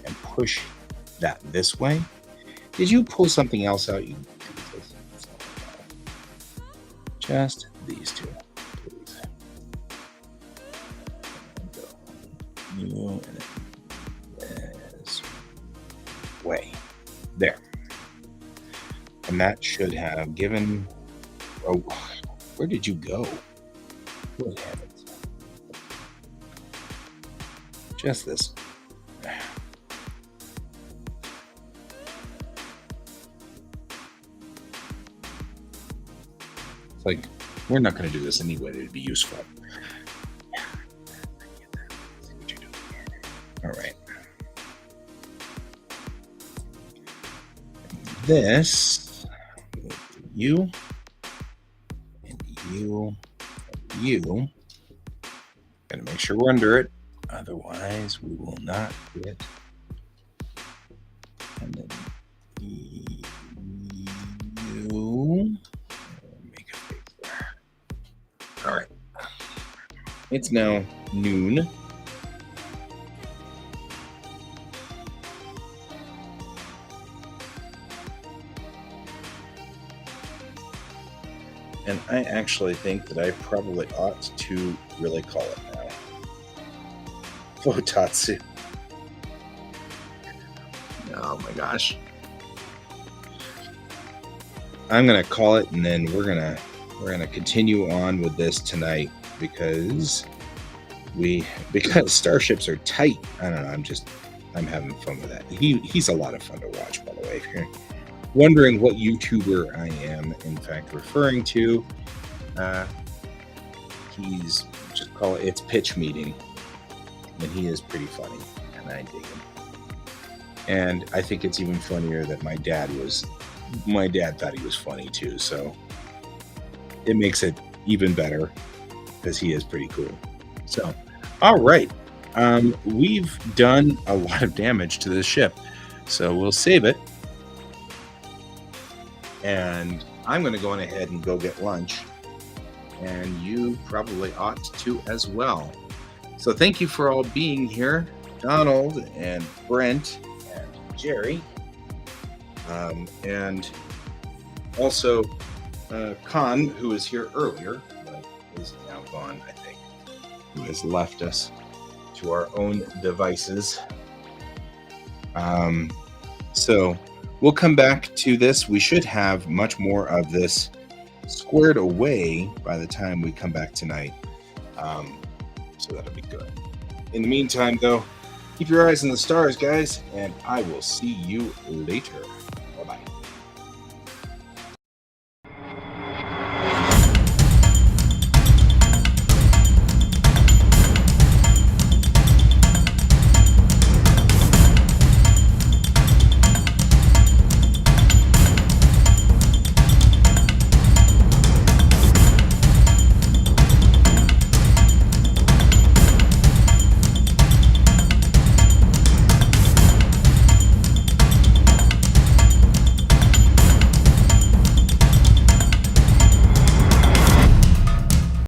and push that this way. Did you pull something else out? Just these two, please. You and this way. There. And that should have given... Oh, where did you go? Good heavens. Just this. It's like, we're not going to do this anyway to be useful. See what you're doing here. All right. This, you, and you, and you. Gotta make sure we're under it. Otherwise, we will not get. And then you. Make a face there. All right. It's now noon. And I actually think that I probably ought to really call it now. Fotatsu. Oh my gosh. I'm gonna call it, and then we're gonna continue on with this tonight because starships are tight. I don't know. I'm having fun with that. He's a lot of fun to watch, by the way. If you're wondering what YouTuber I am, in fact, referring to, he's just call it's Pitch Meeting, and he is pretty funny, and I dig him. And I think it's even funnier that my dad thought he was funny too, so it makes it even better because he is pretty cool. So, all right, we've done a lot of damage to this ship, so we'll save it. And I'm going to go on ahead and go get lunch. And you probably ought to as well. So thank you for all being here. Donald and Brent and Jerry. And also Khan, who was here earlier, but is now gone, I think, who has left us to our own devices. So we'll come back to this. We should have much more of this squared away by the time we come back tonight. So that'll be good. In the meantime, though, keep your eyes on the stars, guys, and I will see you later.